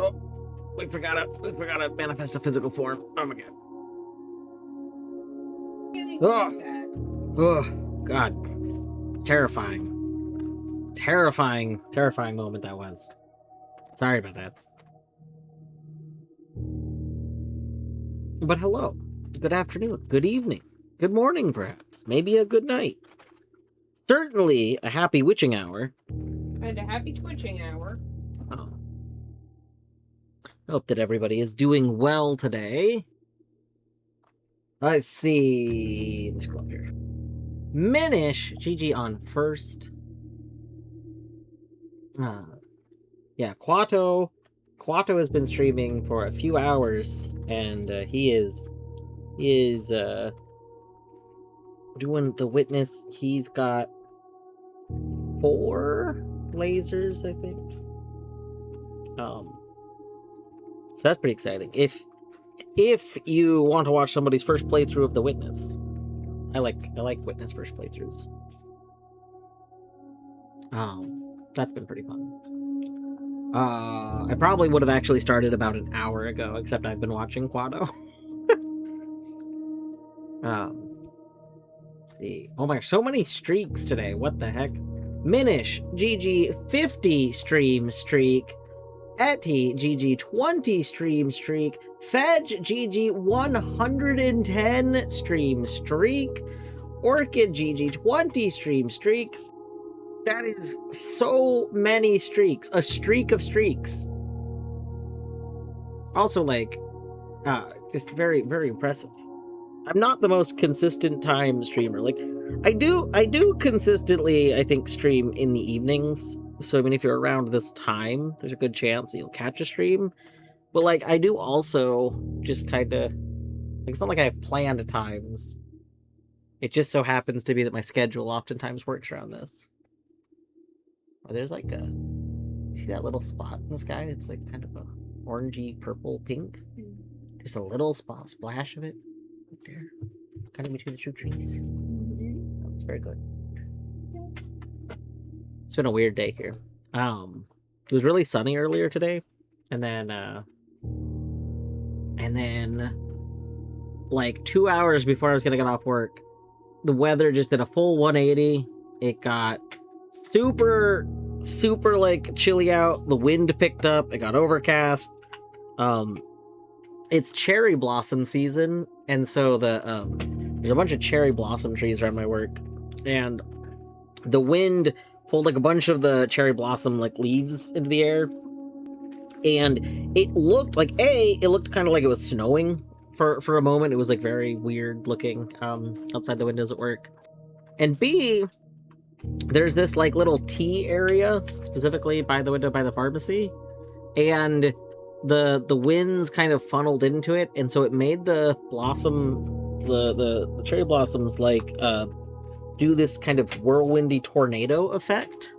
Oh, we forgot to manifest a physical form. Oh my god. Oh, God. Terrifying moment that was. Sorry about that. But hello, good afternoon, good evening, good morning, perhaps, maybe a good night. Certainly a happy witching hour. And a happy twitching hour. Oh. Hope that everybody is doing well today. Let's see. Let's go up here. Minish, GG on first. Yeah, Quato has been streaming for a few hours, and he is doing the witness. He's got 4 lasers, I think. So that's pretty exciting. If you want to watch somebody's first playthrough of the witness, I like witness first playthroughs. That's been pretty fun. I probably would have actually started about an hour ago, except I've been watching Quado. Let's see. Oh my gosh, so many streaks today. What the heck? Minish, GG 50 stream streak. Etty, GG 20 stream streak. Fedge, GG 110 stream streak. Orchid, GG 20 stream streak. That is so many streaks. A streak of streaks. Also, like, just very, very impressive. I'm not the most consistent time streamer. Like, I do consistently, I think, stream in the evenings. So, I mean, if you're around this time, there's a good chance you'll catch a stream. But, like, I do also just kind of... Like, it's not like I have planned times. It just so happens to be that my schedule oftentimes works around this. Oh, there's like a... You see that little spot in the sky? It's like kind of a orangey, purple, pink. Just a little spot, splash of it. Right there. Kind of between the 2 trees. It's very good. It's been a weird day here. It was really sunny earlier today. And then like 2 hours before I was gonna get off work, the weather just did a full 180. It got super like chilly out. The wind picked up. It got overcast. It's cherry blossom season, and so there's a bunch of cherry blossom trees around my work, and the wind pulled like a bunch of the cherry blossom like leaves into the air, and it looked like it looked kind of like it was snowing for a moment. It was like very weird looking outside the windows at work. And B, there's this like little tea area specifically by the window by the pharmacy, and the winds kind of funneled into it, and so it made the blossom, the cherry blossoms like do this kind of whirlwindy tornado effect.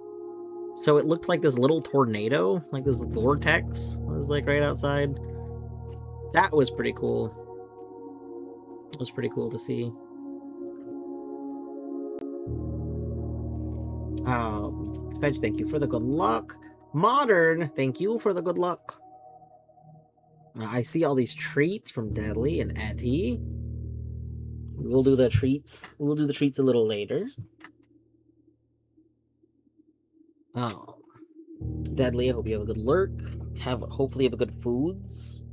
So it looked like this little tornado, like this vortex was like right outside. That was pretty cool. It was pretty cool to see. Fedge, thank you for the good luck. Modern, thank you for the good luck. I see all these treats from Deadly and Etty. We'll do the treats. We'll do the treats a little later. Oh, Deadly, I hope you have a good lurk. Hopefully have a good foods.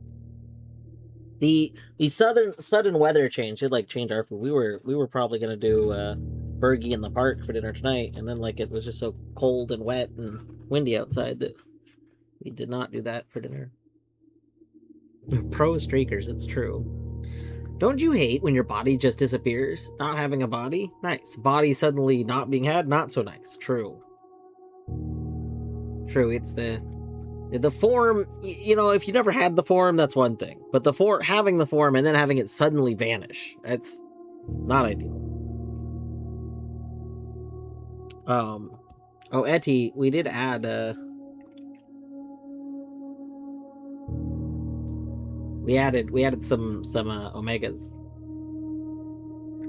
The sudden weather change did like change our food. We were probably gonna do Burgie in the park for dinner tonight, and then like it was just so cold and wet and windy outside that we did not do that for dinner. Pro streakers, it's true. Don't you hate when your body just disappears? Not having a body? Nice. Body suddenly not being had? Not so nice. True. True, it's the form, you know, if you never had the form, that's one thing. But having the form and then having it suddenly vanish, that's not ideal. Oh, Etty, we did add we added some omegas.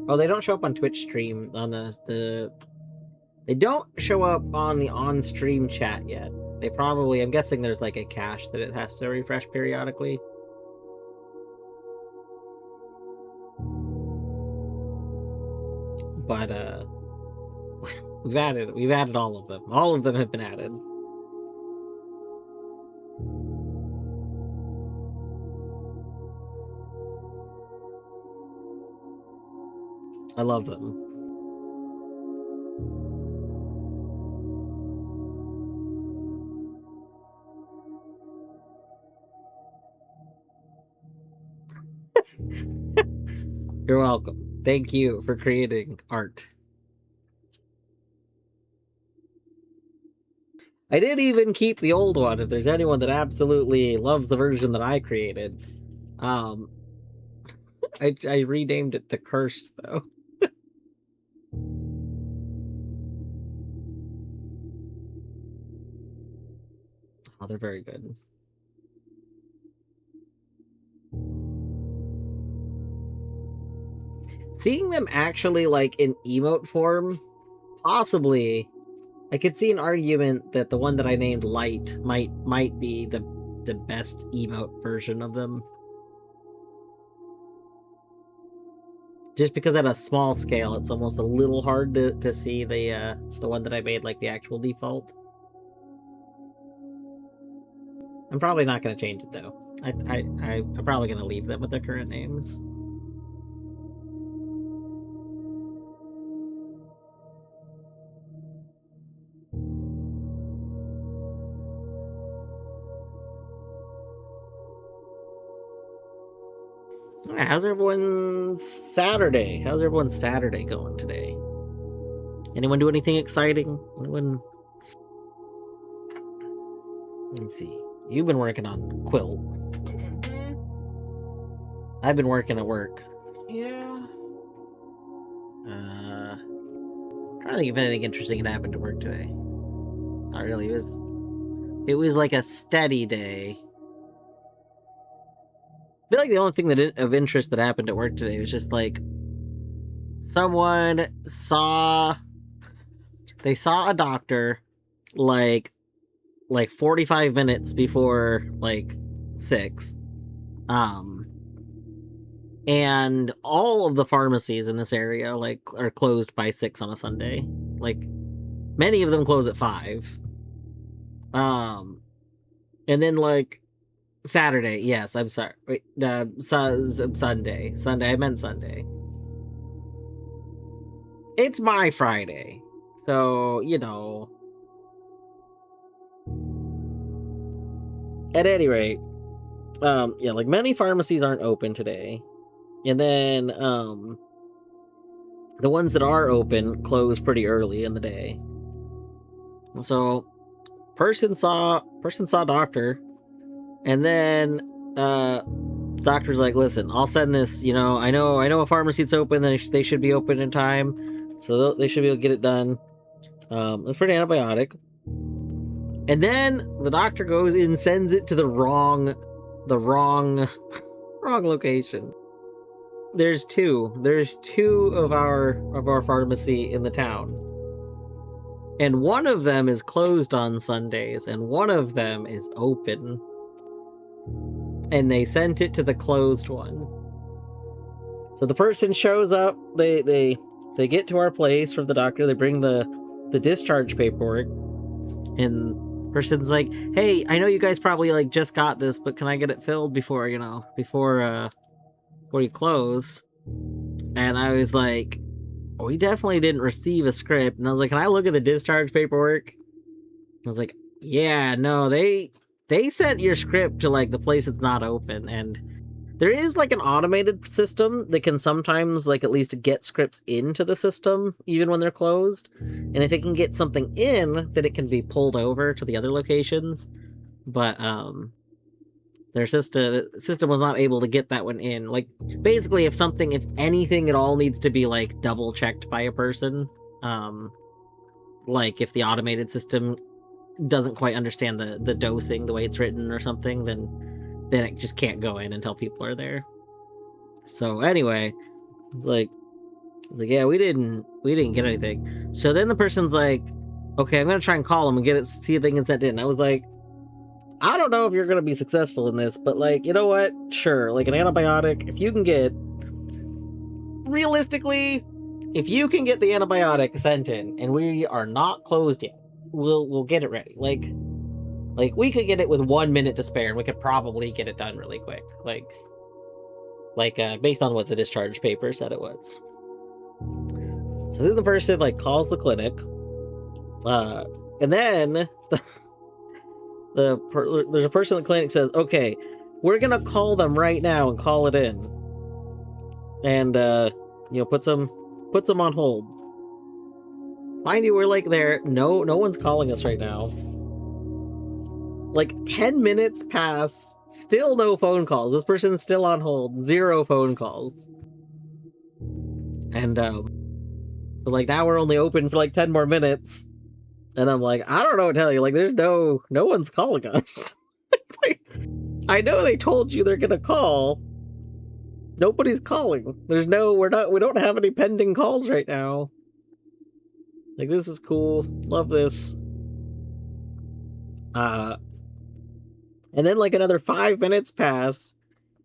Oh, they don't show up on Twitch stream on they don't show up on the on-stream chat yet. They probably, I'm guessing there's like a cache that it has to refresh periodically. But we've added all of them. All of them have been added. I love them. You're welcome. Thank you for creating art. I did even keep the old one if there's anyone that absolutely loves the version that I created. I renamed it to Cursed, though. Oh, they're very good. Seeing them actually, like, in emote form, possibly, I could see an argument that the one that I named Light might be the best emote version of them. Just because at a small scale, it's almost a little hard to see the one that I made, like, the actual default. I'm probably not going to change it, though. I'm probably going to leave them with their current names. How's everyone's Saturday? How's everyone's Saturday going today? Anyone do anything exciting? Anyone? Let's see. You've been working on Quilt. Mhm. I've been working at work. Yeah. Trying to think if anything interesting had happened to work today. Not really. It was like a steady day. I feel like the only thing of interest that happened at work today was just like someone saw a doctor like 45 minutes before like 6. And all of the pharmacies in this area like are closed by 6 on a Sunday. Like many of them close at 5. And then like Saturday, yes, I'm sorry. Wait, Sunday. I meant Sunday. It's my Friday. So, you know. At any rate, yeah, like many pharmacies aren't open today. And then the ones that are open close pretty early in the day. So person saw doctor, and then doctor's like, listen, I'll send this, you know a pharmacy that's open, they should be open in time, so they should be able to get it done. It's for an antibiotic. And then the doctor goes and sends it to the wrong location. There's two of our pharmacy in the town, and one of them is closed on Sundays and one of them is open, and they sent it to the closed one. So the person shows up, they get to our place from the doctor, they bring the discharge paperwork, and person's like, hey, I know you guys probably like just got this, but can I get it filled before you close? And I was like, we definitely didn't receive a script. And I was like, can I look at the discharge paperwork? I was like, yeah, no, they sent your script to like the place that's not open. And there is like an automated system that can sometimes like at least get scripts into the system even when they're closed. And if it can get something in, then it can be pulled over to the other locations. But their system was not able to get that one in. Like basically if anything at all needs to be like double checked by a person, like if the automated system doesn't quite understand the dosing the way it's written or something, then it just can't go in until people are there. So anyway, it's like yeah, we didn't get anything. So then the person's like, okay, I'm gonna try and call them and see if they can send it in. I was like, I don't know if you're gonna be successful in this, but like, you know what? Sure, like an antibiotic, if you can get realistically, if you can get the antibiotic sent in and we are not closed yet, we'll get it ready. Like we could get it with 1 minute to spare and we could probably get it done really quick. Like based on what the discharge paper said it was. So then the person like calls the clinic, and then there's a person in the clinic says, "Okay, we're gonna call them right now and call it in," and puts them on hold. Mind you, we're like there. No one's calling us right now. Like 10 minutes pass, still no phone calls. This person's still on hold, 0 phone calls. And so like now we're only open for like 10 more minutes. And I'm like, I don't know what to tell you. Like there's no one's calling us. Like, I know they told you they're gonna call. Nobody's calling. We don't have any pending calls right now. Like this is cool. Love this. And then like another 5 minutes pass,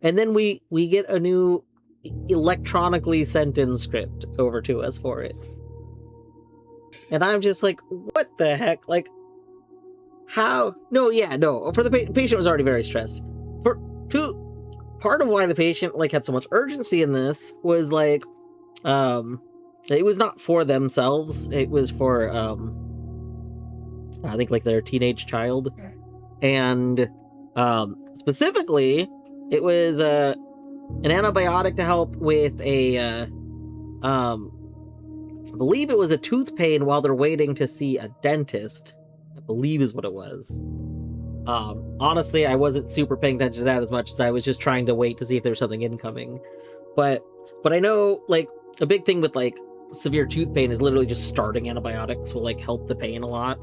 and then we get a new electronically sent in script over to us for it. And I'm just like, what the heck? Like, how? No, for the patient was already very stressed. Part of why the patient like had so much urgency in this was like, it was not for themselves. It was for I think like their teenage child, and specifically, it was an antibiotic to help with I believe it was a tooth pain while they're waiting to see a dentist. I believe is what it was. Honestly, I wasn't super paying attention to that as much as I was just trying to wait to see if there was something incoming. But I know like a big thing with like severe tooth pain is literally just starting antibiotics will like help the pain a lot.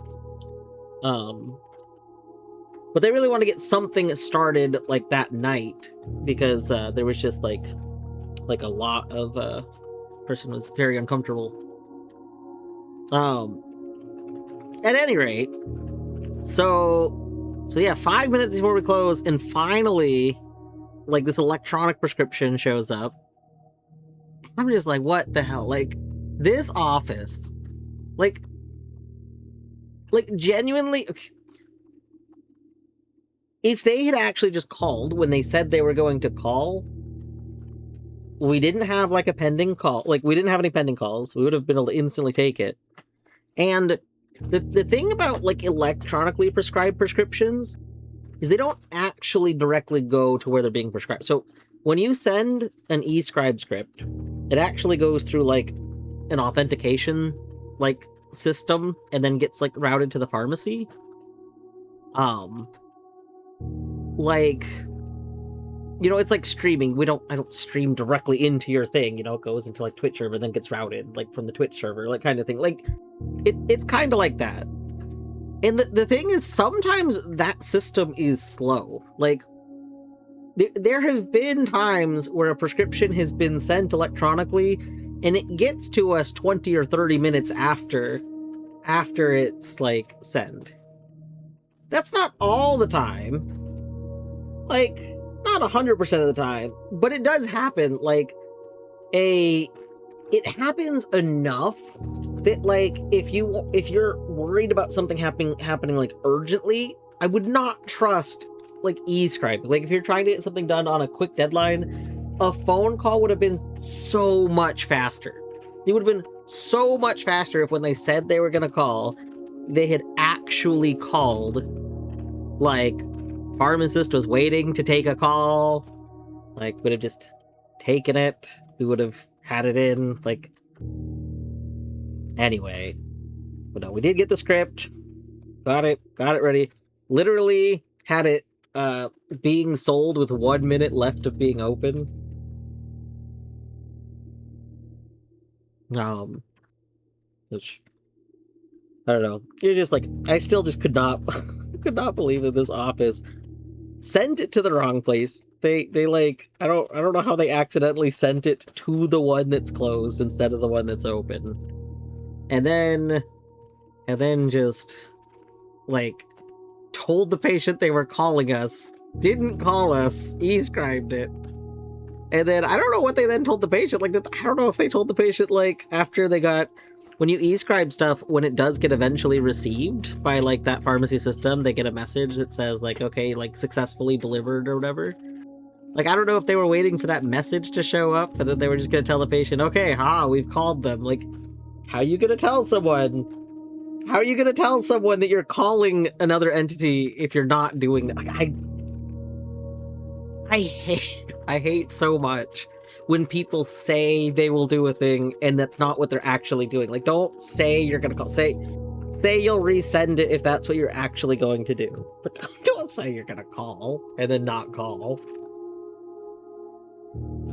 But they really want to get something started like that night because there was just like a lot of person was very uncomfortable. At any rate, so yeah, 5 minutes before we close, and finally, like this electronic prescription shows up. I'm just like, what the hell? Like this office, like genuinely. Okay. If they had actually just called when they said they were going to call, we didn't have like a pending call. Like we didn't have any pending calls. We would have been able to instantly take it. And the thing about like electronically prescribed prescriptions is they don't actually directly go to where they're being prescribed. So when you send an eScribe script, it actually goes through like an authentication like system and then gets like routed to the pharmacy. Like, it's like streaming. I don't stream directly into your thing, it goes into like Twitch server, then gets routed like from the Twitch server, like kind of thing. Like it's kind of like that. And the thing is, sometimes that system is slow. Like there have been times where a prescription has been sent electronically and it gets to us 20 or 30 minutes after it's like sent. That's not all the time. Like, not 100% of the time, but it does happen. Like, it happens enough that, like, if you're worried about something happening like urgently, I would not trust like eScribe. Like, if you're trying to get something done on a quick deadline, a phone call would have been so much faster. It would have been so much faster if when they said they were gonna call, they had actually called. Like, pharmacist was waiting to take a call, like would have just taken it. We would have had it in, like, anyway. But no, we did get the script, got it ready, literally had it being sold with 1 minute left of being open. Which I don't know, you're just like, I still just could not believe that this office sent it to the wrong place. They like, I don't know how they accidentally sent it to the one that's closed instead of the one that's open. And then just like told the patient they were calling us, didn't call us, eScribed it. And then I don't know what they then told the patient. Like, I don't know if they told the patient, like, after they got, when you eScribe stuff, when it does get eventually received by like that pharmacy system, they get a message that says like, okay, like successfully delivered or whatever. Like, I don't know if they were waiting for that message to show up, and then they were just gonna tell the patient, okay, we've called them. Like, How are you gonna tell someone? How are you gonna tell someone that you're calling another entity if you're not doing that? Like, I hate so much when people say they will do a thing and that's not what they're actually doing. Like, don't say you're gonna call. Say you'll resend it if that's what you're actually going to do. But don't say you're gonna call and then not call.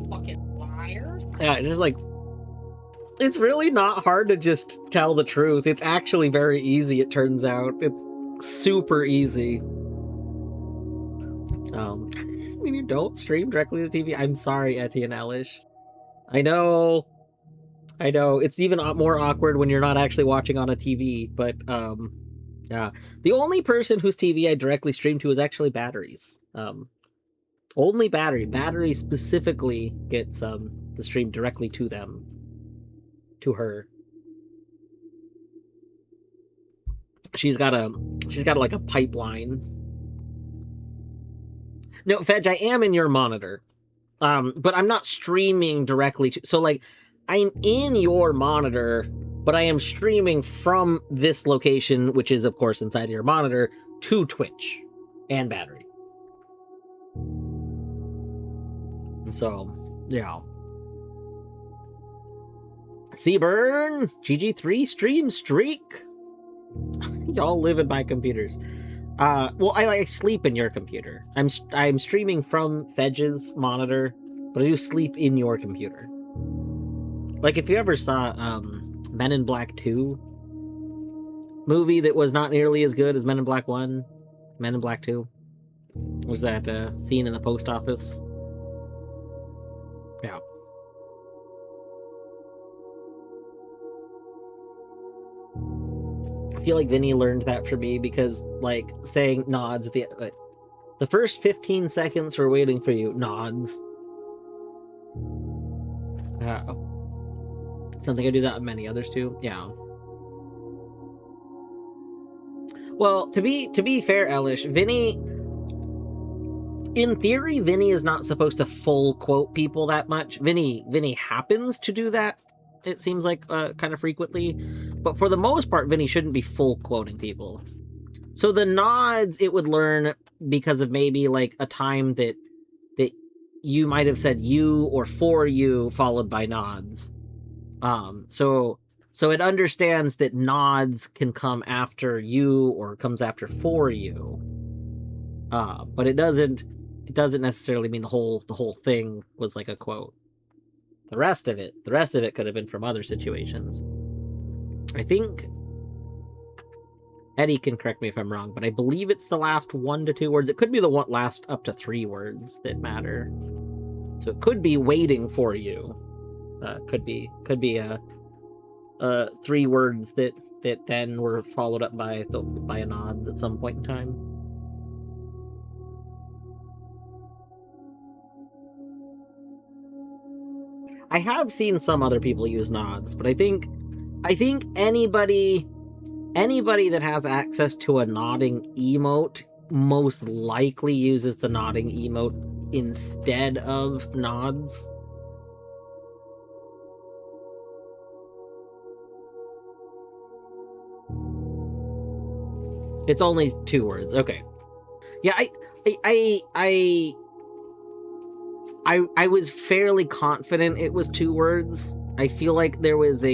Fucking liar. Yeah, it's just like, it's really not hard to just tell the truth. It's actually very easy, it turns out. It's super easy. When you don't stream directly to TV, I'm sorry, Etienne Elish. I know. It's even more awkward when you're not actually watching on a TV, but, yeah. The only person whose TV I directly stream to is actually Batteries. Only Battery specifically gets, the stream directly to them. To her. She's got like a pipeline. No, Fedge, I am in your monitor. But I'm not streaming directly to, so like, I'm in your monitor, but I am streaming from this location, which is of course inside your monitor, to Twitch and Battery. So, yeah. Seaburn, GG3 stream streak. Y'all live in my computers. Well, I sleep in your computer. I'm streaming from Fedge's monitor, but I do sleep in your computer. Like, if you ever saw Men in Black 2 movie that was not nearly as good as Men in Black 1, Men in Black 2, was that scene in the post office? Yeah. I feel like Vinny learned that from me because, like, saying nods at the first 15 seconds we're waiting for you, nods. Something I do that with many others too. Yeah. Well, to be fair, Elish, Vinny, in theory, Vinny is not supposed to full quote people that much. Vinny happens to do that, it seems like, kind of frequently. But for the most part, Vinny shouldn't be full quoting people. So the nods it would learn because of maybe like a time that you might have said you or for you followed by nods. So it understands that nods can come after you or comes after for you. But it doesn't necessarily mean the whole thing was like a quote. The rest of it could have been from other situations. I think Eddie can correct me if I'm wrong, but I believe it's the last 1 to 2 words. It could be the last up to 3 words that matter. So it could be waiting for you. Could be 3 words that then were followed up by a nods at some point in time. I have seen some other people use nods, but I think anybody that has access to a nodding emote most likely uses the nodding emote instead of nods. It's only 2 words. Okay. Yeah, I was fairly confident it was 2 words. I feel like there was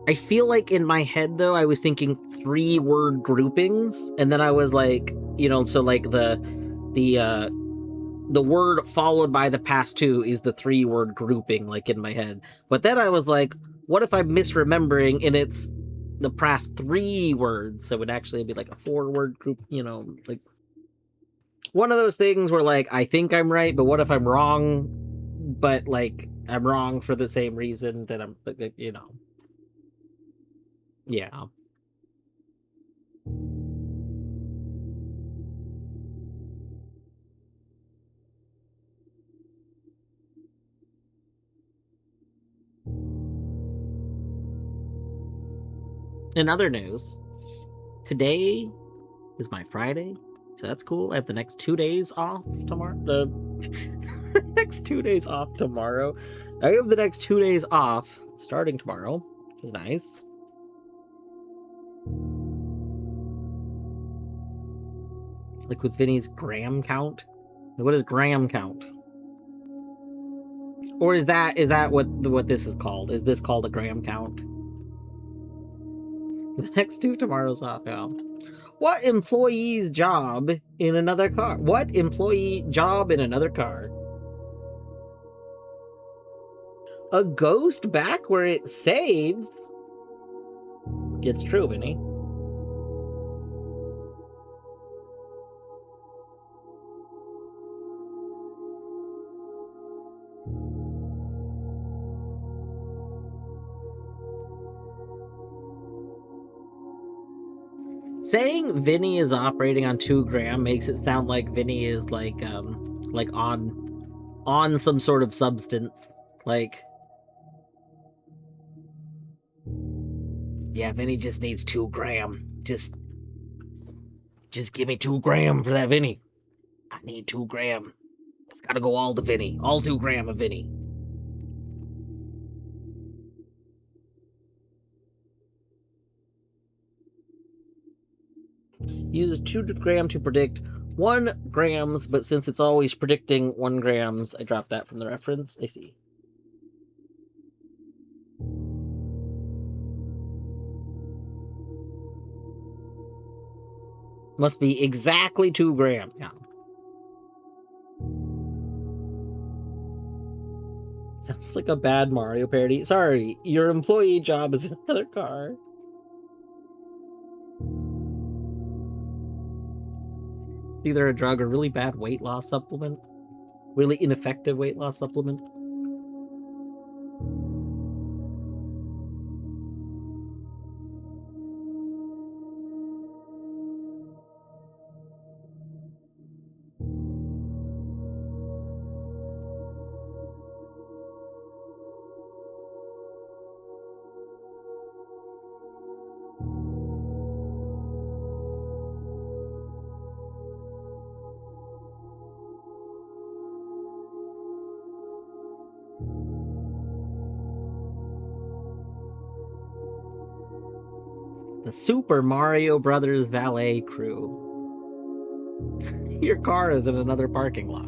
I feel like in my head though I was thinking 3 word groupings, and then I was like, so like the word followed by the past 2 is the 3 word grouping, like in my head. But then I was like, what if I'm misremembering and it's the past 3 words, so it would actually be like a 4 word group, like one of those things where like I think I'm right, but what if I'm wrong? But like I'm wrong for the same reason that I'm, yeah. In other news, today is my Friday, so that's cool. I have the next 2 days off tomorrow. The next 2 days off tomorrow. I have the next 2 days off starting tomorrow, which is nice. Like with Vinny's gram count. What is gram count? Or is that what this is called? Is this called a gram count? The next two tomorrow's off now. What employee's job in another car? What employee job in another car? A ghost back where it saves? It's true, Vinny. Saying Vinny is operating on 2 gram makes it sound like Vinny is like on some sort of substance. Like, yeah, Vinny just needs 2 gram. Just give me 2 gram for that Vinny. I need 2 gram. It's gotta go all to Vinny. All 2 gram of Vinny. Uses 2 gram to predict 1 grams, but since it's always predicting 1 grams, I dropped that from the reference. I see. Must be exactly 2 gram. Yeah. Sounds like a bad Mario parody. Sorry, your employee job is in another car. Either a drug or really bad weight loss supplement. Really ineffective weight loss supplement. The Super Mario Brothers valet crew. Your car is in another parking lot.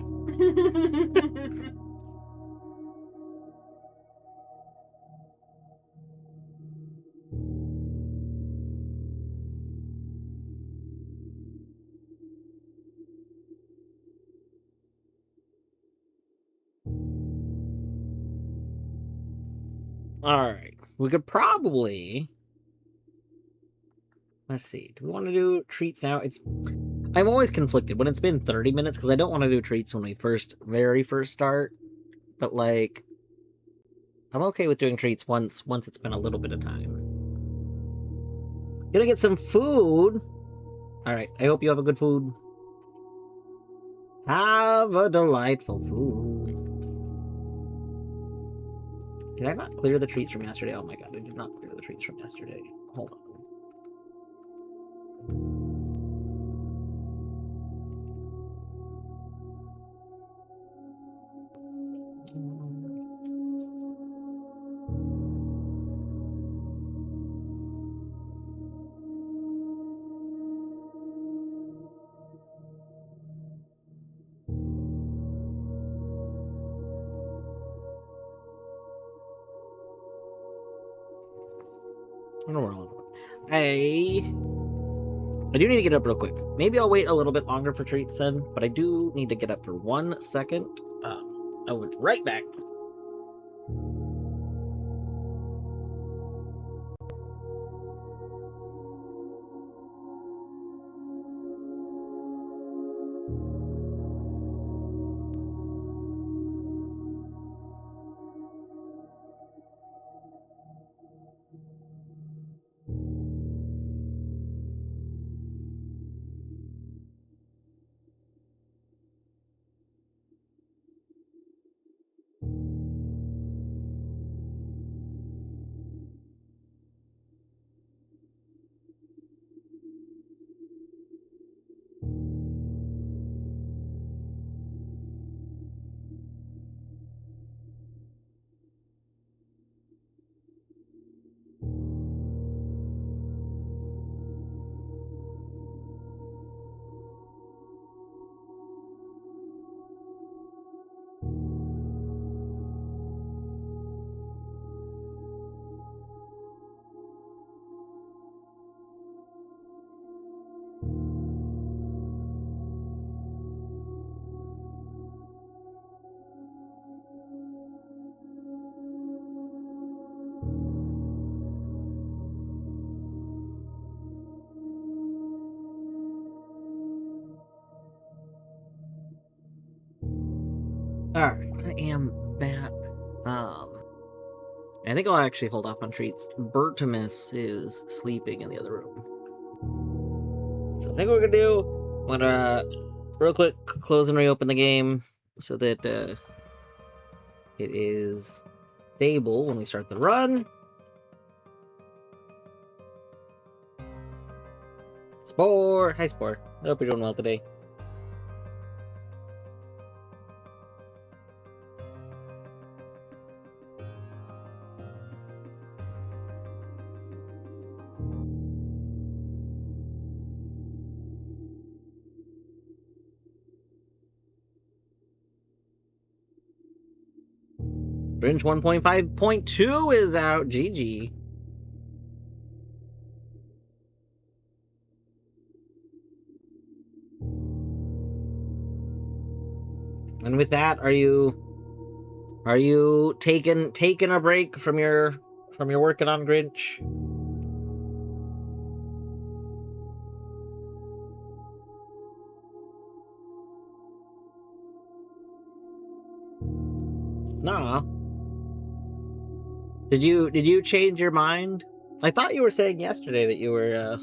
Alright. We could probably... Let's see. Do we want to do treats now? I'm always conflicted when it's been 30 minutes because I don't want to do treats when we very first start. But like, I'm okay with doing treats once it's been a little bit of time. Gonna get some food. All right. I hope you have a good food. Have a delightful food. Did I not clear the treats from yesterday? Oh my god, I did not clear the treats from yesterday. Hold on. I don't know where all of them. I do need to get up real quick. Maybe I'll wait a little bit longer for treats then, but I do need to get up for 1 second. I'll be right back. Alright, I am back. I think I'll actually hold off on treats. Bertimus is sleeping in the other room. So I think what we're gonna do, I'm gonna real quick close and reopen the game so that it is stable when we start the run. Spore! Hi, Spore. I hope you're doing well today. Grinch 1.5.2 is out. GG. And with that, are you taking a break from your working on Grinch? Nah. Did you change your mind? I thought you were saying yesterday that you were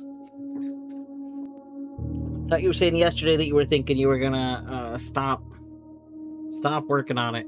thinking you were gonna stop working on it.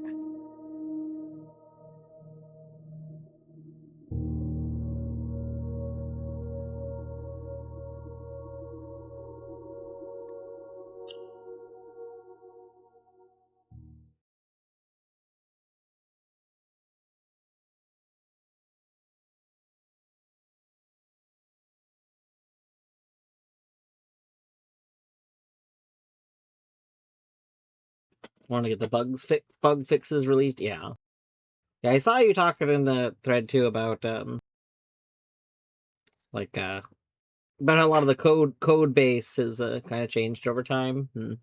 Want to get the bug fixes released? Yeah. I saw you talking in the thread too about like about how a lot of the code base has kind of changed over time, and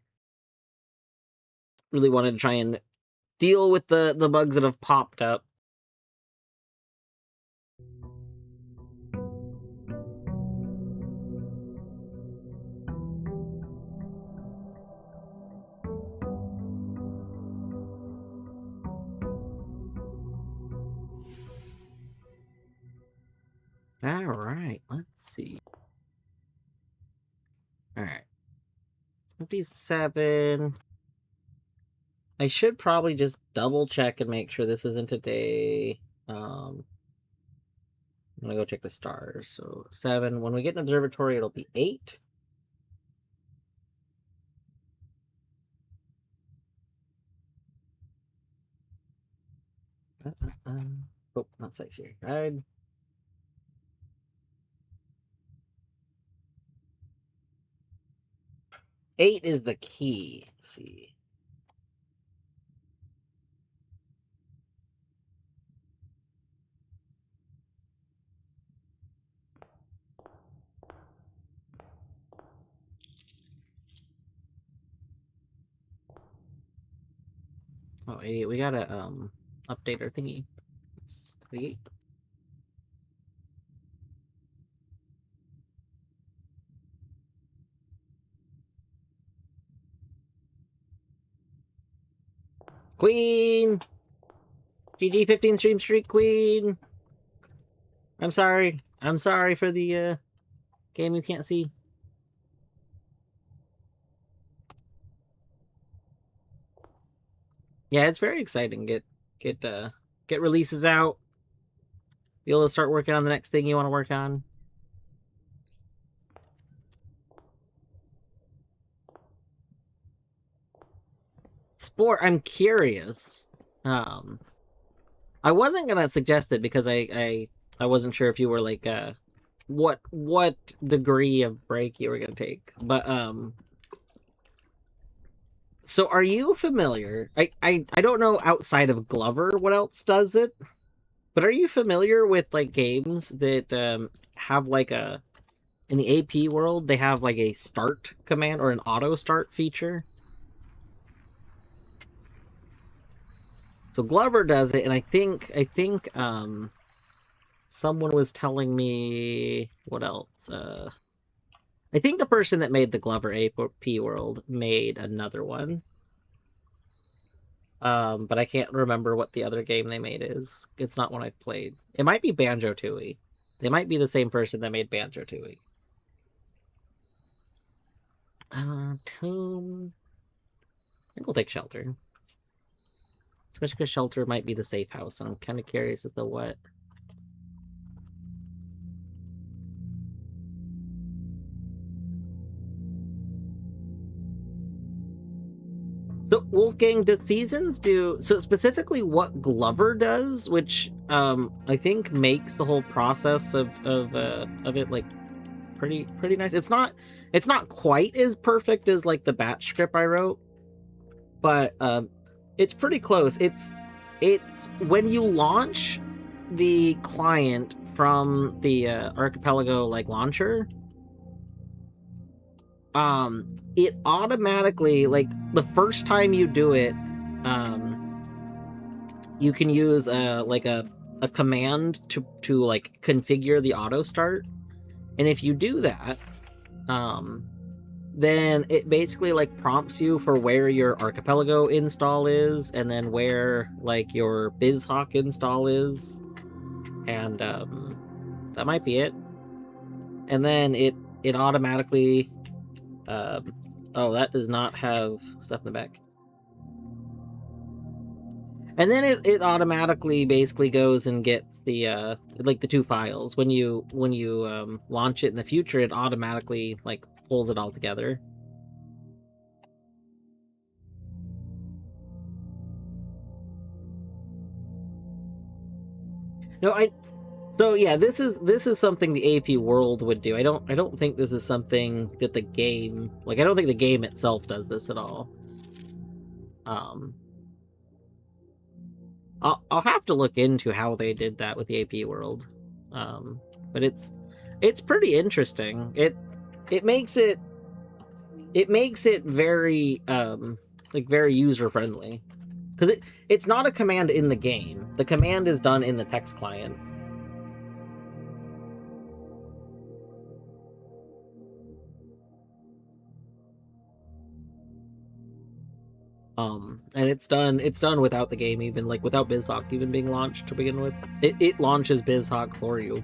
really wanted to try and deal with the bugs that have popped up. All right, let's see. All right, 57. I should probably just double check and make sure this isn't a day. I'm gonna go check the stars. So 7. When we get an observatory, it'll be 8. Oh, not Sightseer Guide. Eight is the key. Let's see. Oh, idiot. We gotta update our thingy. Wait. Queen! GG 15 stream streak, Queen! I'm sorry. I'm sorry for the game you can't see. Yeah, it's very exciting. Get releases out. Be able to start working on the next thing you want to work on. Sport, I'm curious. I wasn't gonna suggest it because I wasn't sure if you were like what degree of break you were gonna take. But so are you familiar? I don't know outside of Glover what else does it, but are you familiar with like games that have like a in the AP world they have like a start command or an auto start feature? So Glover does it, and I think someone was telling me what else. I think the person that made the Glover AP world made another one. But I can't remember what the other game they made is. It's not one I've played. It might be Banjo-Tooie. They might be the same person that made Banjo-Tooie. Tomb. I think we'll take Shelter. Especially because Shelter might be the safe house, and I'm kind of curious as to what. So Wolfgang, does Seasons do so specifically what Glover does, which I think makes the whole process of it like pretty nice. It's not quite as perfect as like the batch script I wrote, but it's pretty close. It's when you launch the client from the Archipelago like launcher, it automatically, like the first time you do it, you can use a command to like configure the auto start, and if you do that, then it basically like prompts you for where your Archipelago install is, and then where like your BizHawk install is, and that might be it. And then it automatically, oh, that does not have stuff in the back. And then it automatically basically goes and gets the like the two files. When you launch it in the future, it automatically like pulls it all together. No, so yeah, this is something the AP World would do. I don't think this is something that the game, like I don't think the game itself does this at all. I'll have to look into how they did that with the AP World. But it's pretty interesting. It makes it very like very user friendly, because it's not a command in the game. The command is done in the text client. And it's done without the game, even like without BizHawk even being launched to begin with. It launches BizHawk for you.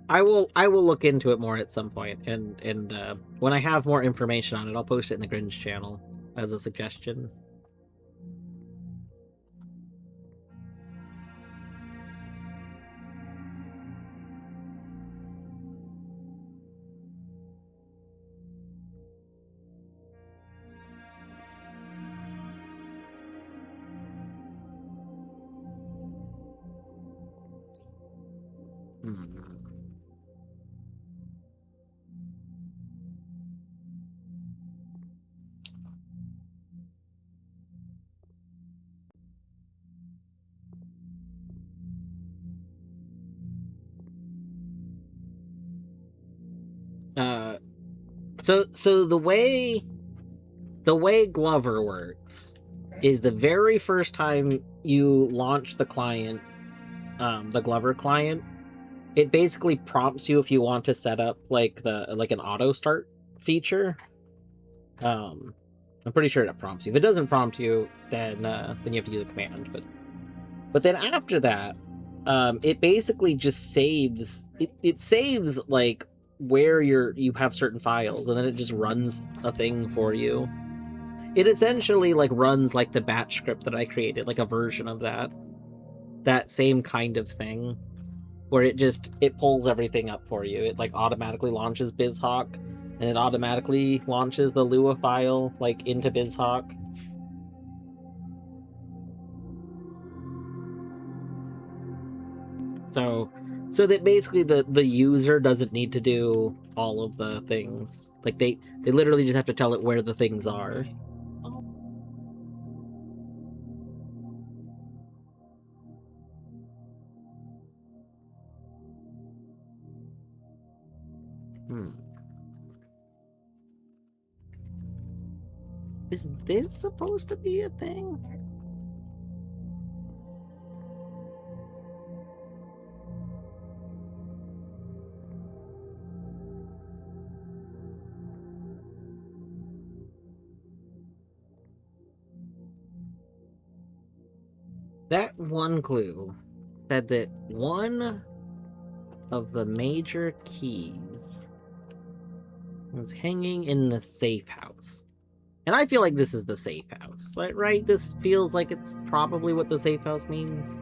I will look into it more at some point, and when I have more information on it, I'll post it in the Grinch channel as a suggestion. Hmm. Uh, so the way Glover works is the very first time you launch the client, the Glover client, it basically prompts you if you want to set up like an auto start feature. I'm pretty sure it prompts you. If it doesn't prompt you, then you have to use a command. But then after that, it basically just saves. It saves like where you have certain files, and then it just runs a thing for you. It essentially like runs like the batch script that I created, like a version of that same kind of thing, where it pulls everything up for you. It like automatically launches BizHawk, and it automatically launches the Lua file like into BizHawk. So that basically the user doesn't need to do all of the things. Like they literally just have to tell it where the things are. Hmm. Is this supposed to be a thing? That one clue said that one of the major keys was hanging in the safe house. And I feel like this is the safe house, right? This feels like it's probably what the safe house means.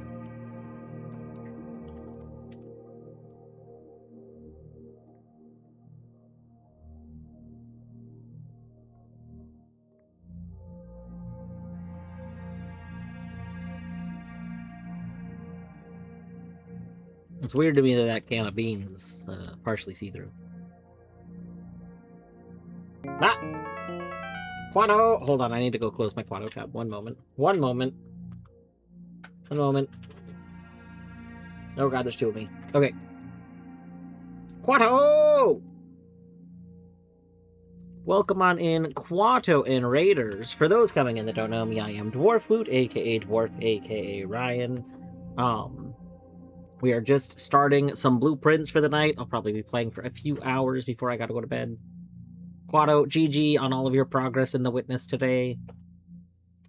It's weird to me that that can of beans is partially see-through. Ah! Quado! Hold on, I need to go close my Quado tab. One moment. One moment. One moment. Oh god, there's two of me. Okay. Quado! Welcome on in, Quato and Raiders. For those coming in that don't know me, I am Dwarf Boot, aka Dwarf, aka Ryan. We are just starting some blueprints for the night. I'll probably be playing for a few hours before I gotta go to bed. Quado, GG on all of your progress in the Witness today.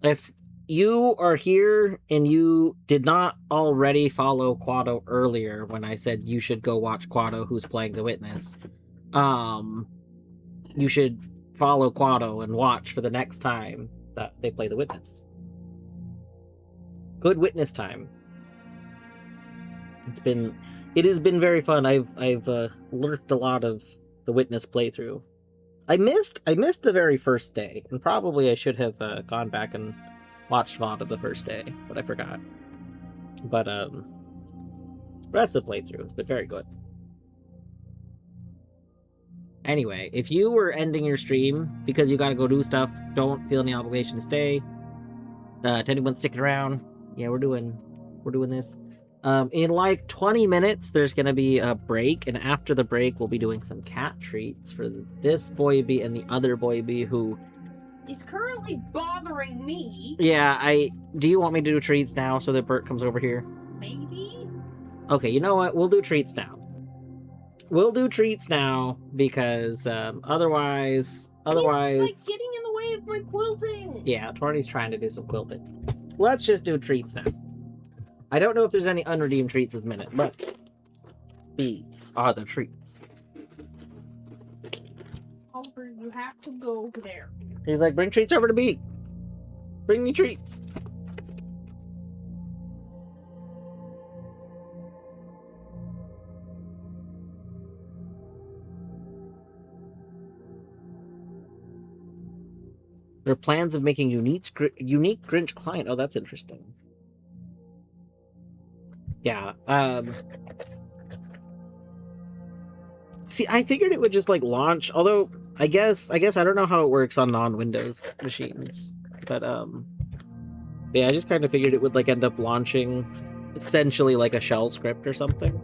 If you are here and you did not already follow Quado earlier when I said you should go watch Quado who's playing the Witness, you should follow Quado and watch for the next time that they play the Witness. Good Witness time. It has been very fun. I've lurked a lot of the Witness playthrough. I missed the very first day, and probably I should have gone back and watched VOD of the first day, but I forgot. But the rest of the playthrough has been very good. Anyway, if you were ending your stream because you gotta go do stuff, don't feel any obligation to stay. To anyone sticking around, yeah, we're doing this. In like 20 minutes, there's gonna be a break, and after the break, we'll be doing some cat treats for this boy bee and the other boy bee who He's currently bothering me. Yeah, do you want me to do treats now so that Bert comes over here? Maybe? Okay, you know what? We'll do treats now. We'll do treats now because otherwise He's like getting in the way of my quilting. Yeah, Torny's trying to do some quilting. Let's just do treats now. I don't know if there's any unredeemed treats this minute, but these are the treats. Oliver, you have to go over there. He's like, bring treats over to me. Bring me treats. There are plans of making unique Grinch client. Oh, that's interesting. Yeah. See, I figured it would just like launch. Although I guess I don't know how it works on non-Windows machines, but yeah, I just kind of figured it would like end up launching essentially like a shell script or something.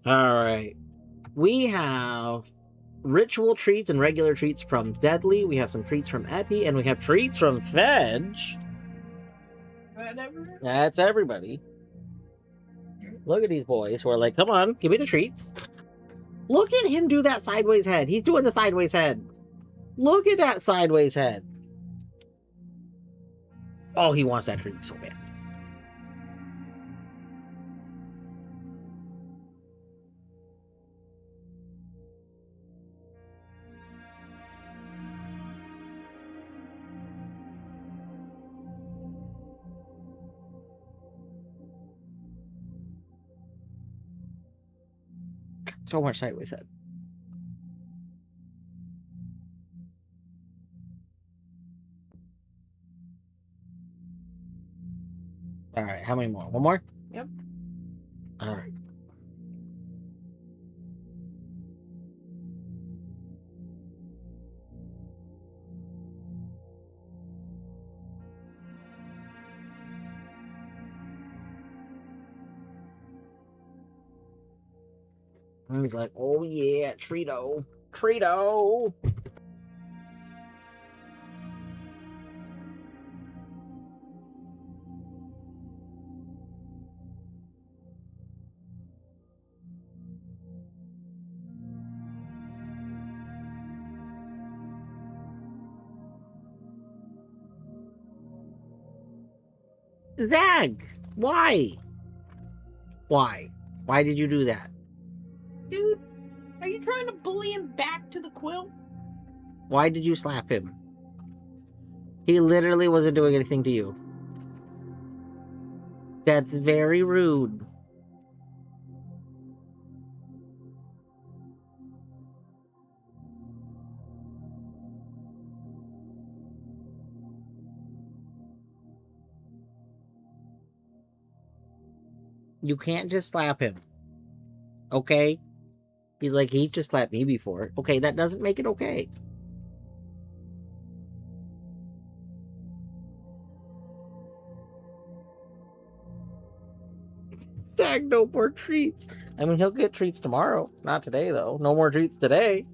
All right, we have ritual treats and regular treats from Deadly. We have some treats from Etty, and we have treats from Fedge. Is that everyone? That's everybody. Look at these boys who are like, come on, give me the treats. Look at him do that sideways head. He's doing the sideways head. Look at that sideways head. Oh, he wants that treat so bad. So much sideways head. All right, how many more? One more? Yep. All right. And he's like, oh yeah, Treato. Treato! Zag! Why? Why? Why did you do that? Dude, are you trying to bully him back to the quilt? Why did you slap him? He literally wasn't doing anything to you. That's very rude. You can't just slap him. Okay? He's like, he's just slapped me before. Okay, that doesn't make it okay. Zag, no more treats. I mean, he'll get treats tomorrow. Not today, though. No more treats today.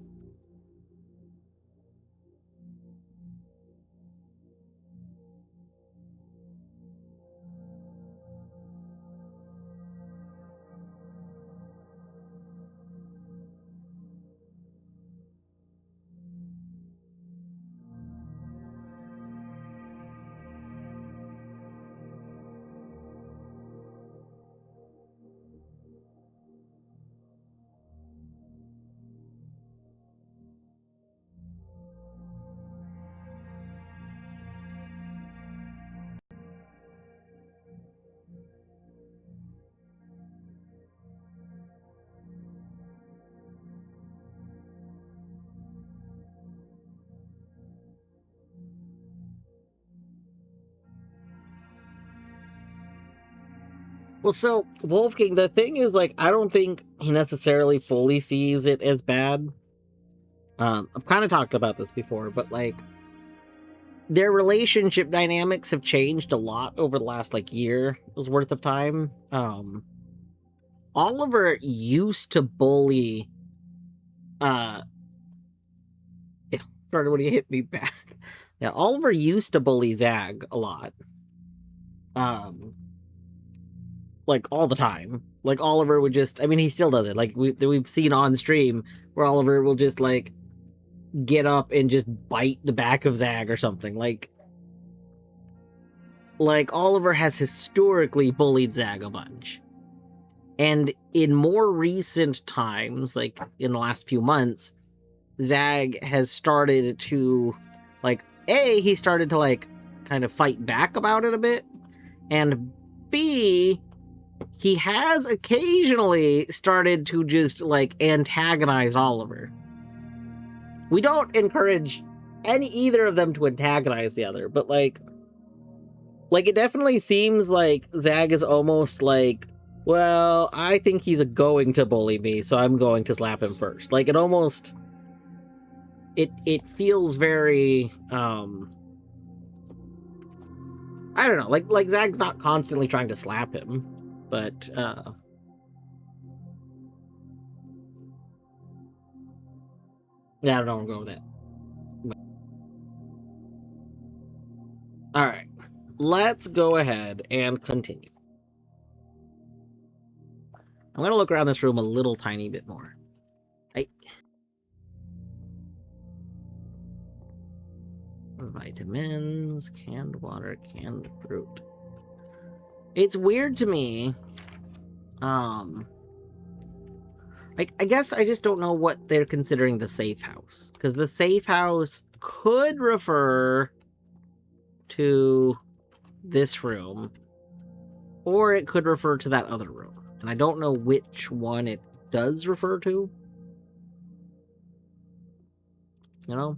Well, so, Wolfgang, the thing is, like, I don't think he necessarily fully sees it as bad. I've kind of talked about this before, but, like, their relationship dynamics have changed a lot over the last, like, year's worth of time. Oliver used to bully, started when he hit me back. Yeah, Oliver used to bully Zag a lot. Like, all the time. Like, Oliver would just, I mean, he still does it. Like, we've seen on stream where Oliver will just, like, get up and just bite the back of Zag or something. Like, Oliver has historically bullied Zag a bunch. And in more recent times, like, in the last few months, Zag has started to, like, he started to, like, kind of fight back about it a bit. And B, he has occasionally started to just, like, antagonize Oliver. We don't encourage either of them to antagonize the other, but, like, it definitely seems like Zag is almost like, well, I think he's going to bully me, so I'm going to slap him first. Like, it almost, it feels very, I don't know, like Zag's not constantly trying to slap him, but, yeah, I don't know where I'm going with that. Alright, let's go ahead and continue. I'm gonna look around this room a little tiny bit more. Vitamins, canned water, canned fruit. It's weird to me. I guess I just don't know what they're considering the safe house. Because the safe house could refer to this room, or it could refer to that other room. And I don't know which one it does refer to. You know?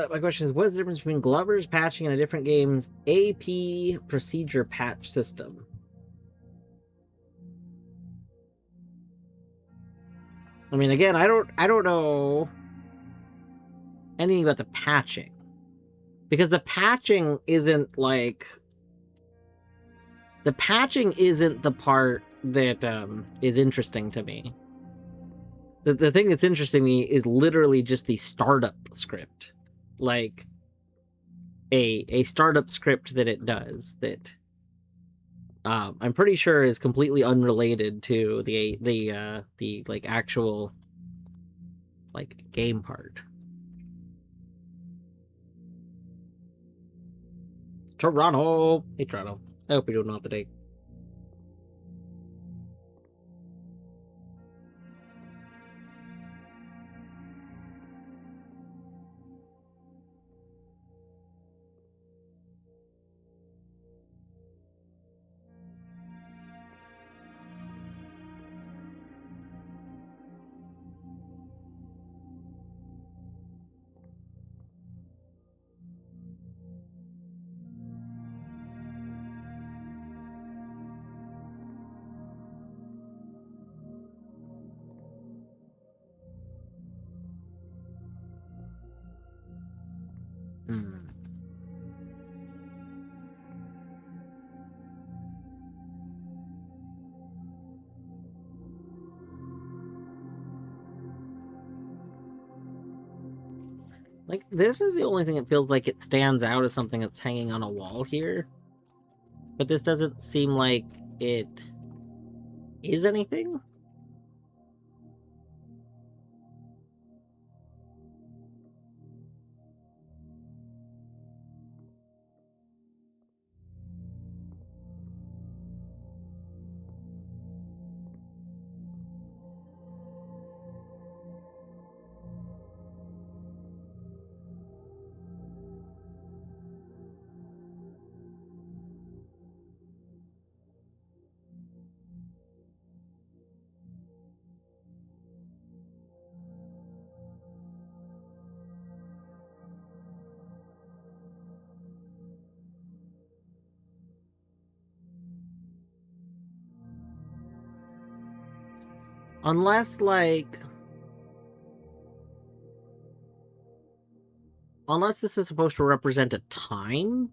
My question is, what is the difference between Glover's patching and a different game's AP procedure patch system? I mean, again, I don't know anything about the patching. Because the patching isn't like... The patching isn't the part that is interesting to me. the thing that's interesting me is literally just the startup script, like a startup script that it does that I'm pretty sure is completely unrelated to the like actual like game part. Toronto, hey Toronto, I hope you're doing well today. Hmm. Like, this is the only thing that feels like it stands out as something that's hanging on a wall here. But this doesn't seem like it is anything. Unless, like... Unless this is supposed to represent a time,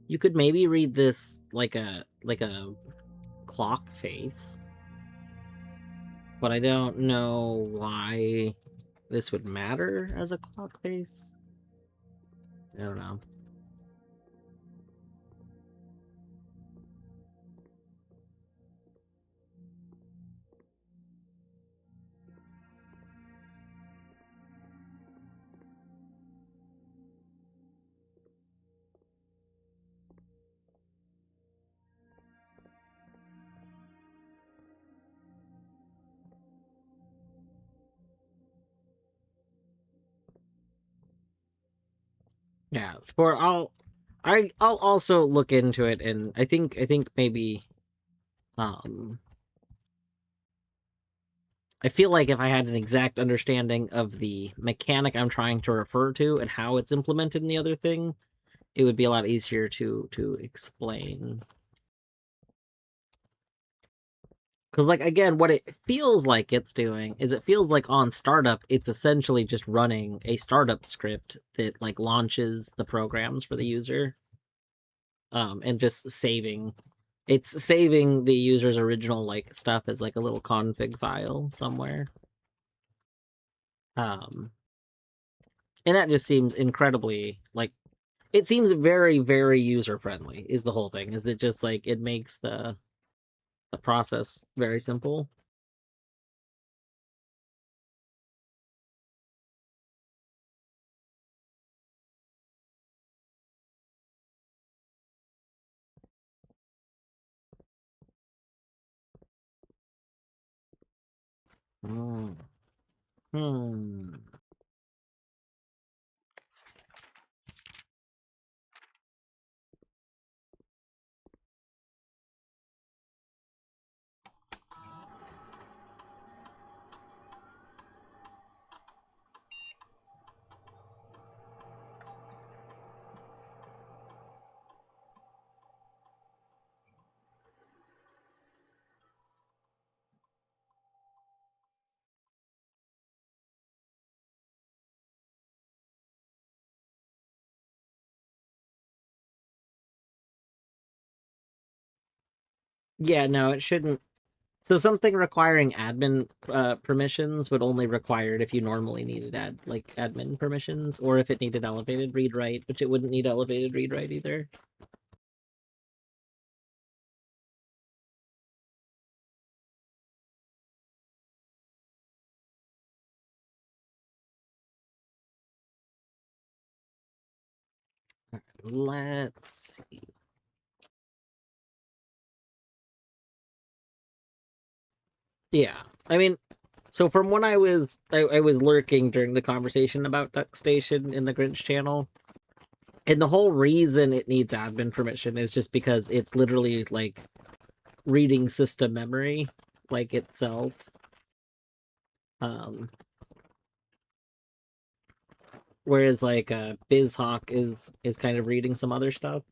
you could maybe read this like a clock face. But I don't know why this would matter as a clock face. I don't know. Yeah, Sport. I'll also look into it, and I think maybe um I feel like if I had an exact understanding of the mechanic I'm trying to refer to and how it's implemented in the other thing, it would be a lot easier to explain. Because, like, again, what it feels like it's doing is it feels like on startup, it's essentially just running a startup script that, like, launches the programs for the user. And just saving. It's saving the user's original, like, stuff as, like, a little config file somewhere. Um, and that just seems incredibly, like, it seems very, very user-friendly, is the whole thing. Is that just, like, it makes the process very simple. Hmm. Hmm. Yeah, no, it shouldn't. So something requiring admin permissions would only require it if you normally needed admin permissions, or if it needed elevated read write, which it wouldn't need elevated read write either. Let's see. Yeah, I mean, so from when I was lurking during the conversation about DuckStation in the Grinch channel, and the whole reason it needs admin permission is just because it's literally like reading system memory, like itself. Um, whereas like BizHawk is kind of reading some other stuff.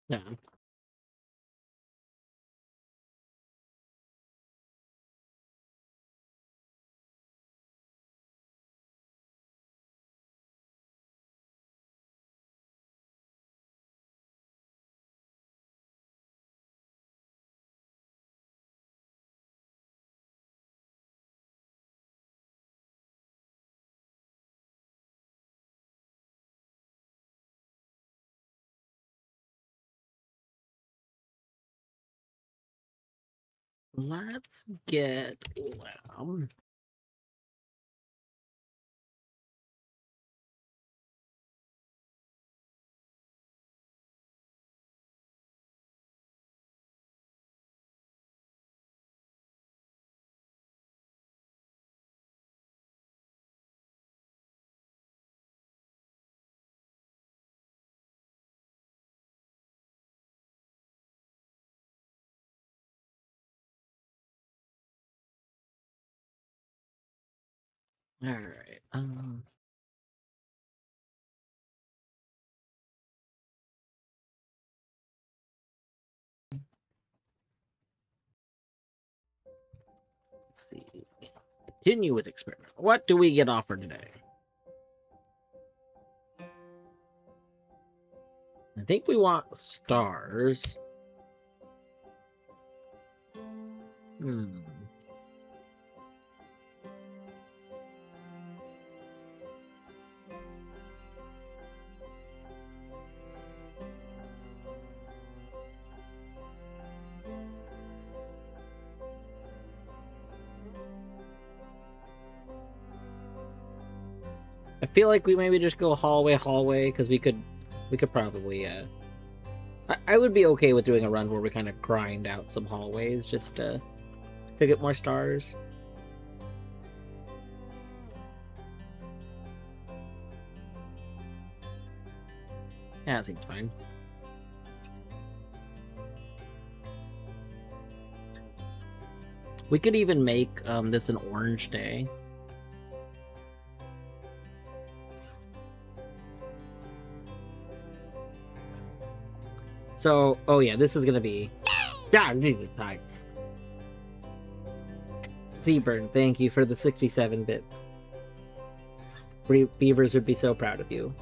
Yeah. Let's get Lamb. All right. Let's see. Continue with experiment. What do we get offered today? I think we want stars. Hmm. I feel like we maybe just go hallway because we could probably I would be okay with doing a run where we kind of grind out some hallways just to get more stars. Yeah, that seems fine. We could even make this an orange day. So, oh yeah, this is gonna be. Yeah, Jesus, hi. Seaburn, thank you for the 67 bits. Beavers would be so proud of you.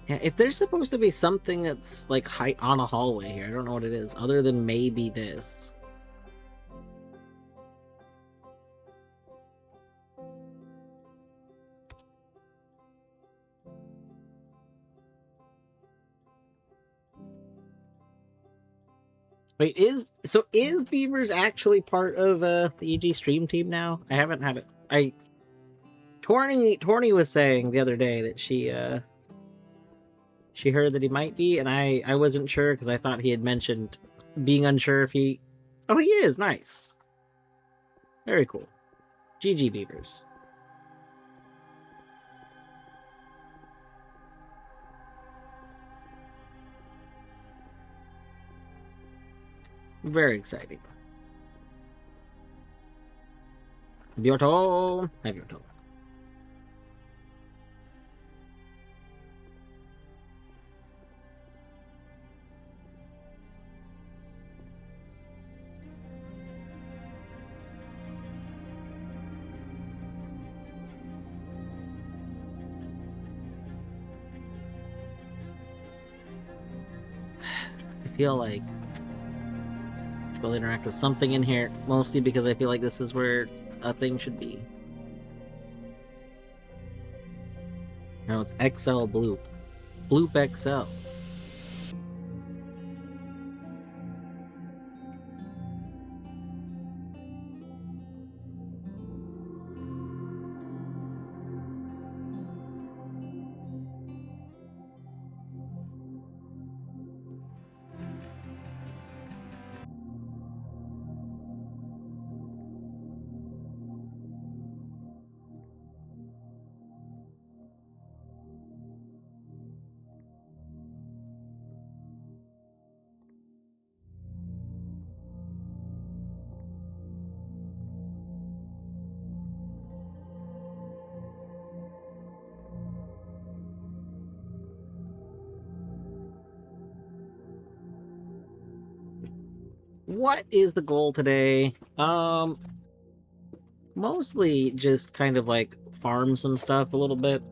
Yeah, if there's supposed to be something that's like height on a hallway here, I don't know what it is, other than maybe this. Wait, is Beavers actually part of the EG stream team now? I haven't had it. Torny was saying the other day that she heard that he might be, and I wasn't sure because I thought he had mentioned being unsure if he. Oh, he is nice. Very cool. GG Beavers. Very exciting. Bjorto. Hi, Bjorto. feel like we'll interact with something in here, mostly because I feel like this is where a thing should be. No, it's XL Bloop. Bloop XL. What is the goal today? Mostly just kind of like farm some stuff a little bit.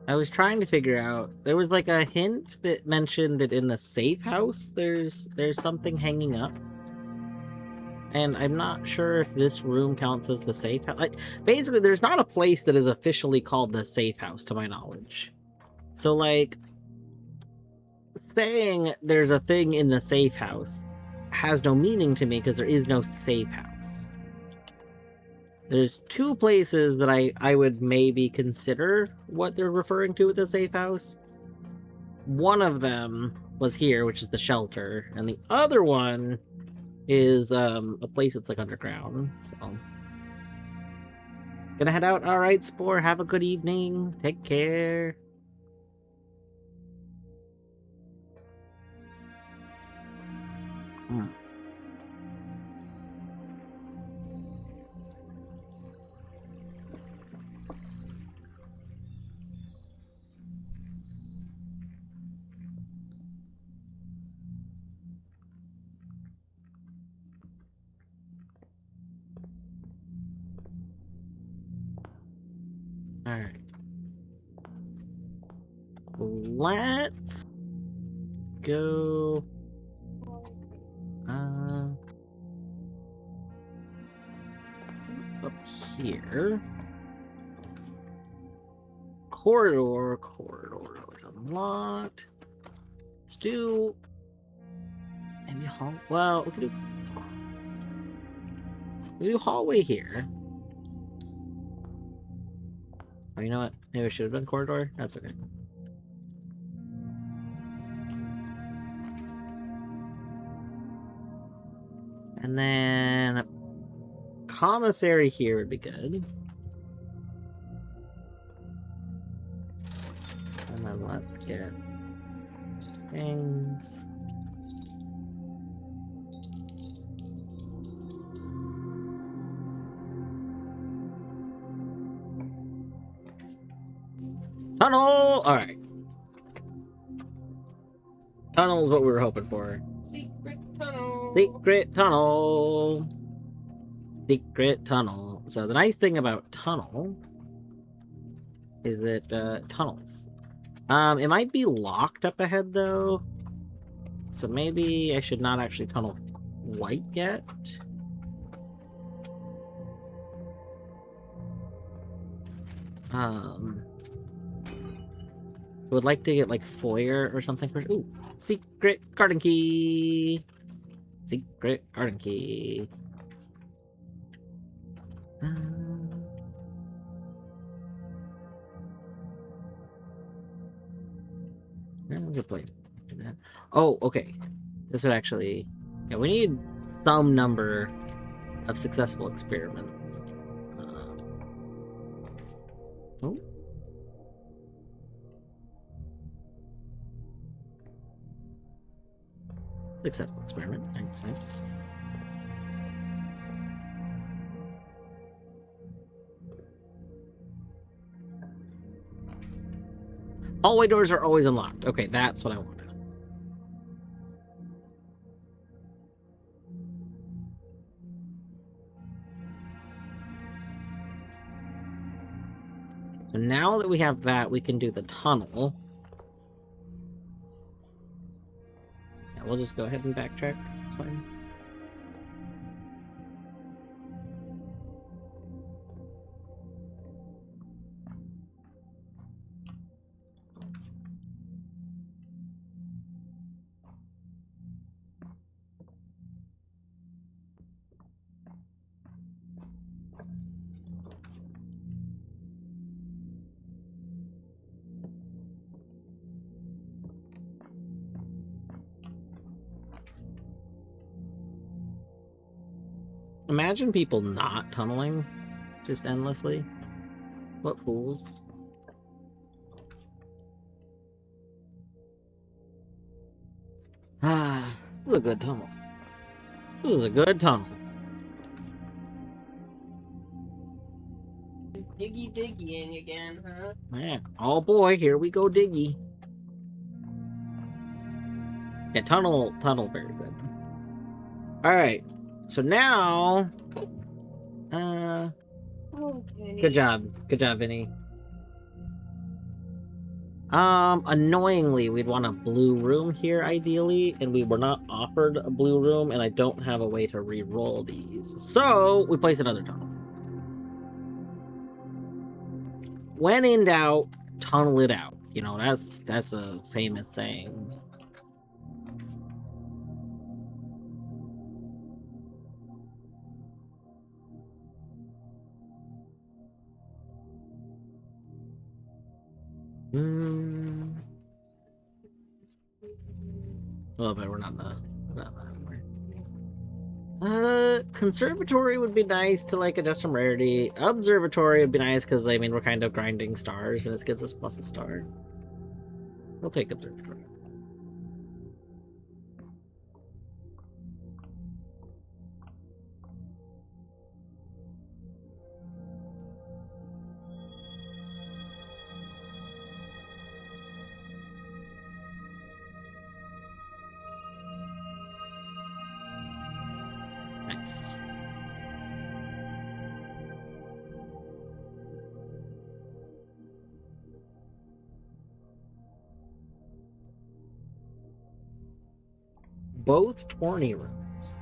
I was trying to figure out, there was like a hint that mentioned that in the safe house there's something hanging up. And I'm not sure if this room counts as the safe house. Like, basically, there's not a place that is officially called the safe house, to my knowledge. So, like, saying there's a thing in the safe house has no meaning to me because there is no safe house. There's two places that I would maybe consider what they're referring to with the safe house. One of them was here, which is the shelter, and the other one is a place that's like underground. So gonna head out. All right, Spore, have a good evening. Take care. All right. Let's go. Up here. Corridor is unlocked. Let's do maybe hall. Well, we can do hallway here. Oh, you know what? Maybe I should have done corridor. That's okay. And then commissary here would be good. And then let's get things. Tunnel! Alright. Tunnel is what we were hoping for. Secret tunnel. Secret tunnel. Secret tunnel. So the nice thing about tunnel is that tunnels. It might be locked up ahead though. So maybe I should not actually tunnel quite yet. Would like to get like foyer or something for. Ooh, secret garden key. Secret garden key. Good point. Do that. Oh, okay. This would actually. Yeah, we need some number of successful experiments. Oh. Successful experiment. Nice. Hallway doors are always unlocked. Okay, that's what I wanted. So now that we have that, we can do the tunnel. we'll just go ahead and backtrack. It's fine. Imagine people not tunneling just endlessly. What fools. Ah, this is a good tunnel. This is a good tunnel. Diggy diggy again, huh? Yeah. Oh boy, here we go, Diggy. Yeah, tunnel, very good. Alright, so now... Okay. Good job, Vinny. Annoyingly, we'd want a blue room here, ideally, and we were not offered a blue room, and I don't have a way to re-roll these. So, we place another tunnel. When in doubt, tunnel it out. You know, that's a famous saying. Oh, but we're not that anymore. Conservatory would be nice to like adjust some rarity. Observatory would be nice because I mean we're kind of grinding stars and this gives us plus a star. We'll take observatory. Nice. Both tourney rooms.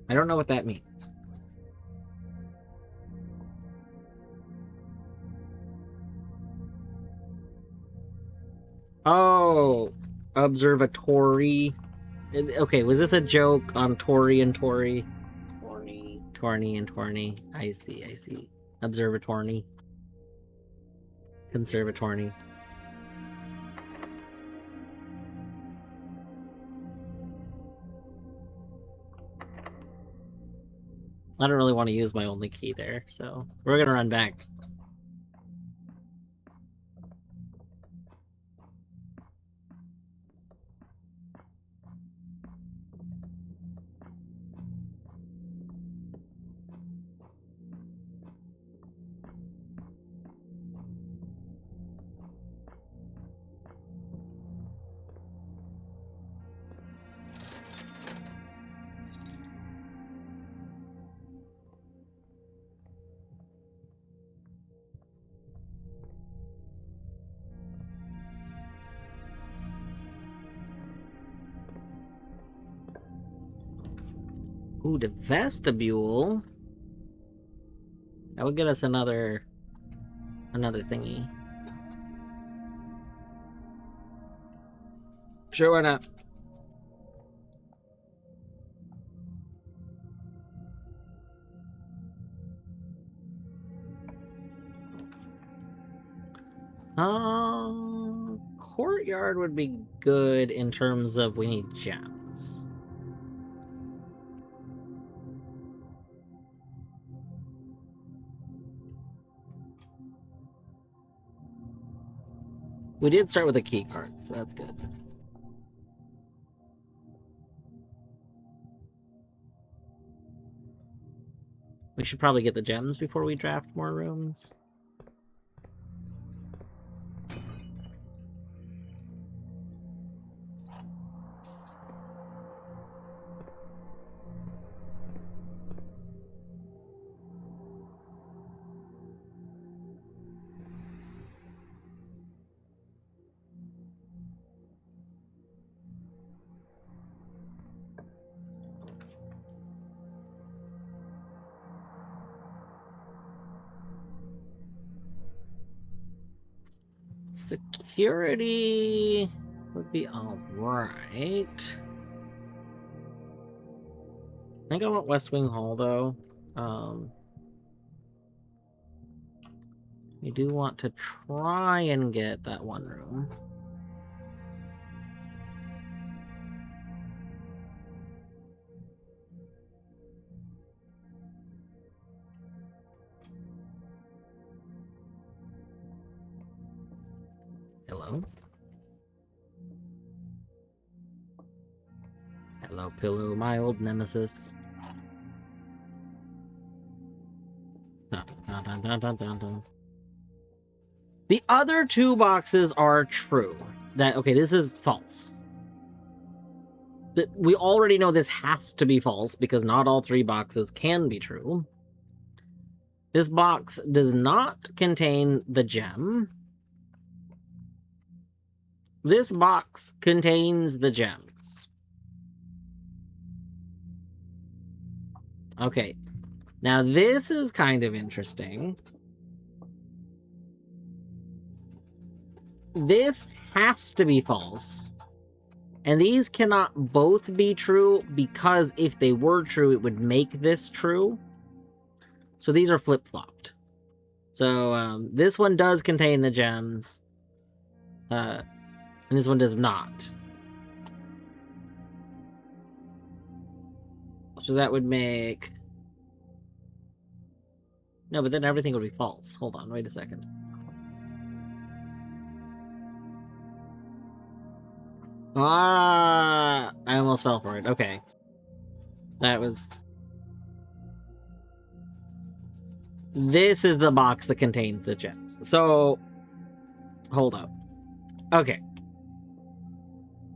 I don't know what that means. Oh, observatory. Okay, was this a joke on Tori and Tori? Torny and Torny. I see. Observatory. Conservatory. I don't really want to use my only key there, so we're gonna run back. Ooh, the vestibule. That would get us another thingy. Sure, why not? Courtyard would be good in terms of we need gems. We did start with a key card, so that's good. We should probably get the gems before we draft more rooms. Security would be alright. I think I want West Wing Hall, though. We do want to try and get that one room. Hello? Hello, Pillow, my old nemesis. Dun, dun, dun, dun, dun, dun, dun. The other two boxes are true. Okay, this is false. We already know this has to be false because not all three boxes can be true. This box does not contain the gem. This box contains the gems. Okay, now this is kind of interesting. This has to be false. And these cannot both be true because if they were true, it would make this true. So these are flip-flopped. So this one does contain the gems. And this one does not. So that would make... No, but then everything would be false. Hold on, wait a second. Ah, I almost fell for it. Okay. That was... This is the box that contains the gems. So, hold up. Okay.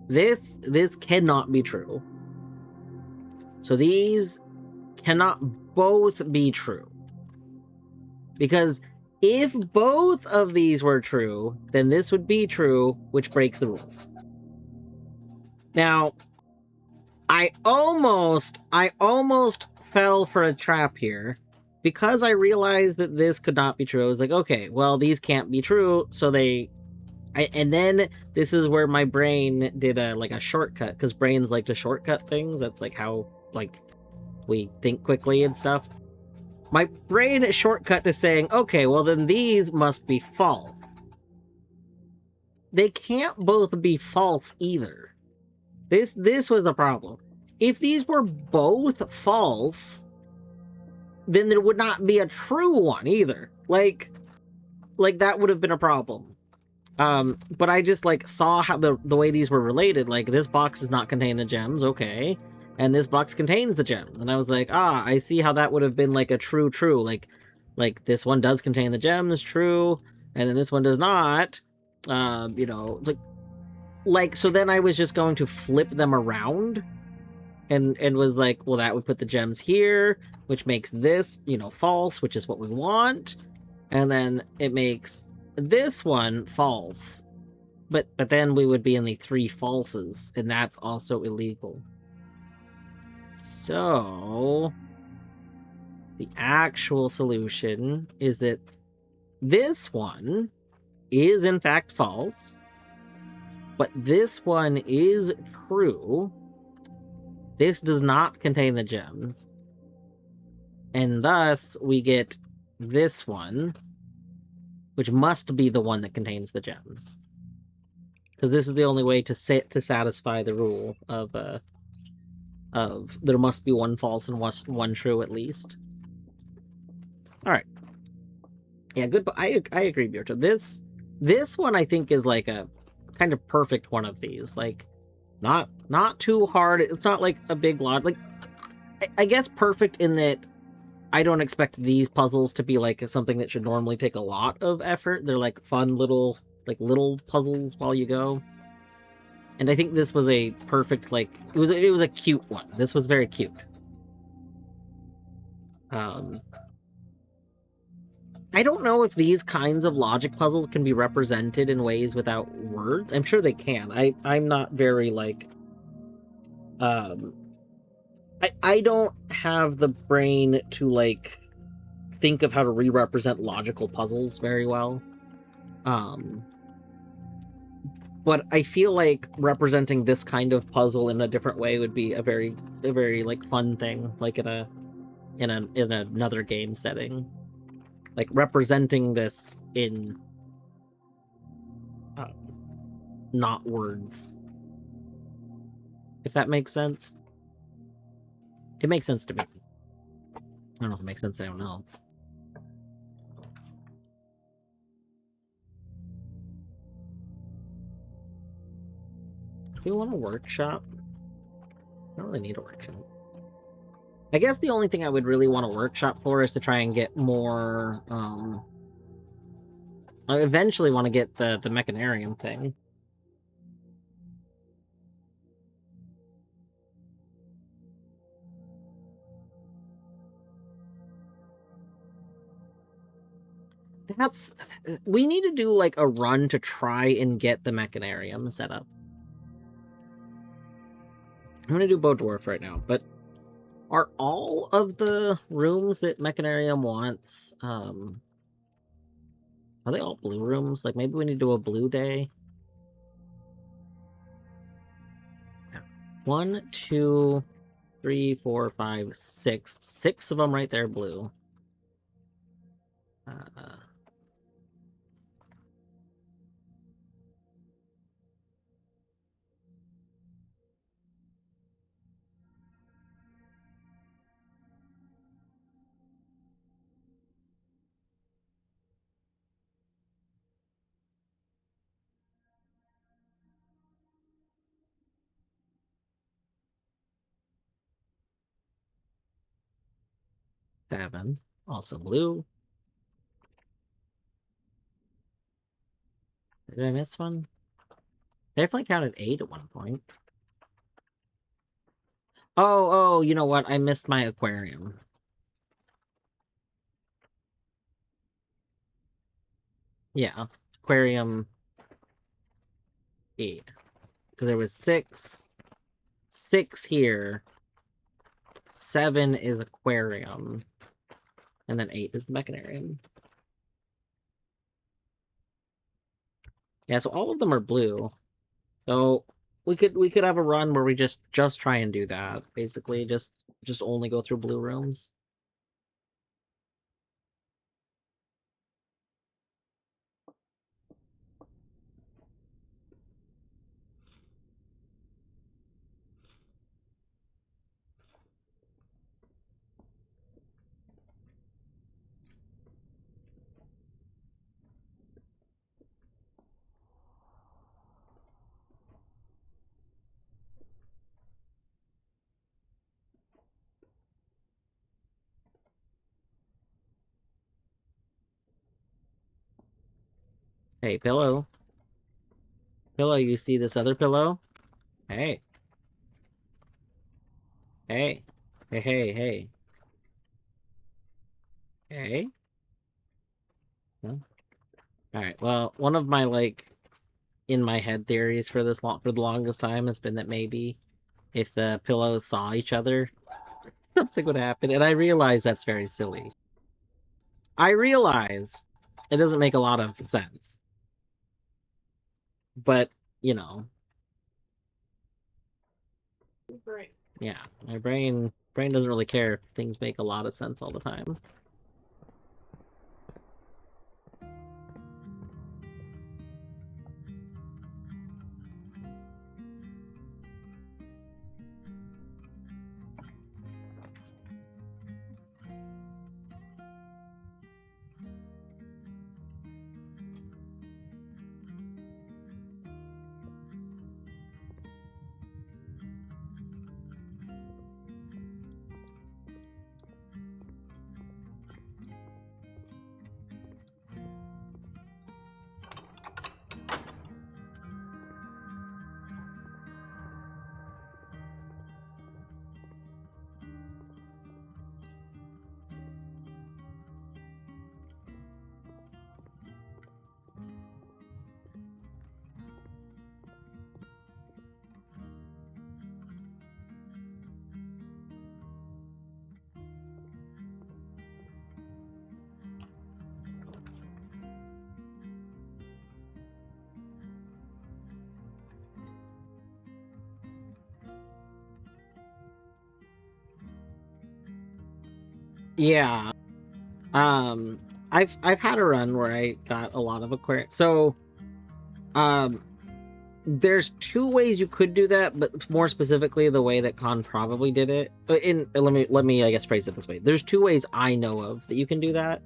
This cannot be true. So these cannot both be true. Because if both of these were true, then this would be true, which breaks the rules. Now, I almost fell for a trap here because I realized that this could not be true. I was like, okay, well, these can't be true, so and then this is where my brain did a shortcut, because brains like to shortcut things. That's like how we think quickly and stuff. My brain shortcut to saying, okay, well then these must be false. They can't both be false either. This was the problem. If these were both false, then there would not be a true one either. Like that would have been a problem. But I just saw how the way these were related. Like, this box does not contain the gems, okay. And this box contains the gems. And I was like, I see how that would have been a true. Like this one does contain the gems, true. And then this one does not. So then I was just going to flip them around and was like, well, that would put the gems here, which makes this, false, which is what we want. And then it makes this one false. But then we would be in the 3 falses, and that's also illegal. So the actual solution is that this one is in fact false, but this one is true. This does not contain the gems. And thus we get this one, which must be the one that contains the gems. Because this is the only way to satisfy the rule of there must be one false and one true at least. Alright. Yeah, good. I agree, Bjorto. This one I think is a kind of perfect one of these. Not too hard. It's not a big lot. I guess perfect in that I don't expect these puzzles to be something that should normally take a lot of effort. They're fun little puzzles while you go. And I think this was a perfect it was a cute one. This was very cute. I don't know if these kinds of logic puzzles can be represented in ways without words. I'm sure they can. I'm not very I don't have the brain to think of how to re-represent logical puzzles very well. But I feel like representing this kind of puzzle in a different way would be a very like fun thing, like in another game setting. Like representing this in not words. If that makes sense. It makes sense to me. I don't know if it makes sense to anyone else. Do we want a workshop? I don't really need a workshop. I guess the only thing I would really want a workshop for is to try and get more, I eventually want to get the Mechanarium thing. That's... We need to do, like, a run to try and get the Mechanarium set up. I'm gonna do Bow Dwarf right now, but are all of the rooms that Mechanarium wants, are they all blue rooms? Like, maybe we need to do a blue day? 1, 2, 3, 4, 5, 6. 6 of them right there blue. Uh... 7. Also blue. Did I miss one? I definitely counted 8 at one point. Oh, you know what? I missed my aquarium. Yeah, aquarium 8. Because there was 6 here, 7 is aquarium, and then 8 is the Mechanarium. Yeah, so all of them are blue. So we could have a run where we just try and do that. Basically, just only go through blue rooms. Hey, pillow. Pillow, you see this other pillow? Hey. Hey. Hey. Hey. Huh? Alright, well, one of my, like, in my head theories for for the longest time has been that maybe if the pillows saw each other, something would happen, and I realize that's very silly. I realize it doesn't make a lot of sense. But, you know. Brain. Yeah, my brain doesn't really care if things make a lot of sense all the time. Yeah. I've had a run where I got a lot of aquarium. So, um, there's two ways you could do that, but more specifically, the way that Khan probably did it. Let me I guess phrase it this way. There's two ways I know of that you can do that.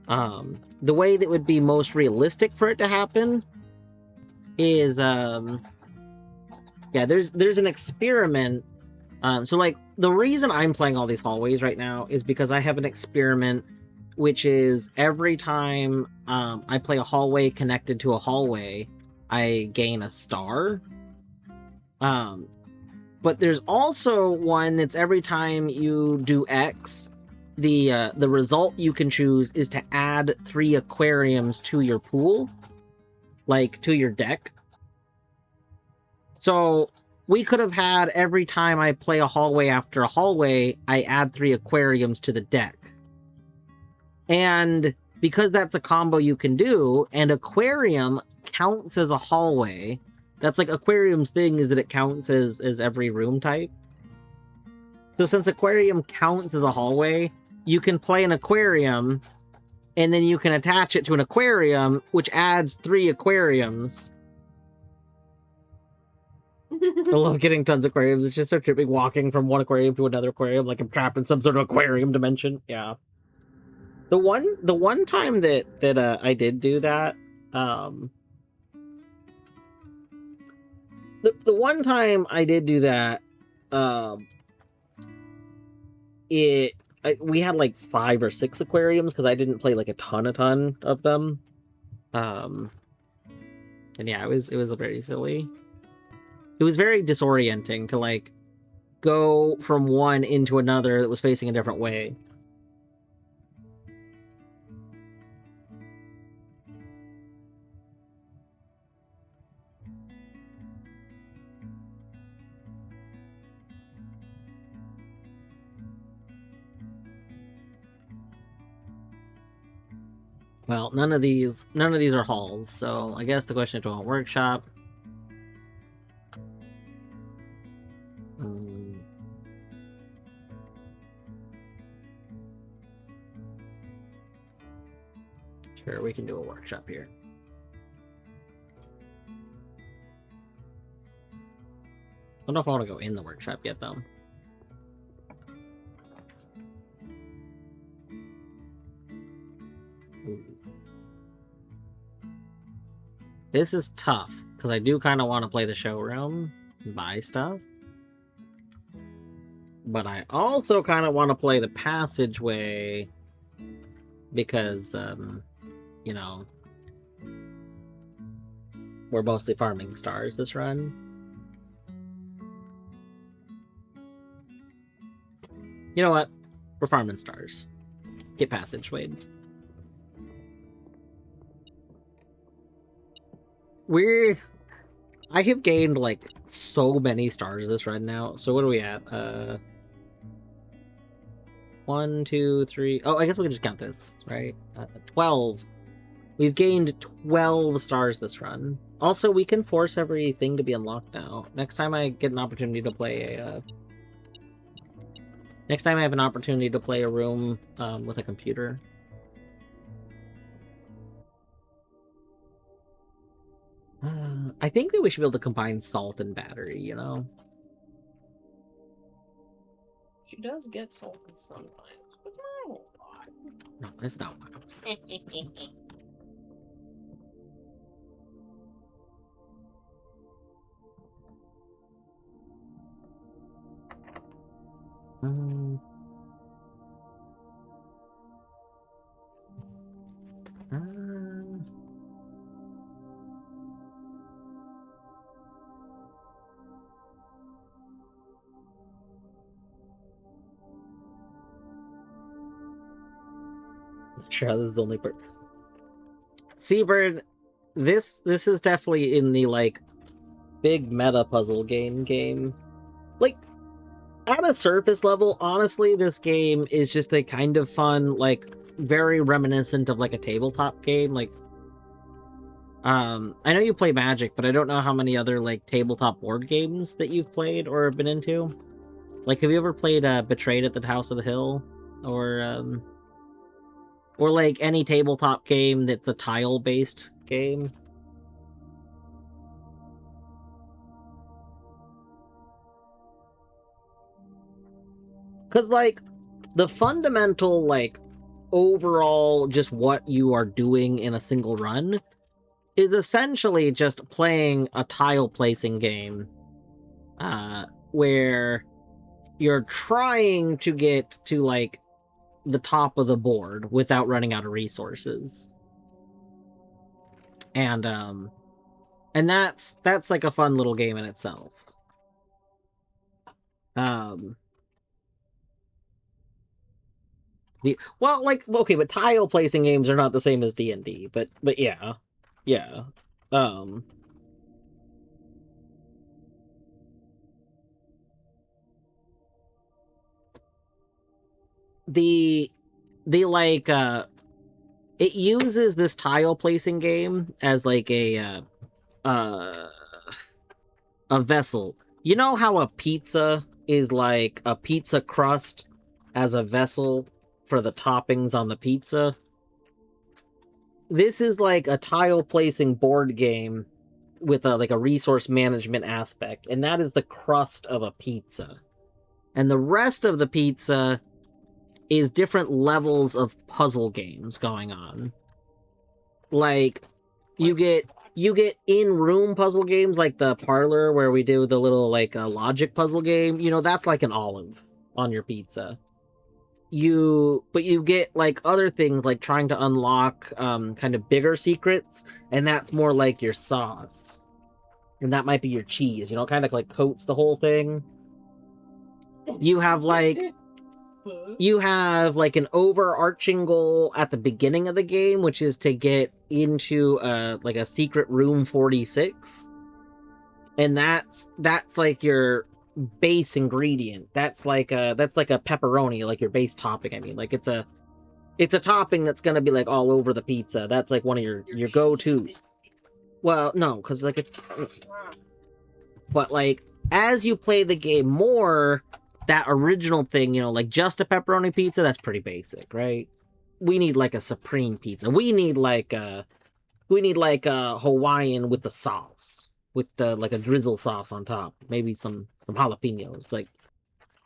The way that would be most realistic for it to happen is yeah, there's an experiment. So like the reason I'm playing all these hallways right now is because I have an experiment, which is every time I play a hallway connected to a hallway, I gain a star. But there's also one that's every time you do X, the result you can choose is to add 3 aquariums to your pool, like to your deck. So we could have had every time I play a hallway after a hallway, I add 3 aquariums to the deck. And because that's a combo you can do, and aquarium counts as a hallway, that's like aquarium's thing is that it counts as every room type. So since aquarium counts as a hallway, you can play an aquarium, and then you can attach it to an aquarium, which adds 3 aquariums. I love getting tons of aquariums. It's just so tripping walking from one aquarium to another aquarium, like I'm trapped in some sort of aquarium dimension. Yeah. The one time that I did do that, the one time I did do that, we had like 5 or 6 aquariums because I didn't play like a ton of them. And yeah, it was very silly. It was very disorienting to like go from one into another that was facing a different way. Well, none of these are halls, so I guess the question is to a workshop. Sure, we can do a workshop here. I don't know if I want to go in the workshop yet, though. Ooh. This is tough, because I do kind of want to play the showroom and buy stuff. But I also kind of want to play the passageway, because, you know, we're mostly farming stars this run. You know what? We're farming stars. Get passageway. I have gained like so many stars this run now. So what are we at? 1, 2, 3. Oh, I guess we can just count this, right? 12. We've gained 12 stars this run. Also, we can force everything to be unlocked now. Next time I get an opportunity to play a... Next time I have an opportunity to play a room with a computer. I think that we should be able to combine salt and battery, you know? She does get salty sometimes, but not a whole lot. No, that's not what I'm saying. Sure, this is the only bird. Seabird, this is definitely in the like big meta puzzle game. Like at a surface level, honestly, this game is just a kind of fun, like very reminiscent of like a tabletop game. Like I know you play Magic, but I don't know how many other like tabletop board games that you've played or been into. Like, have you ever played Betrayed at the House of the Hill? or like any tabletop game that's a tile-based game. Because, like, the fundamental, like, overall, just what you are doing in a single run is essentially just playing a tile placing game, where you're trying to get to, like, the top of the board without running out of resources. And that's like a fun little game in itself. Well, like, okay, but tile placing games are not the same as D&D, but yeah. The like it uses this tile placing game as like a vessel. You know how a pizza is like a pizza crust as a vessel for the toppings on the pizza? This is like a tile placing board game with a like a resource management aspect, and that is the crust of a pizza. And the rest of the pizza is different levels of puzzle games going on. Like, you get in-room puzzle games like the parlor where we do the little like logic puzzle game. You know, that's like an olive on your pizza. But you get like other things like trying to unlock kind of bigger secrets, and that's more like your sauce. And that might be your cheese, you know, kind of like coats the whole thing. You have like an overarching goal at the beginning of the game, which is to get into like a secret room 46. And that's like your base ingredient. That's like a pepperoni, like your base topping. I mean, like it's a topping that's gonna be like all over the pizza. That's like one of your go-tos. Well, no, because like but like as you play the game more, that original thing, you know, like just a pepperoni pizza, that's pretty basic, right? We need like a supreme pizza. We need like a Hawaiian with the sauce, with the like a drizzle sauce on top, maybe some jalapenos. Like,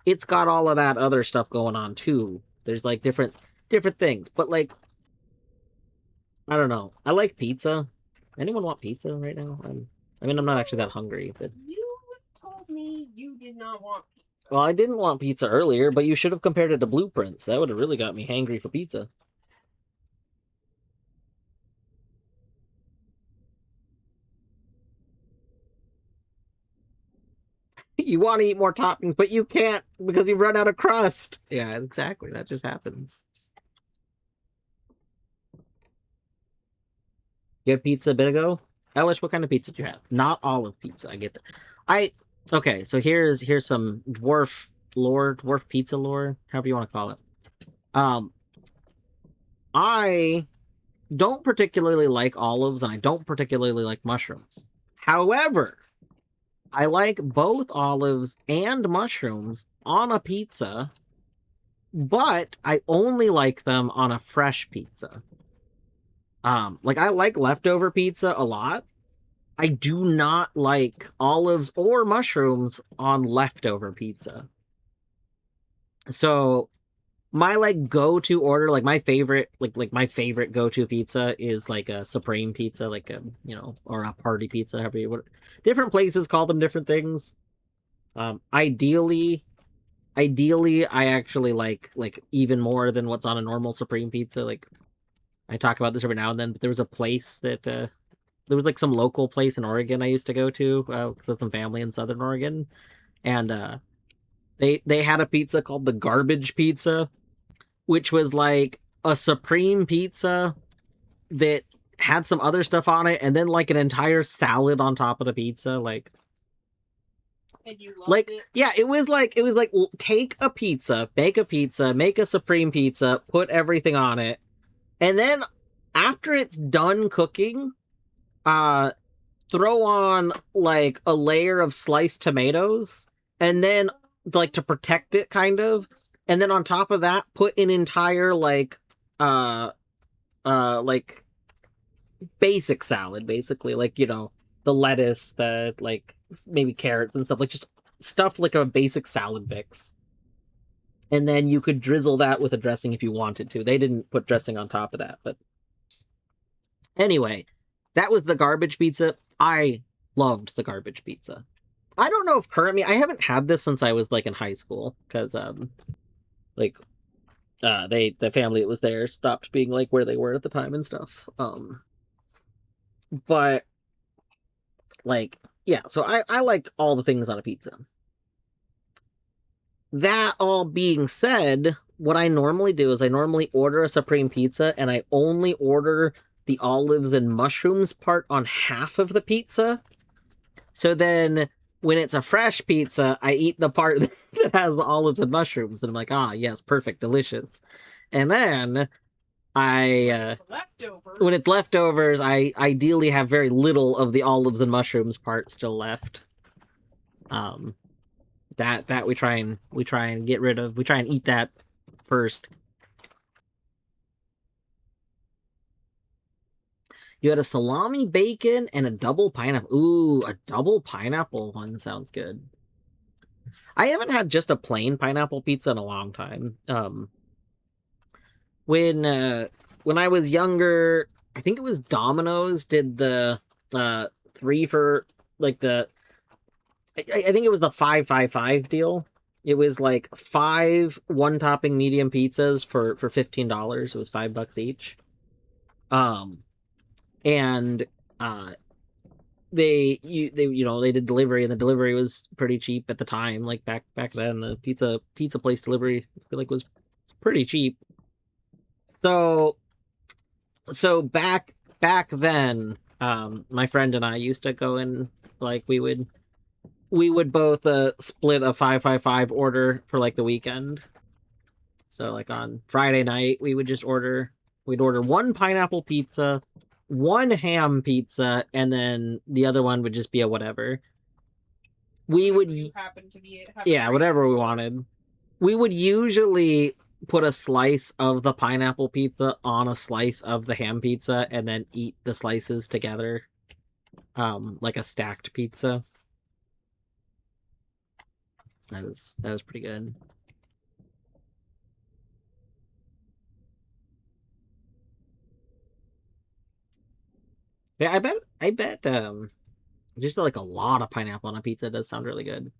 it's got all of that other stuff going on too. There's like different things, but like, I don't know. I like pizza. Anyone want pizza right now? I mean, I'm not actually that hungry, but You told me you did not want pizza. well, I didn't want pizza earlier, but you should have compared it to Blueprints. That would have really got me hangry for pizza. You want to eat more toppings, but you can't because you run out of crust. Yeah, exactly. That just happens. You had pizza a bit ago? Elish, what kind of pizza do you have? Not olive pizza. I get that. Okay, so here's some dwarf pizza lore, however you want to call it. I don't particularly like olives, and I don't particularly like mushrooms. However, I like both olives and mushrooms on a pizza, but I only like them on a fresh pizza. Like, I like leftover pizza a lot. I do not like olives or mushrooms on leftover pizza. So my like go-to order, like my favorite, like my favorite go-to pizza is like a supreme pizza, like a, you know, or a party pizza, however you would. Different places call them different things. Ideally, I actually like even more than what's on a normal supreme pizza. Like, I talk about this every now and then, but there was a place that there was like some local place in Oregon I used to go to because I had some family in Southern Oregon, and they had a pizza called the Garbage Pizza, which was like a supreme pizza that had some other stuff on it, and then like an entire salad on top of the pizza. Like, And you loved like it? yeah, it was like take a pizza, make a supreme pizza, put everything on it, and then after it's done cooking, throw on like a layer of sliced tomatoes, and then like to protect it kind of And then on top of that, put an entire like like basic salad, basically, like, you know, the lettuce, the like maybe carrots and stuff, like just stuff like a basic salad mix. And then you could drizzle that with a dressing if you wanted to. They didn't put dressing on top of that, but anyway, that was the garbage pizza. I loved the garbage pizza. I don't know if currently I haven't had this since I was like in high school, because like the family that was there stopped being like where they were at the time and stuff. But like, yeah, so I like all the things on a pizza. That all being said, what I normally do is I normally order a supreme pizza and I only order the olives and mushrooms part on half of the pizza. So then when it's a fresh pizza, I eat the part that has the olives and mushrooms and I'm like, ah, yes, perfect, delicious. And then when it's leftovers, I ideally have very little of the olives and mushrooms part still left. That we try and get rid of. We try and eat that first. You had a salami, bacon, and a double pineapple. Ooh, a double pineapple one sounds good. I haven't had just a plain pineapple pizza in a long time. When I was younger, I think it was Domino's did the 3 for like the I think it was the 5-5-5 deal. It was like 5 one-topping medium pizzas for $15. It was $5 each. And they did delivery, and the delivery was pretty cheap at the time. Like back then, the pizza place delivery I feel like was pretty cheap. So back then, my friend and I used to go in, like we would both split a 5-5-5 order for like the weekend. So like on Friday night, we'd order 1 pineapple pizza, 1 ham pizza, and then the other one would just be a whatever. We would whatever we wanted. We would usually put a slice of the pineapple pizza on a slice of the ham pizza and then eat the slices together, like a stacked pizza. That was pretty good. Yeah, I bet just like a lot of pineapple on a pizza does sound really good.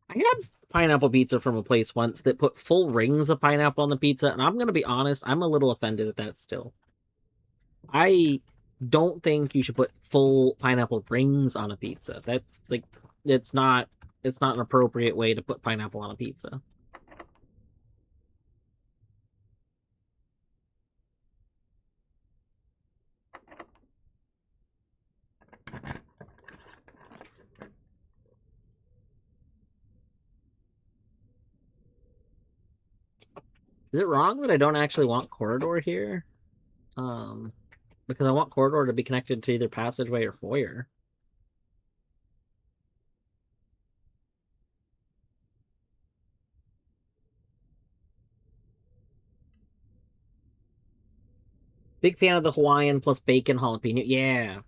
I had pineapple pizza from a place once that put full rings of pineapple on the pizza, and I'm gonna be honest, I'm a little offended at that still. I don't think you should put full pineapple rings on a pizza. That's like it's not an appropriate way to put pineapple on a pizza. Is it wrong that I don't actually want corridor here? Because I want corridor to be connected to either passageway or foyer. Big fan of the Hawaiian plus bacon jalapeno. Yeah.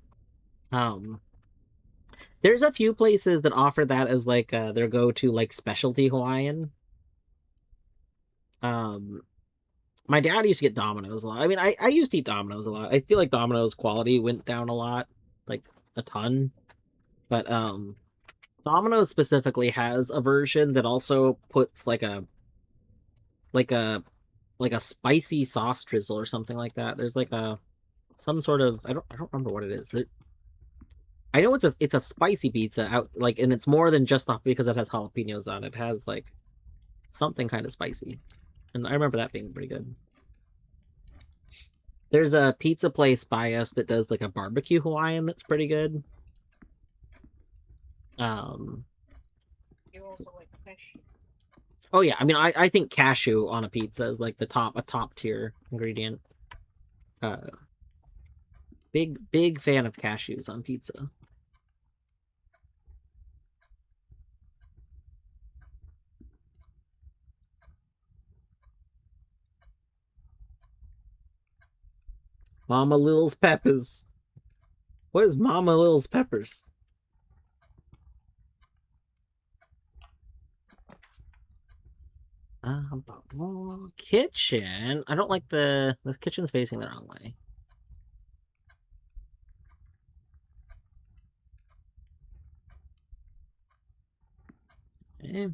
There's a few places that offer that as like their go-to like specialty Hawaiian. My dad used to get Domino's a lot. I mean, I used to eat Domino's a lot. I feel like Domino's quality went down a lot, like a ton. But Domino's specifically has a version that also puts like a spicy sauce drizzle or something like that. There's like some sort of I don't remember what it is. I know it's a spicy pizza out like, and it's more than just because it has jalapenos on it. It has like something kind of spicy, and I remember that being pretty good. There's a pizza place by us that does like a barbecue Hawaiian that's pretty good. You also like fish. Oh yeah, I mean I think cashew on a pizza is like a top tier ingredient. Big fan of cashews on pizza. Mama Lil's Peppers. What is Mama Lil's Peppers? Kitchen. I don't like the kitchen's facing the wrong way. Okay.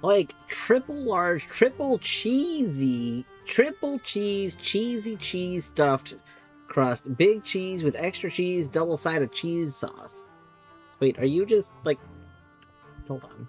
Like triple large, triple cheesy, triple cheese, cheesy cheese stuffed crust, big cheese with extra cheese, double sided cheese sauce. Wait, are you just like? Hold on.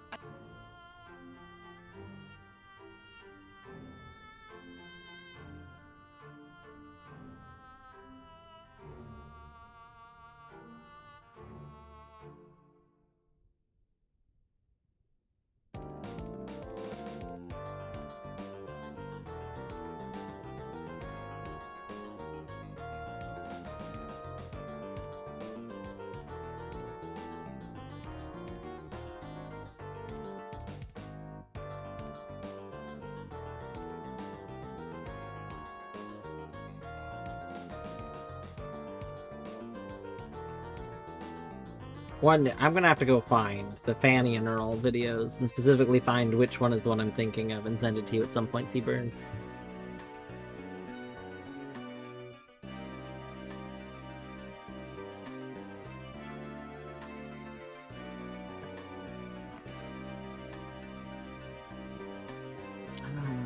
I'm gonna have to go find the Fanny and Earl videos and specifically find which one is the one I'm thinking of and send it to you at some point, Seaburn.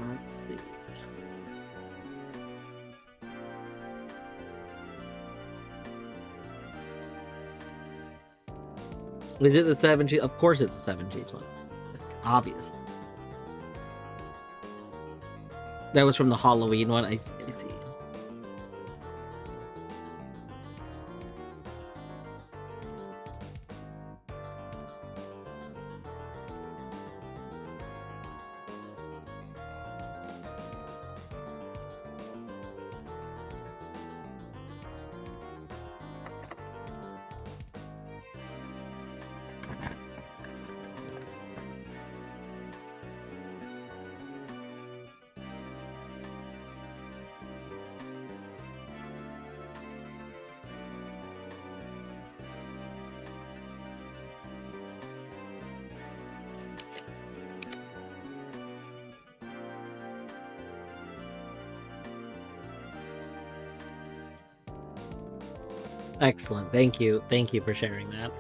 Let's see. Is it the 7G? Of course it's the 7G's one. Obvious. That was from the Halloween one. I see. Excellent. Thank you. Thank you for sharing that.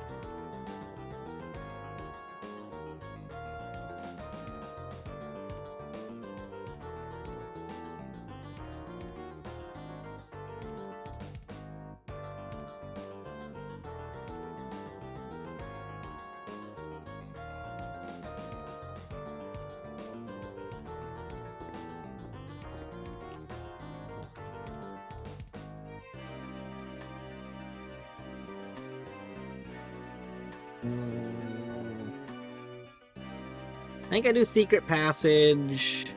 I think I do secret passage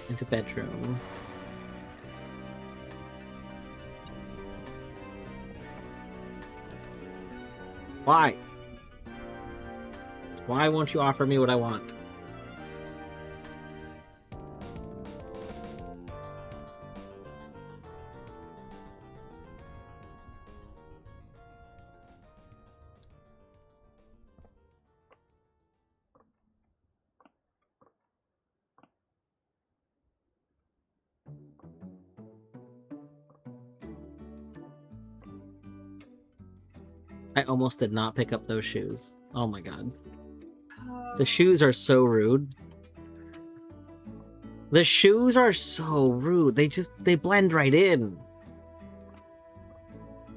into bedroom. Why? Why won't you offer me what I want? I almost did not pick up those shoes. Oh my god. The shoes are so rude. The shoes are so rude. They blend right in.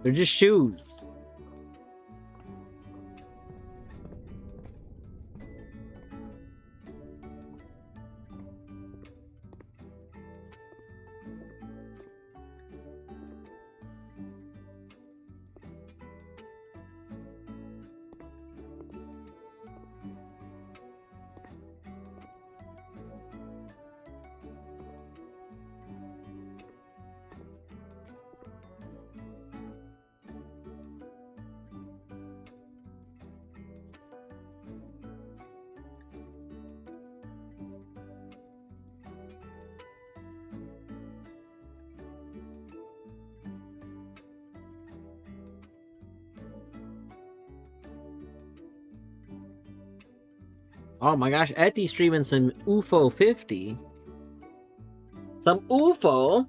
They're just shoes. Oh my gosh, Etty streaming some UFO 50. Some UFO?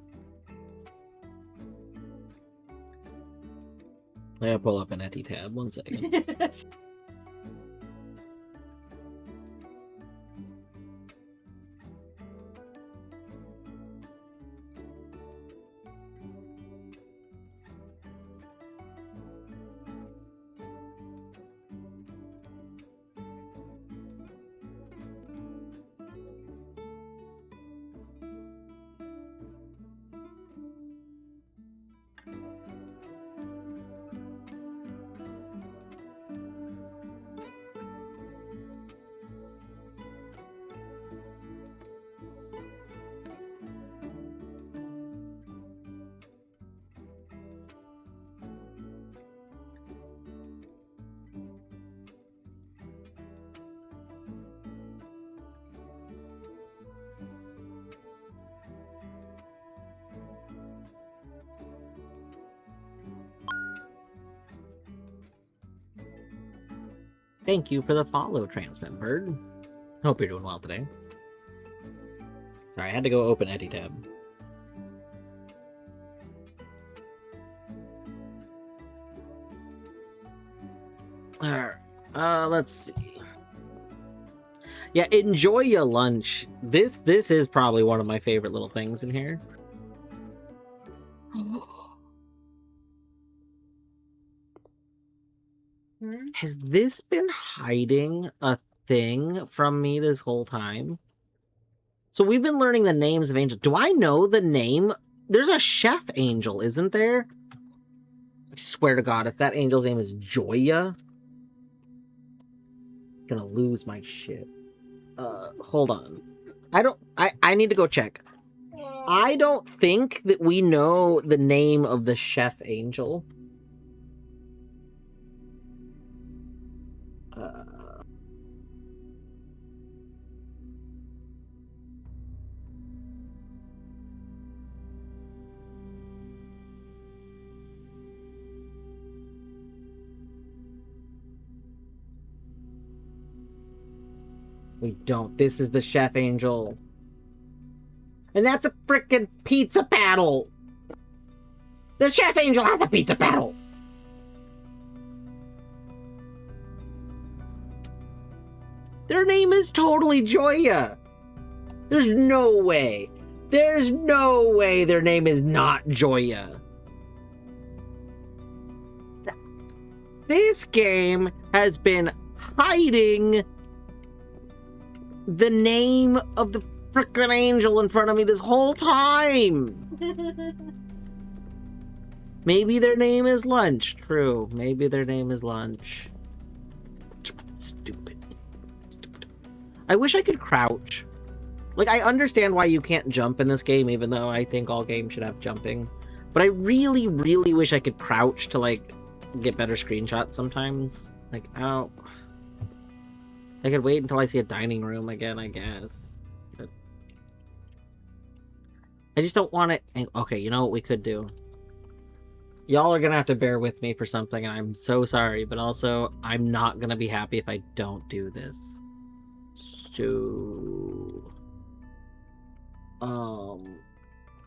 I gotta pull up an Etty tab, 1 second. Thank you for the follow, Transmit Bird. Hope you're doing well today. Sorry, I had to go open Etty tab. Alright, let's see. Yeah, enjoy your lunch. This is probably one of my favorite little things in here. Has this been hiding a thing from me this whole time? So we've been learning the names of angels. Do I know the name? There's a chef angel, isn't there? I swear to God, if that angel's name is Joya, I'm gonna lose my shit. Hold on. I need to go check. I don't think that we know the name of the chef angel. We don't. This is the chef angel. And that's a frickin' pizza paddle! The chef angel has a pizza paddle! Their name is totally Joya! There's no way. There's no way their name is not Joya. This game has been hiding the name of the frickin' angel in front of me this whole time. Maybe their name is Lunch. True. Maybe their name is Lunch. Stupid. I wish I could crouch. Like, I understand why you can't jump in this game, even though I think all games should have jumping. But I really, really wish I could crouch to, like, get better screenshots sometimes. Like, I could wait until I see a dining room again, I guess. But I just don't want it. Okay, you know what we could do? Y'all are gonna have to bear with me for something, and I'm so sorry, but also, I'm not gonna be happy if I don't do this. So...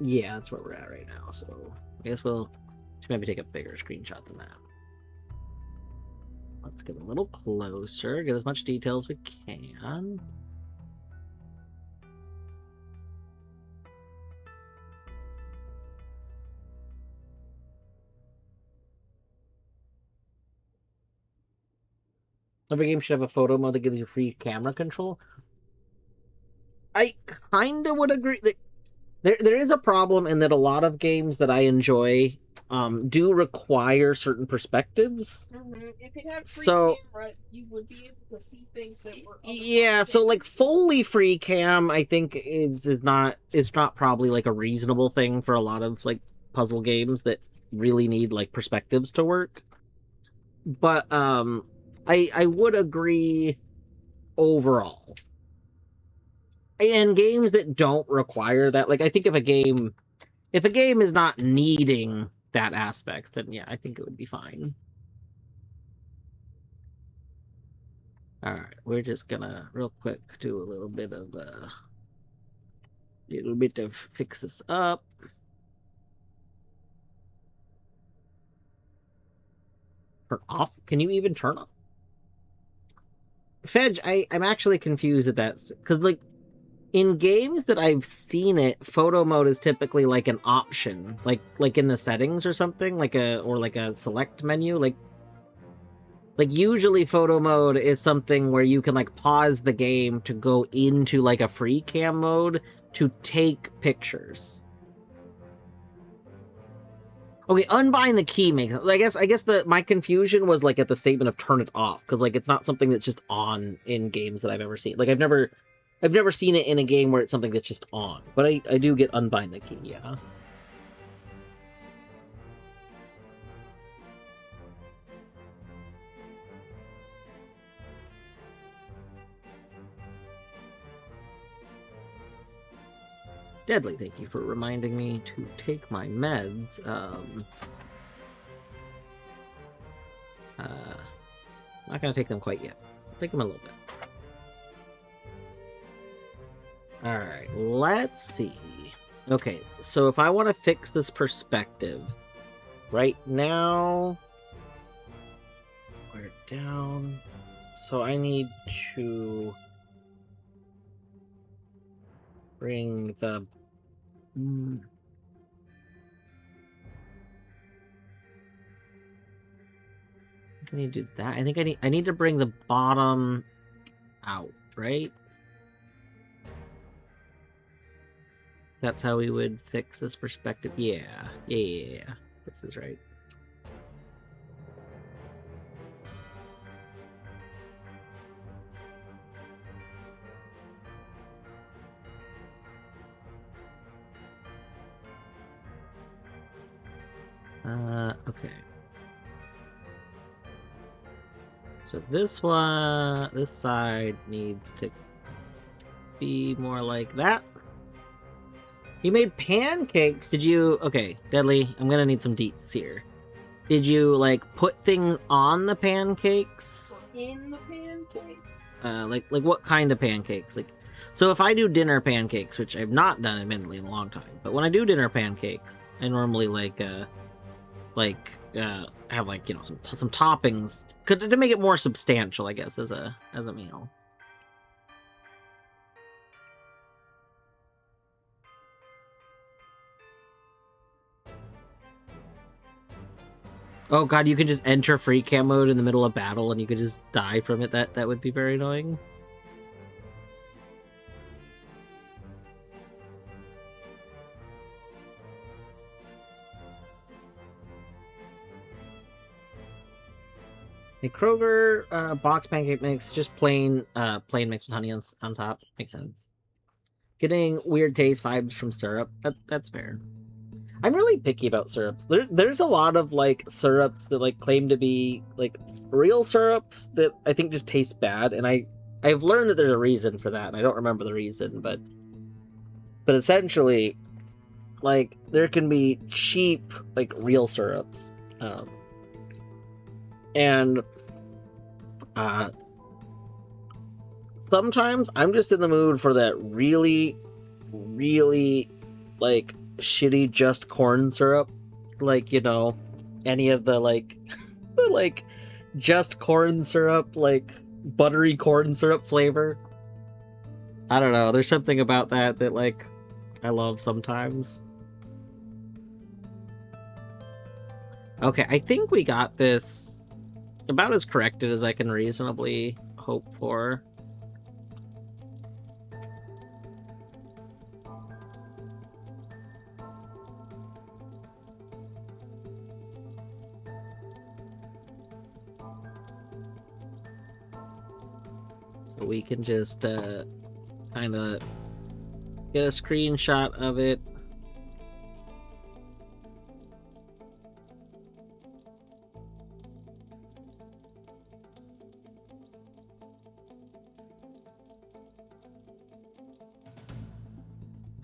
Yeah, that's where we're at right now, so... I guess we'll maybe take a bigger screenshot than that. Let's get a little closer, get as much detail as we can. Every game should have a photo mode that gives you free camera control. I kind of would agree. There is a problem in that a lot of games that I enjoy do require certain perspectives. If it had free So, camera, you would be able to see things that were. Yeah, so like fully free cam, I think is not probably like a reasonable thing for a lot of like puzzle games that really need like perspectives to work. But I would agree overall. And games that don't require that, like I think if a game is not needing that aspect, then yeah, I think it would be fine. Alright, we're just gonna real quick do a little bit of fix this up. Turn off? Can you even turn off? Fedge, I'm actually confused at that, because like in games that I've seen it, photo mode is typically like an option, like in the settings or something, like a select menu, like usually photo mode is something where you can like pause the game to go into like a free cam mode to take pictures. Okay, unbind the key makes sense. I guess my confusion was like at the statement of turn it off, because like it's not something that's just on in games that I've ever seen. Like I've never seen it in a game where it's something that's just on. But I do get unbind the key, yeah. Deadly, thank you for reminding me to take my meds. Not gonna take them quite yet. I'll take them a little bit. Alright, let's see. Okay, so if I want to fix this perspective, right now we're down. So I need to bring the I need to do that. I think I need to bring the bottom out, right? That's how we would fix this perspective. Yeah. This is right. Okay. So this side needs to be more like that. You made pancakes. Did you? Okay, Deadly, I'm gonna need some deets here. Did you like put things on the pancakes? In the pancakes? Like what kind of pancakes? Like, so if I do dinner pancakes, which I've not done admittedly in a long time, but when I do dinner pancakes, I normally have like, you know, some toppings to make it more substantial, I guess, as a meal. Oh god, you can just enter free cam mode in the middle of battle and you could just die from it. That would be very annoying. A Kroger box pancake mix, just plain mix with honey on top. Makes sense. Getting weird taste vibes from syrup. That's fair. I'm really picky about syrups. There's a lot of like syrups that like claim to be like real syrups that I think just taste bad, and I've learned that there's a reason for that, and I don't remember the reason, but essentially, like there can be cheap like real syrups, and uh, sometimes I'm just in the mood for that really, really like shitty just corn syrup, like any of the like the like just corn syrup, like buttery corn syrup flavor. I don't know. There's something about that like I love sometimes. Okay, I think we got this about as corrected as I can reasonably hope for. So we can just kind of get a screenshot of it.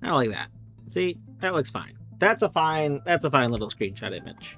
I like that. See, that looks fine. That's a fine little screenshot image.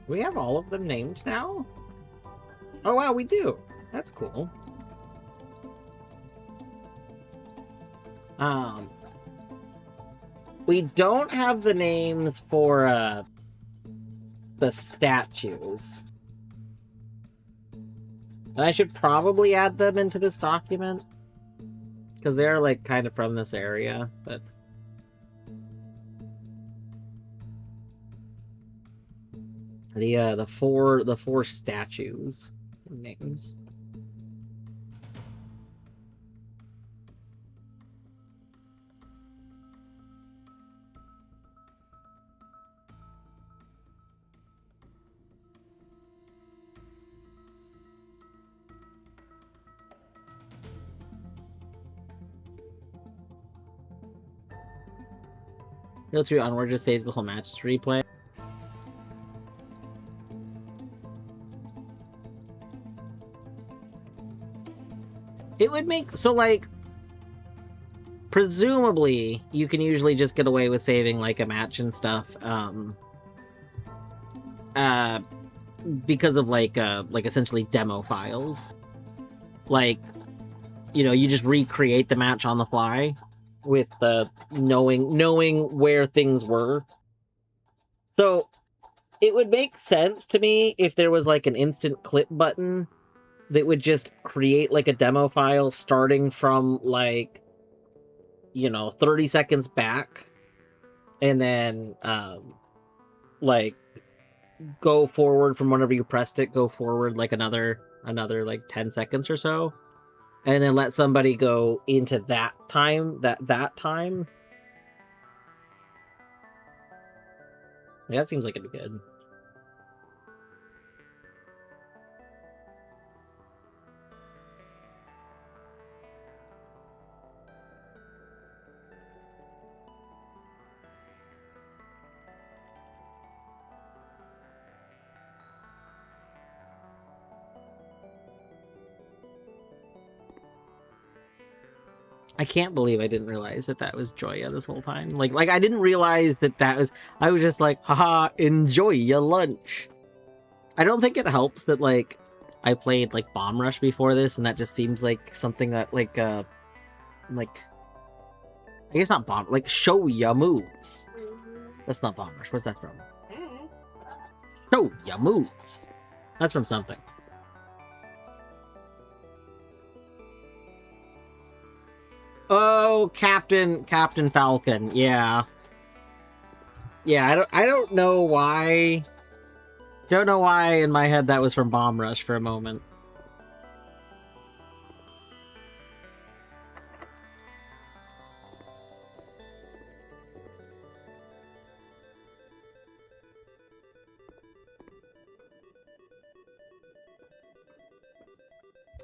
We have all of them named now? Oh wow, we do. That's cool. We don't have the names for the statues. And I should probably add them into this document because they're like kind of from this area, but the four statues names. Go through onward just saves the whole match to replay. It would make so like presumably you can usually just get away with saving like a match and stuff because of like essentially demo files. Like you just recreate the match on the fly with the knowing where things were. So it would make sense to me if there was like an instant clip button that would just create like a demo file starting from like 30 seconds back and then like go forward from whenever you pressed it, go forward like another like 10 seconds or so, and then let somebody go into that time yeah, that seems like it'd be good. I can't believe I didn't realize that that was Joya this whole time. Like I didn't realize that that was. I was just like, haha, enjoy your lunch. I don't think it helps that like I played like Bomb Rush before this, and that just seems like something that like I guess not bomb like show ya moves. That's not Bomb Rush. Where's that from? Show ya moves. That's from something. Oh, Captain Falcon. Yeah. Yeah, I don't know why. Don't know why in my head that was from Bomb Rush for a moment.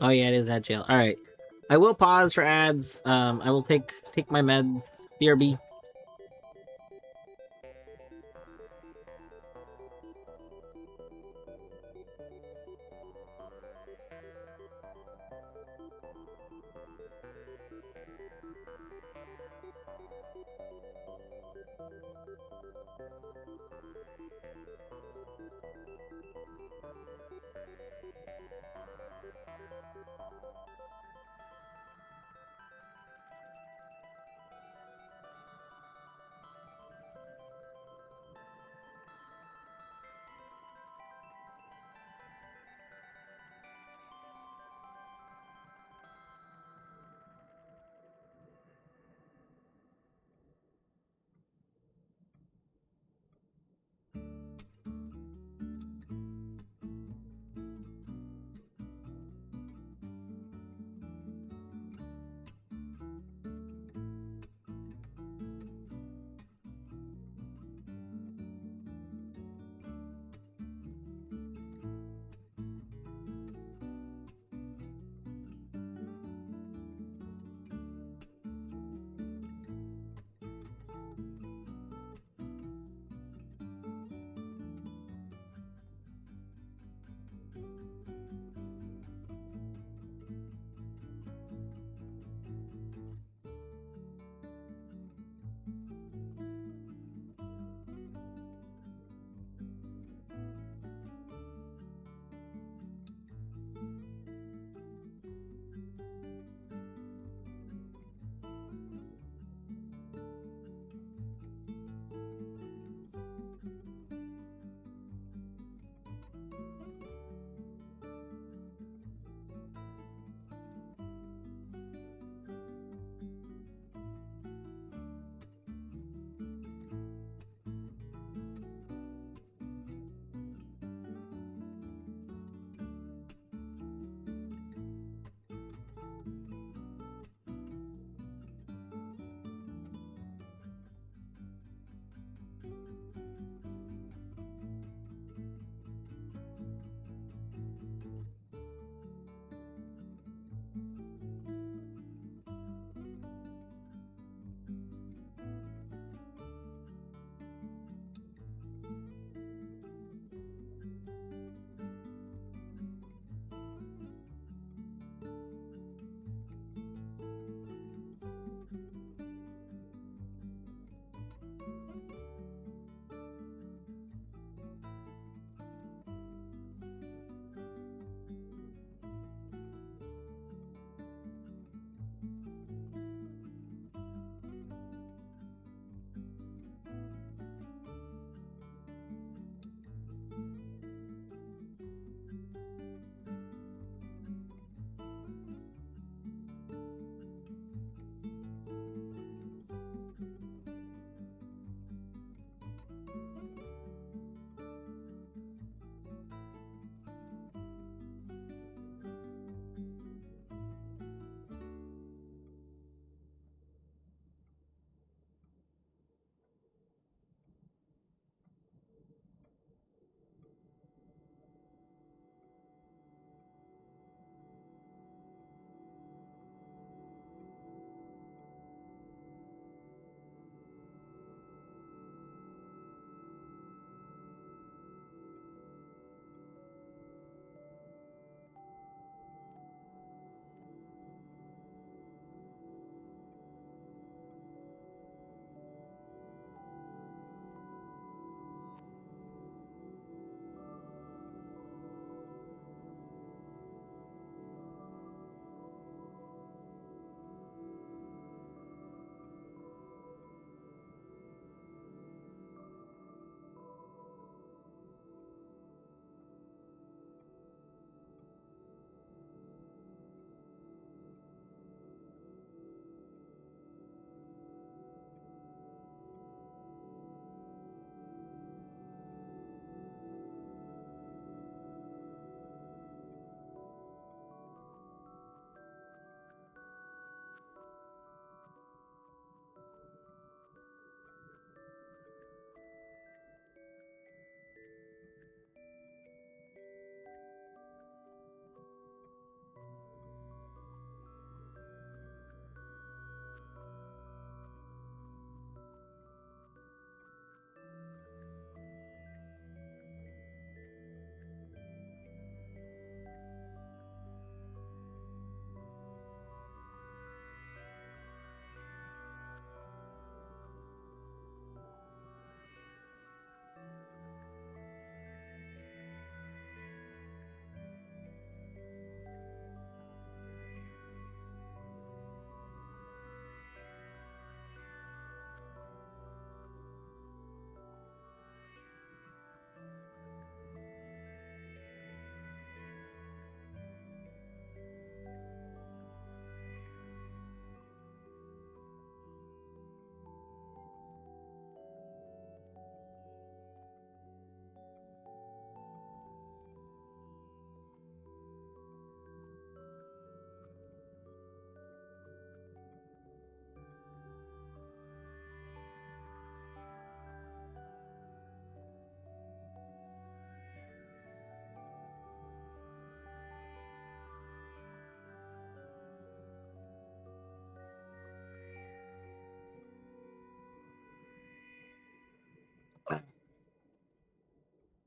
Oh yeah, it is at jail. All right, I will pause for ads. I will take my meds. BRB.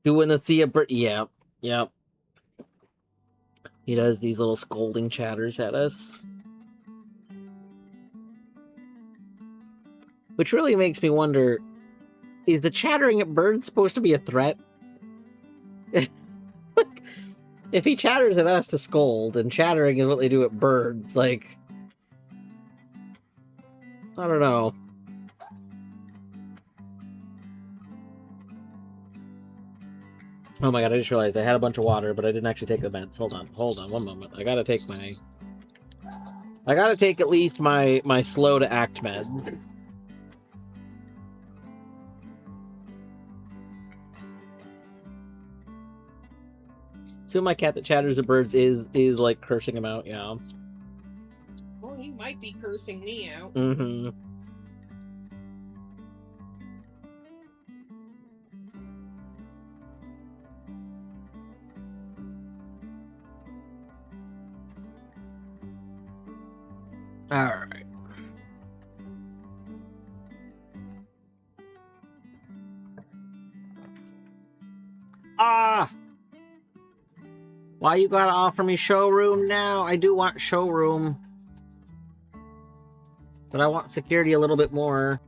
Doing the sea of yep, yep. He does these little scolding chatters at us. Which really makes me wonder, is the chattering at birds supposed to be a threat? If he chatters at us to scold, and chattering is what they do at birds, like... I don't know. Oh my god, I just realized I had a bunch of water, but I didn't actually take the meds. Hold on, one moment. I gotta take at least my slow to act meds. So my cat that chatters at birds is like cursing him out, yeah. Well, he might be cursing me out. Mm-hmm. Alright. Ah! Why you gotta offer me showroom now? I do want showroom. But I want security a little bit more.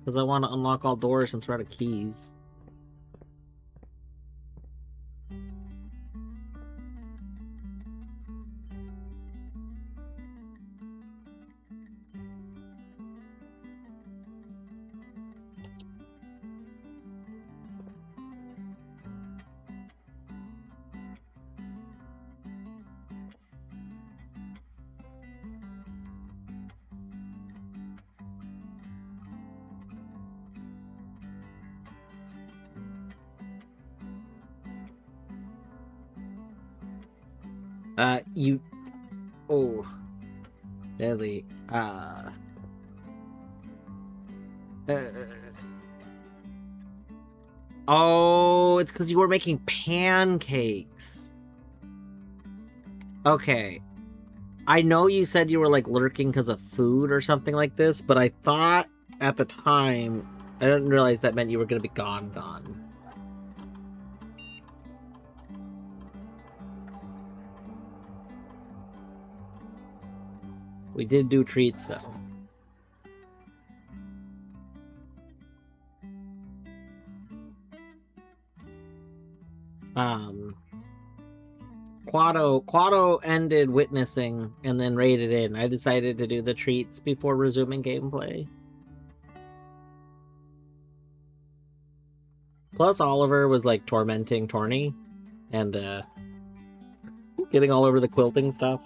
Because I want to unlock all doors since we're out of keys. Oh. Deadly. Oh, it's because you were making pancakes. Okay. I know you said you were, like, lurking because of food or something like this, but I thought at the time... I didn't realize that meant you were going to be gone. We did do treats, though. Quado ended witnessing and then raided in. I decided to do the treats before resuming gameplay. Plus, Oliver was, like, tormenting Torny and, getting all over the quilting stuff.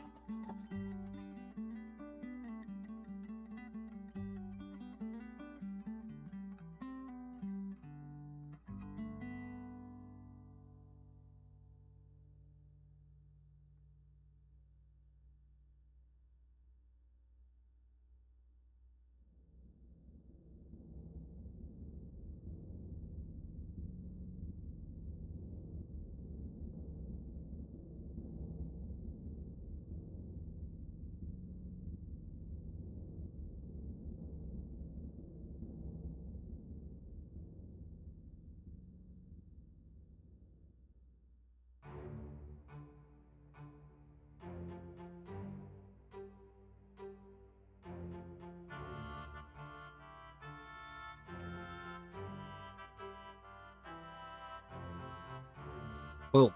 Oh.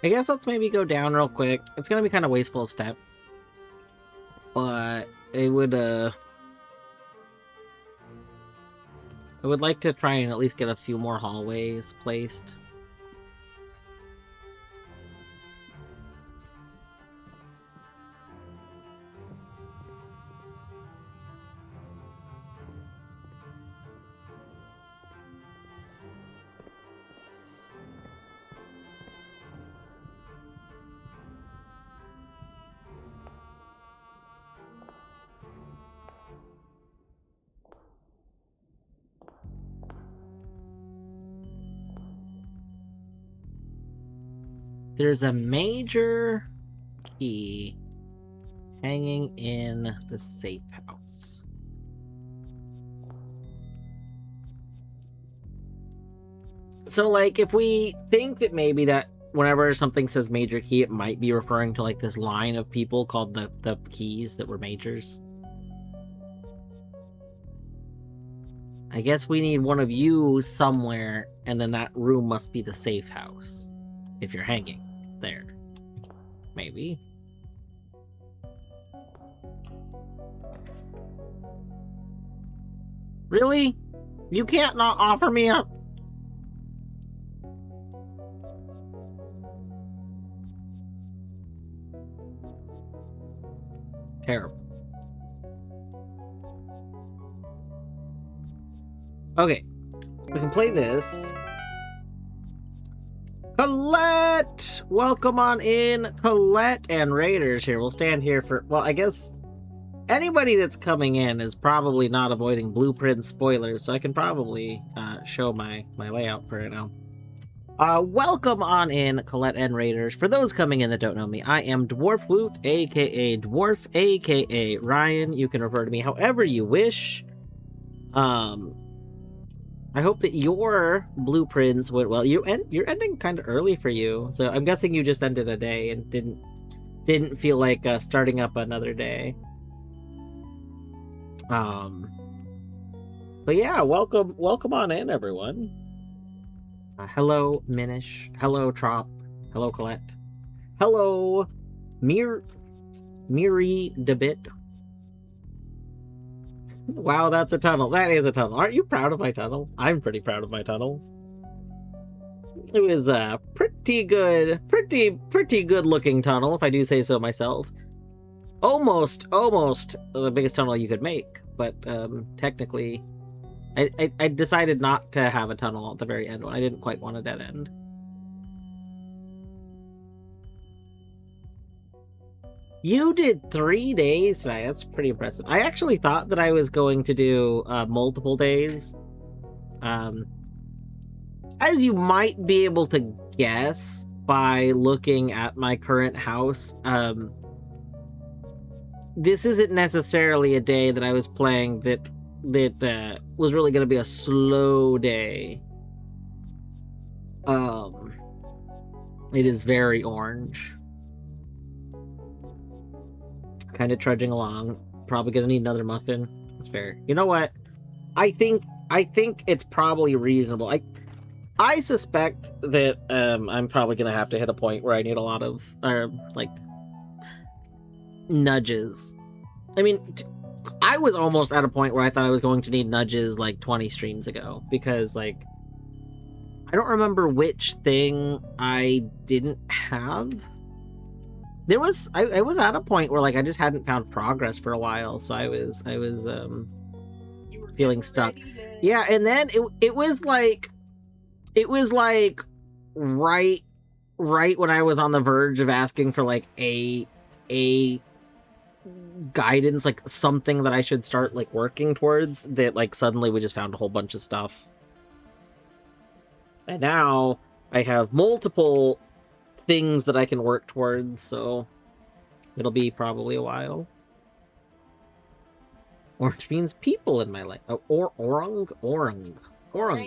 I guess let's maybe go down real quick. It's gonna be kind of wasteful of step. But it would, I would like to try and at least get a few more hallways placed. There's a major key hanging in the safe house. So, like, if we think that maybe that whenever something says major key, it might be referring to, like, this line of people called the keys that were majors. I guess we need one of you somewhere, and then that room must be the safe house. If you're hanging there. Maybe. Really? You can't not offer me a... Terrible. Okay. We can play this. Colette! Welcome on in, Colette and Raiders here. We'll stand here for... Well, I guess anybody that's coming in is probably not avoiding blueprint spoilers, so I can probably show my layout for right now. Welcome on in, Colette and Raiders. For those coming in that don't know me, I am Dwarf Woot, aka Dwarf, aka Ryan. You can refer to me however you wish. I hope that your blueprints went well. You're ending kind of early for you, so I'm guessing you just ended a day and didn't feel like starting up another day. But yeah, welcome on in, everyone. Hello, Minish. Hello, Trop. Hello, Colette. Hello, Miri Debit. Wow, that's a tunnel. That is a tunnel. Aren't you proud of my tunnel? I'm pretty proud of my tunnel. It was a pretty good looking tunnel, if I do say so myself. Almost the biggest tunnel you could make, but technically, I decided not to have a tunnel at the very end one. I didn't quite want a dead end. You did 3 days tonight. That's pretty impressive. I actually thought that I was going to do multiple days. As you might be able to guess by looking at my current house, this isn't necessarily a day that I was playing that was really going to be a slow day. It is very orange. Kind of trudging along. Probably gonna need another muffin. That's fair. You know what? I think it's probably reasonable. I suspect that I'm probably gonna have to hit a point where I need a lot of like nudges. I mean, I was almost at a point where I thought I was going to need nudges like 20 streams ago, because like I don't remember which thing I didn't have. I was at a point where like I just hadn't found progress for a while, so I was feeling stuck. Yeah, and then it was like right when I was on the verge of asking for like a guidance, like something that I should start like working towards, that like suddenly we just found a whole bunch of stuff. And now I have multiple things that I can work towards, so it'll be probably a while. Orange means people in my life. Oh, orang. Orang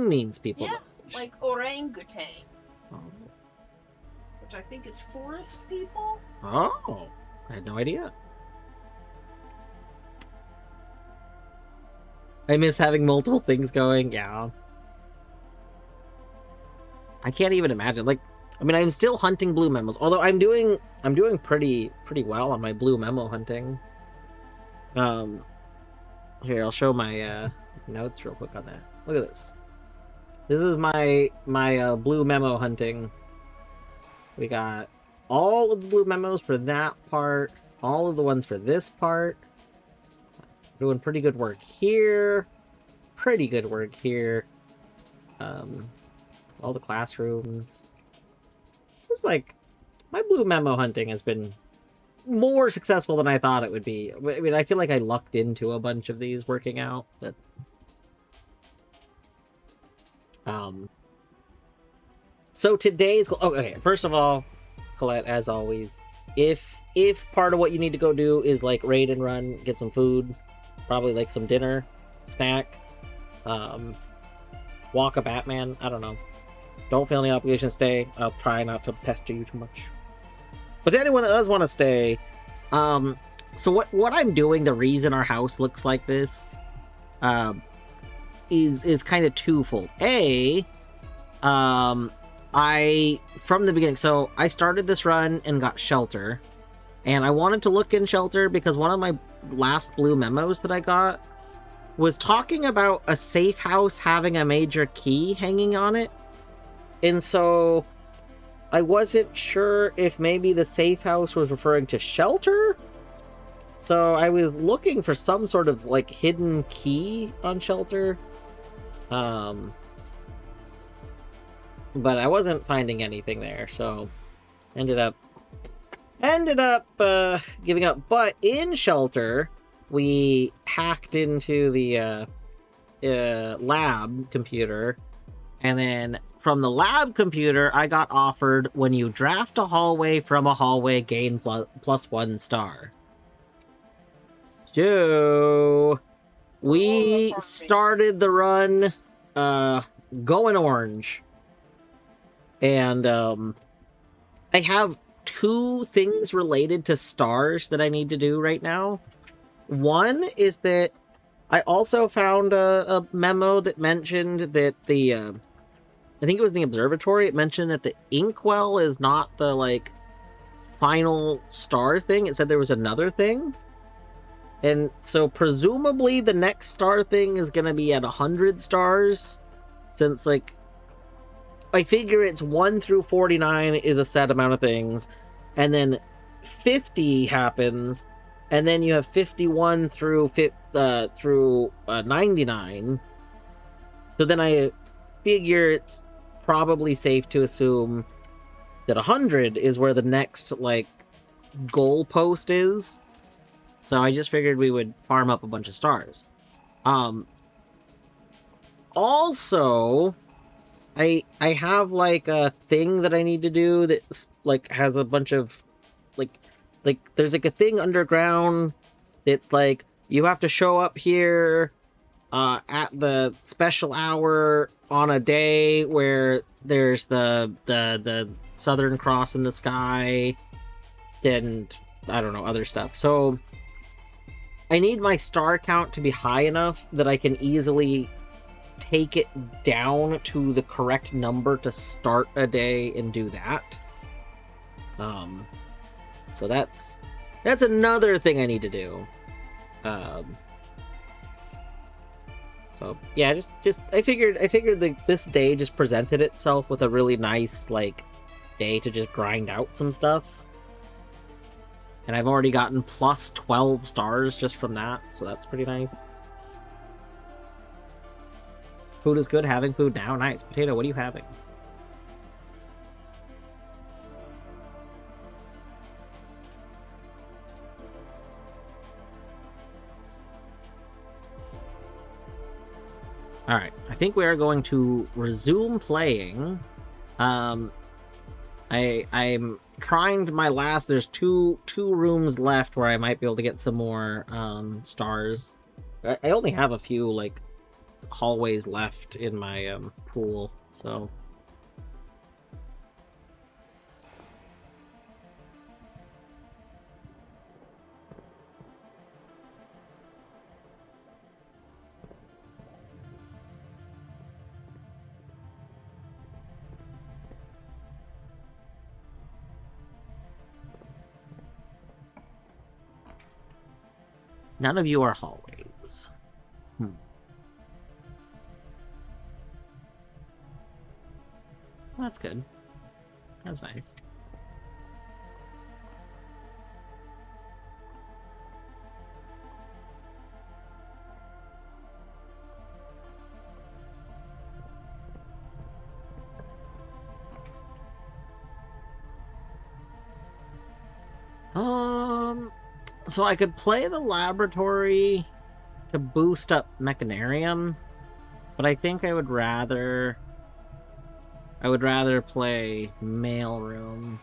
means people. Yeah, like orangutan. Oh. Which I think is forest people. Oh, I had no idea. I miss having multiple things going. Yeah. I can't even imagine. Like, I mean, I'm still hunting blue memos, although I'm doing pretty well on my blue memo hunting. Here, I'll show my notes real quick on that. Look at this. This is my blue memo hunting. We got all of the blue memos for that part, all of the ones for this part. Doing pretty good work here. Pretty good work here. All the classrooms. It's like my blue memo hunting has been more successful than I thought it would be. I mean, I feel like I lucked into a bunch of these working out, but so today's okay. First of all, Colette, as always, if part of what you need to go do is like raid and run, get some food, probably like some dinner, snack, walk a Batman. I don't know. Don't feel any obligation to stay. I'll try not to pester you too much. But to anyone that does want to stay, so what I'm doing, the reason our house looks like this, is kind of twofold. I from the beginning, so I started this run and got shelter, and I wanted to look in shelter because one of my last blue memos that I got was talking about a safe house having a major key hanging on it, and so I wasn't sure if maybe the safe house was referring to shelter. So I was looking for some sort of like hidden key on shelter. But I wasn't finding anything there, so ended up giving up. But in shelter, we hacked into the lab computer, and then from the lab computer, I got offered when you draft a hallway from a hallway, gain +1 star. So we started the run going orange. And I have 2 things related to stars that I need to do right now. One is that I also found a memo that mentioned that the I think it was in the observatory, it mentioned that the inkwell is not the, like, final star thing. It said there was another thing. And so presumably the next star thing is going to be at 100 stars, since, like, I figure it's 1 through 49 is a set amount of things, and then 50 happens, and then you have 51 through 99. So then I figure it's probably safe to assume that 100 is where the next, like, goal post is. So I just figured we would farm up a bunch of stars. Also, I have, like, a thing that I need to do that, like, has a bunch of, like there's, like, a thing underground that's, like, you have to show up here at the special hour on a day where there's the Southern Cross in the sky, and I don't know, other stuff. So I need my star count to be high enough that I can easily take it down to the correct number to start a day and do that. So that's another thing I need to do. So yeah, just I figured that this day just presented itself with a really nice, like, day to just grind out some stuff. And I've already gotten plus 12 stars just from that, so that's pretty nice. Food is good, having food now. Nice. Potato, what are you having? Alright, I think we are going to resume playing. I'm trying my last. There's two rooms left where I might be able to get some more stars. I only have a few, like, hallways left in my pool, so none of you are hallways. That's good. That's nice. So I could play the laboratory to boost up Mechanarium, but I think I would rather play Mailroom,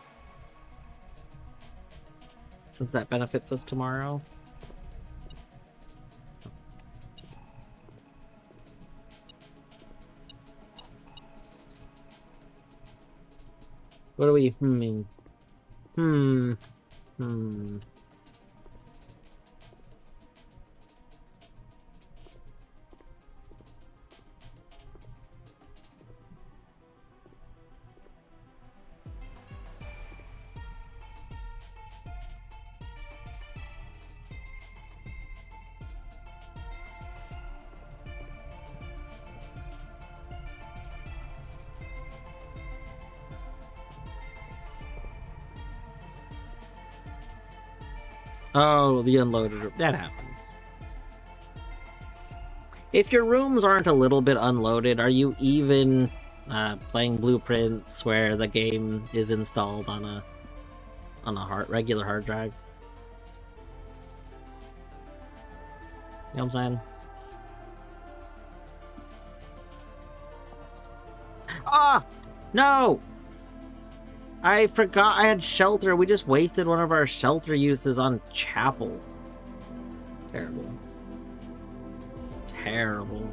since that benefits us tomorrow. What do we Oh, the unloaded room. That happens. If your rooms aren't a little bit unloaded, are you even playing Blueprints where the game is installed on a regular hard drive? You know what I'm saying? Ah! No! I forgot I had shelter. We just wasted one of our shelter uses on chapel. Terrible. Terrible.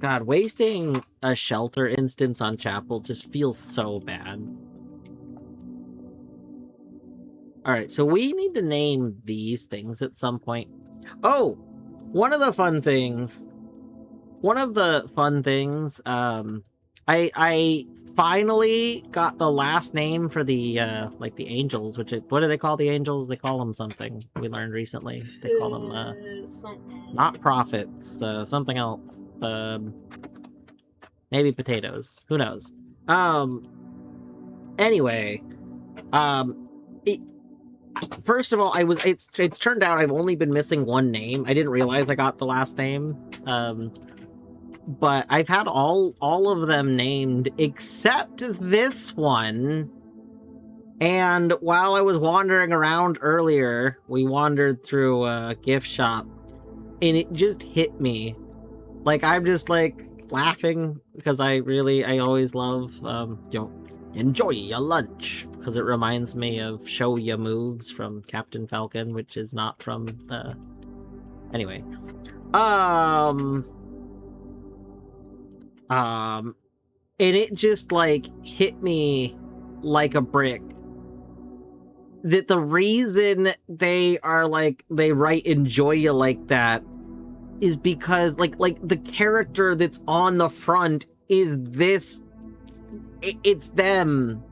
God, wasting a shelter instance on chapel just feels so bad. Alright, so we need to name these things at some point. Oh! One of the fun things, I finally got the last name for the, like the angels, what do they call the angels? They call them something, we learned recently. They call them, not prophets, something else. Maybe potatoes, who knows? Anyway, first of all, it's turned out I've only been missing one name. I didn't realize I got the last name. But I've had all of them named except this one. And while I was wandering around earlier, we wandered through a gift shop, and it just hit me. Like, I'm just like laughing because I always love enjoy your lunch, because it reminds me of Show Ya Moves from Captain Falcon, which is not from anyway. And it just like hit me like a brick that the reason they write enjoy ya like that is because like the character that's on the front is this, it's them.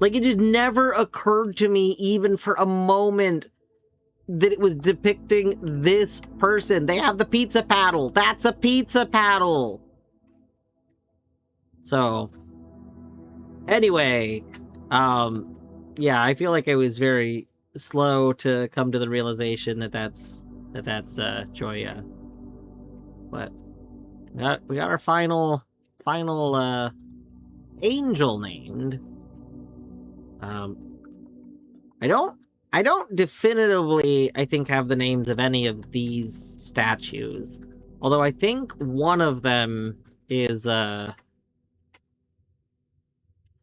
Like, it just never occurred to me, even for a moment, that it was depicting this person. They have the pizza paddle. That's a pizza paddle. So, anyway, yeah, I feel like I was very slow to come to the realization that that's Joya. But we got our final angel named. I don't definitively, I think, have the names of any of these statues. Although I think one of them is,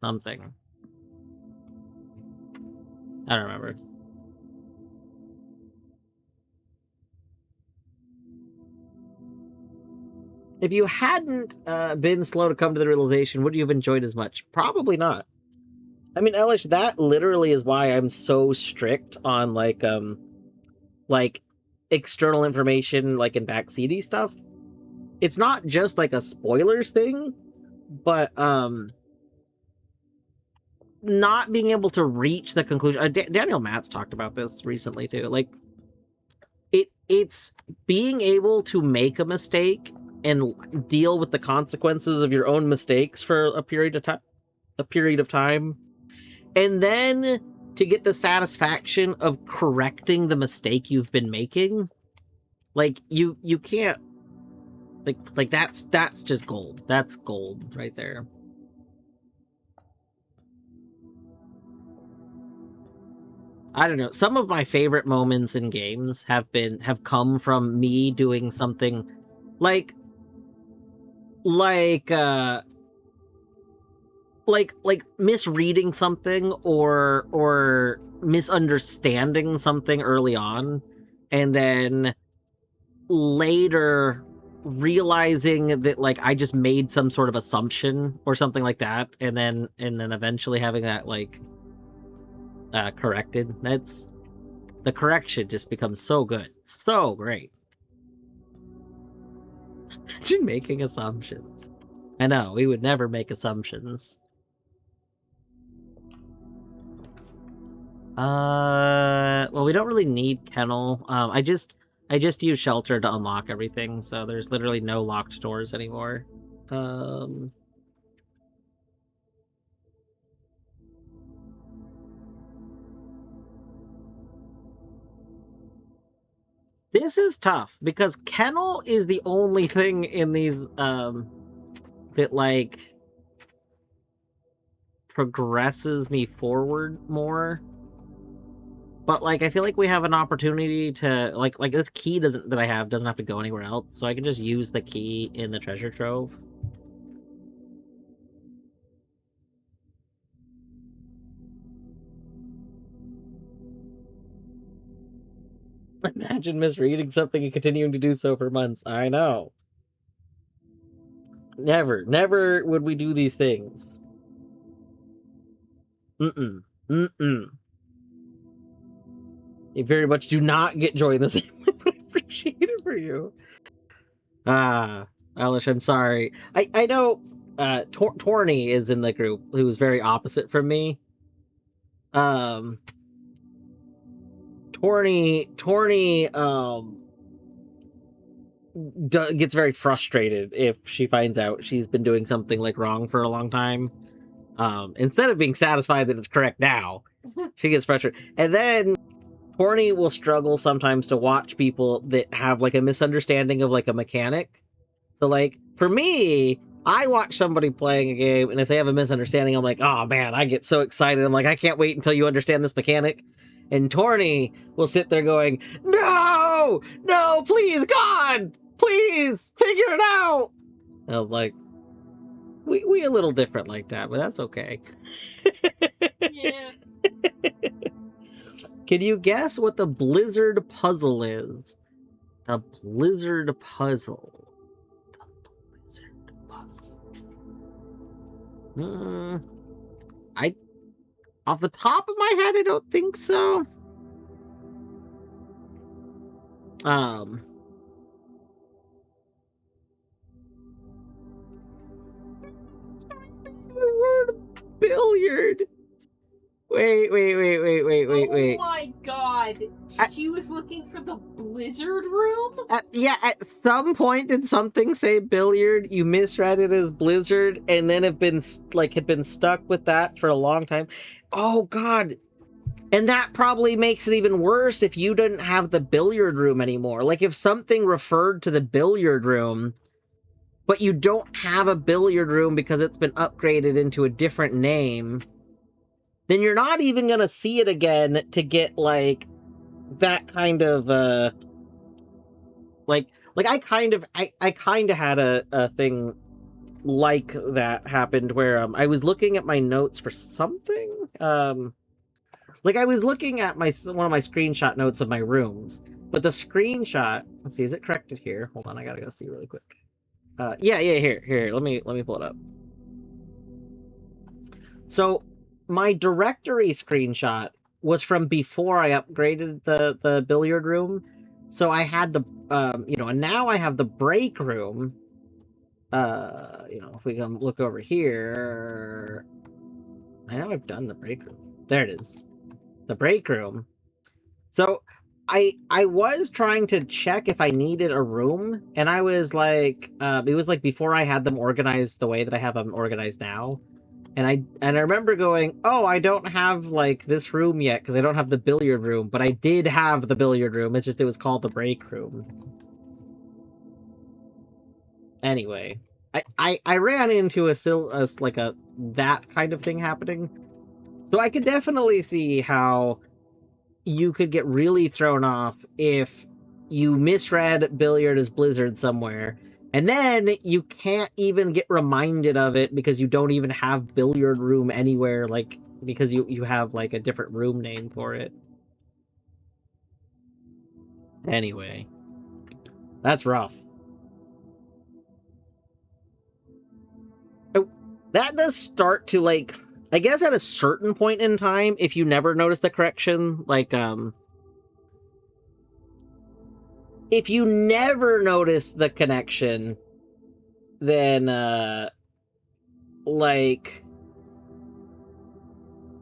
something. I don't remember. If you hadn't been slow to come to the realization, would you have enjoyed as much? Probably not. I mean, Elish, that literally is why I'm so strict on, like external information, like in backseaty stuff. It's not just, like, a spoilers thing, but, not being able to reach the conclusion. Daniel Matz talked about this recently too. Like, it's being able to make a mistake and deal with the consequences of your own mistakes for a period of time, and then to get the satisfaction of correcting the mistake you've been making. Like, you can't, like that's just gold. That's gold right there. I don't know. Some of my favorite moments in games have come from me doing something like misreading something or misunderstanding something early on, and then later realizing that like I just made some sort of assumption or something like that, and then eventually having that like corrected. That's the correction just becomes so good, so great. Imagine making assumptions. I know we would never make assumptions. Well, we don't really need kennel. I just use shelter to unlock everything, so there's literally no locked doors anymore. This is tough because kennel is the only thing in these that like progresses me forward more. But like I feel like we have an opportunity to like this key doesn't have to go anywhere else, so I can just use the key in the treasure trove. Imagine misreading something and continuing to do so for months. I know. Never would we do these things. You very much do not get joy in the same way, but I appreciate it for you. Alish, I'm sorry. I know Torny is in the group, who was very opposite from me. Torny gets very frustrated if she finds out she's been doing something like wrong for a long time. Instead of being satisfied that it's correct now, she gets frustrated. And then Torny will struggle sometimes to watch people that have like a misunderstanding of like a mechanic. So like for me, I watch somebody playing a game, and if they have a misunderstanding, I'm like, oh man, I get so excited. I'm like, I can't wait until you understand this mechanic. And Torny will sit there going, no, please, God, please, figure it out. I was like, we a little different like that, but that's okay. Yeah. Can you guess what the Blizzard puzzle is? The Blizzard puzzle. Off the top of my head, I don't think so. The word billiard. Wait. Oh my god. She was looking for the Blizzard room? At some point did something say billiard, you misread it as blizzard, and then had been stuck with that for a long time. Oh god. And that probably makes it even worse if you didn't have the billiard room anymore. Like if something referred to the billiard room, but you don't have a billiard room because it's been upgraded into a different name, then you're not even gonna see it again to get like that kind of like I kind of had a thing like that happened where I was looking at my notes for something. Like I was looking at one of my screenshot notes of my rooms, but the screenshot, let's see, is it corrected here? Hold on, I gotta go see really quick. Yeah, here. Let me pull it up. So my directory screenshot was from before I upgraded the billiard room. So I had the and now I have the break room. If we can look over here, I know I've done the break room. There it is. The break room. So I was trying to check if I needed a room, and I was like, it was like before I had them organized the way that I have them organized now. And I remember going, oh, I don't have like this room yet because I don't have the billiard room, but I did have the billiard room. It's just it was called the break room. Anyway, I ran into a like a that kind of thing happening, so I could definitely see how you could get really thrown off if you misread billiard as blizzard somewhere, and then you can't even get reminded of it because you don't even have billiard room anywhere, like because you have like a different room name for it. Anyway, that's rough. Oh, that does start to like, I guess at a certain point in time, if you never notice the correction, like if you never notice the connection, then like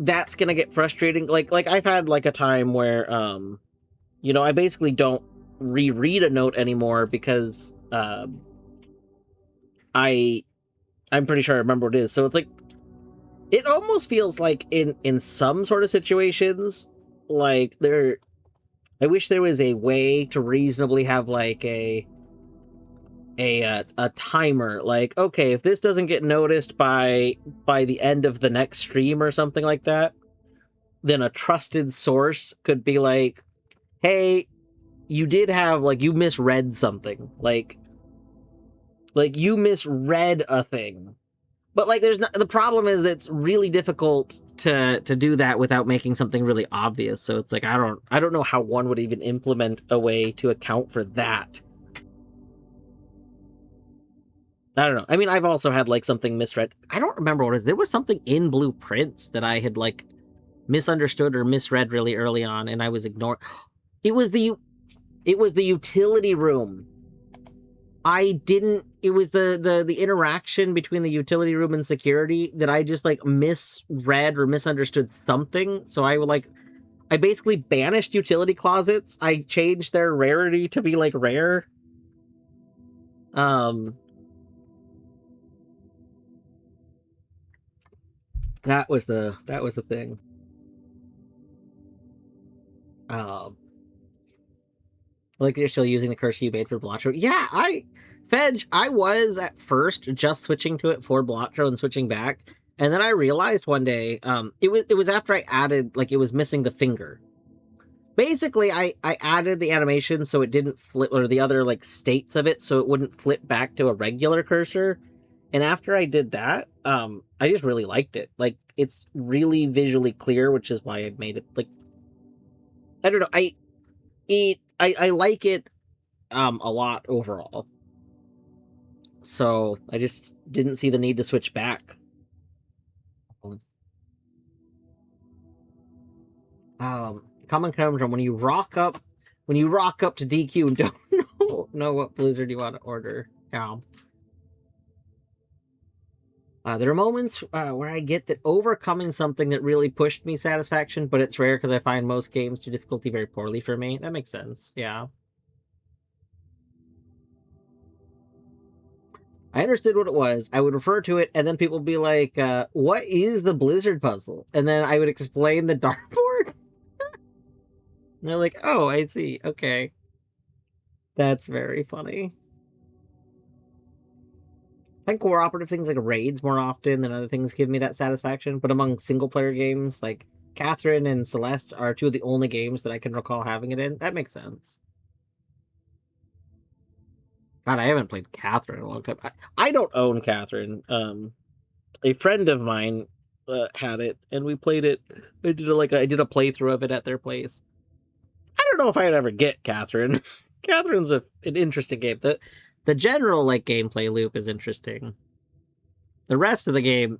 that's gonna get frustrating. Like I've had like a time where you know, I basically don't reread a note anymore because I'm pretty sure I remember what it is. So it's like it almost feels like in some sort of situations, like there, I wish there was a way to reasonably have like a timer, like, okay, if this doesn't get noticed by the end of the next stream or something like that, then a trusted source could be like, hey, you did have, like, you misread something, like you misread a thing. But like there's not, the problem is that it's really difficult to do that without making something really obvious. So it's like I don't know how one would even implement a way to account for that. I don't know. I mean, I've also had like something misread. I don't remember what it is. There was something in Blueprints that I had like misunderstood or misread really early on, and I was ignoring. It was the utility room. I didn't. It was the interaction between the utility room and security that I just like misread or misunderstood something. So I would like, I basically banished utility closets. I changed their rarity to be like rare. That was the thing. Like you're still using the curse you made for Blotcho. Yeah, Fedge, I was at first just switching to it for Blotcho and switching back, and then I realized one day, it was after I added, like, it was missing the finger. Basically, I added the animation so it didn't flip, or the other like states of it, so it wouldn't flip back to a regular cursor. And after I did that, I just really liked it. Like, it's really visually clear, which is why I made it like, I don't know, I like it a lot overall. So I just didn't see the need to switch back. Common conundrum: when you rock up to DQ and don't know what Blizzard you want to order. Yeah. There are moments where I get that overcoming something that really pushed me satisfaction, but it's rare because I find most games do difficulty very poorly for me. That makes sense. Yeah. I understood what it was. I would refer to it, and then people would be like, what is the Blizzard puzzle? And then I would explain the dartboard. And they're like, oh, I see. Okay. That's very funny. I think cooperative things like raids more often than other things give me that satisfaction, but among single-player games, like Catherine and Celeste are two of the only games that I can recall having it in. That makes sense. God, I haven't played Catherine in a long time. I don't own Catherine. A friend of mine had it, and we played it. I did a playthrough of it at their place. I don't know if I'd ever get Catherine. Catherine's an interesting game. The general like gameplay loop is interesting. The rest of the game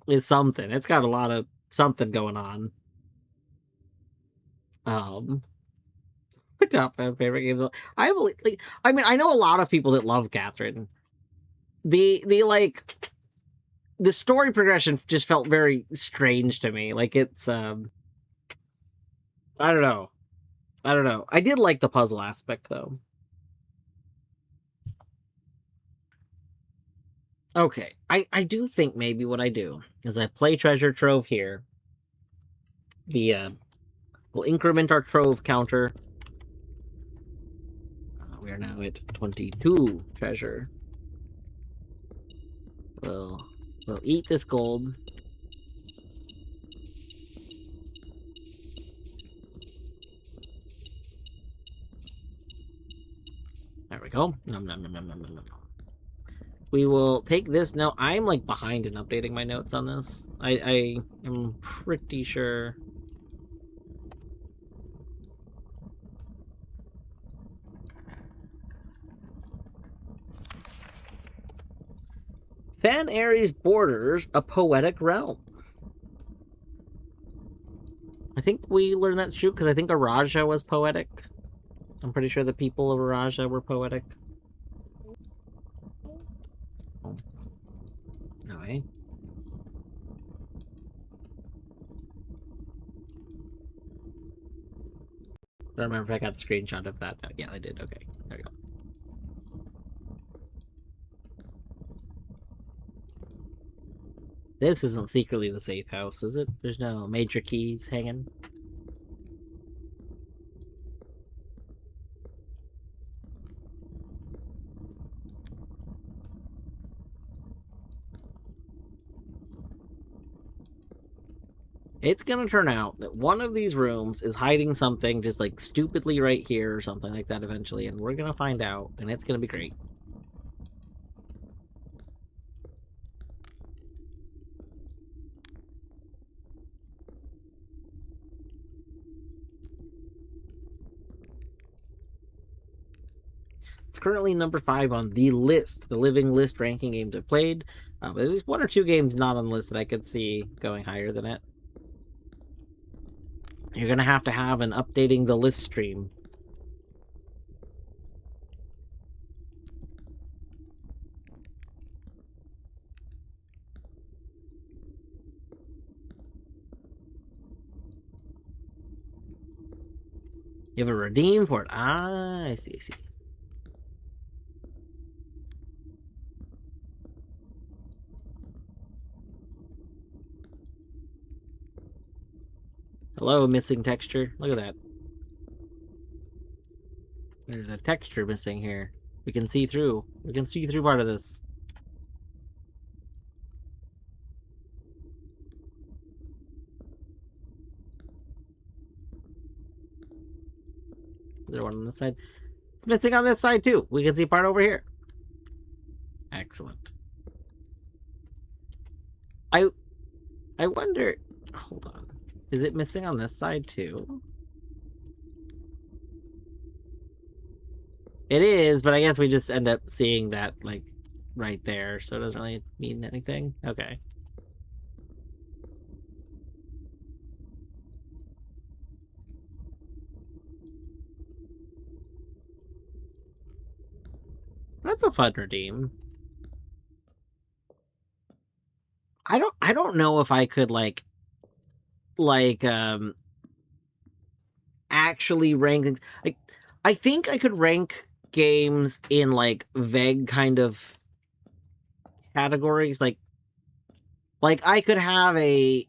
is something. It's got a lot of something going on. Top favorite game. I believe, like, I mean, I know a lot of people that love Catherine. The like the story progression just felt very strange to me. Like it's I don't know. I did like the puzzle aspect though. Okay, I do think maybe what I do is I play Treasure Trove here. We'll increment our Trove counter. We are now at 22 treasure. We'll eat this gold. There we go. Nom, nom, nom, nom, nom, nom, nom. We will take this. Now, I'm like behind in updating my notes on this. I am pretty sure. Fan Ares borders a poetic realm. I think we learned that's true because I think Araja was poetic. I'm pretty sure the people of Araja were poetic. Oh. No way. I don't remember if I got the screenshot of that. Yeah, I did. Okay, there we go. This isn't secretly the safe house, is it? There's no major keys hanging. It's gonna turn out that one of these rooms is hiding something just like stupidly right here or something like that eventually, and we're gonna find out, and it's gonna be great. It's currently number 5 on the list, the living list ranking games I've played. There's 1 or 2 games not on the list that I could see going higher than it. You're gonna have an updating the list stream. You have a redeem for it. Ah, I see, I see. Hello, missing texture. Look at that. There's a texture missing here. We can see through. We can see through part of this. Is there one on this side? It's missing on this side too. We can see part over here. Excellent. I wonder. Hold on. Is it missing on this side too? It is, but I guess we just end up seeing that like right there, so it doesn't really mean anything. Okay. That's a fun redeem. I don't know if I could like actually rank things. Like I think I could rank games in like vague kind of categories. Like I could have a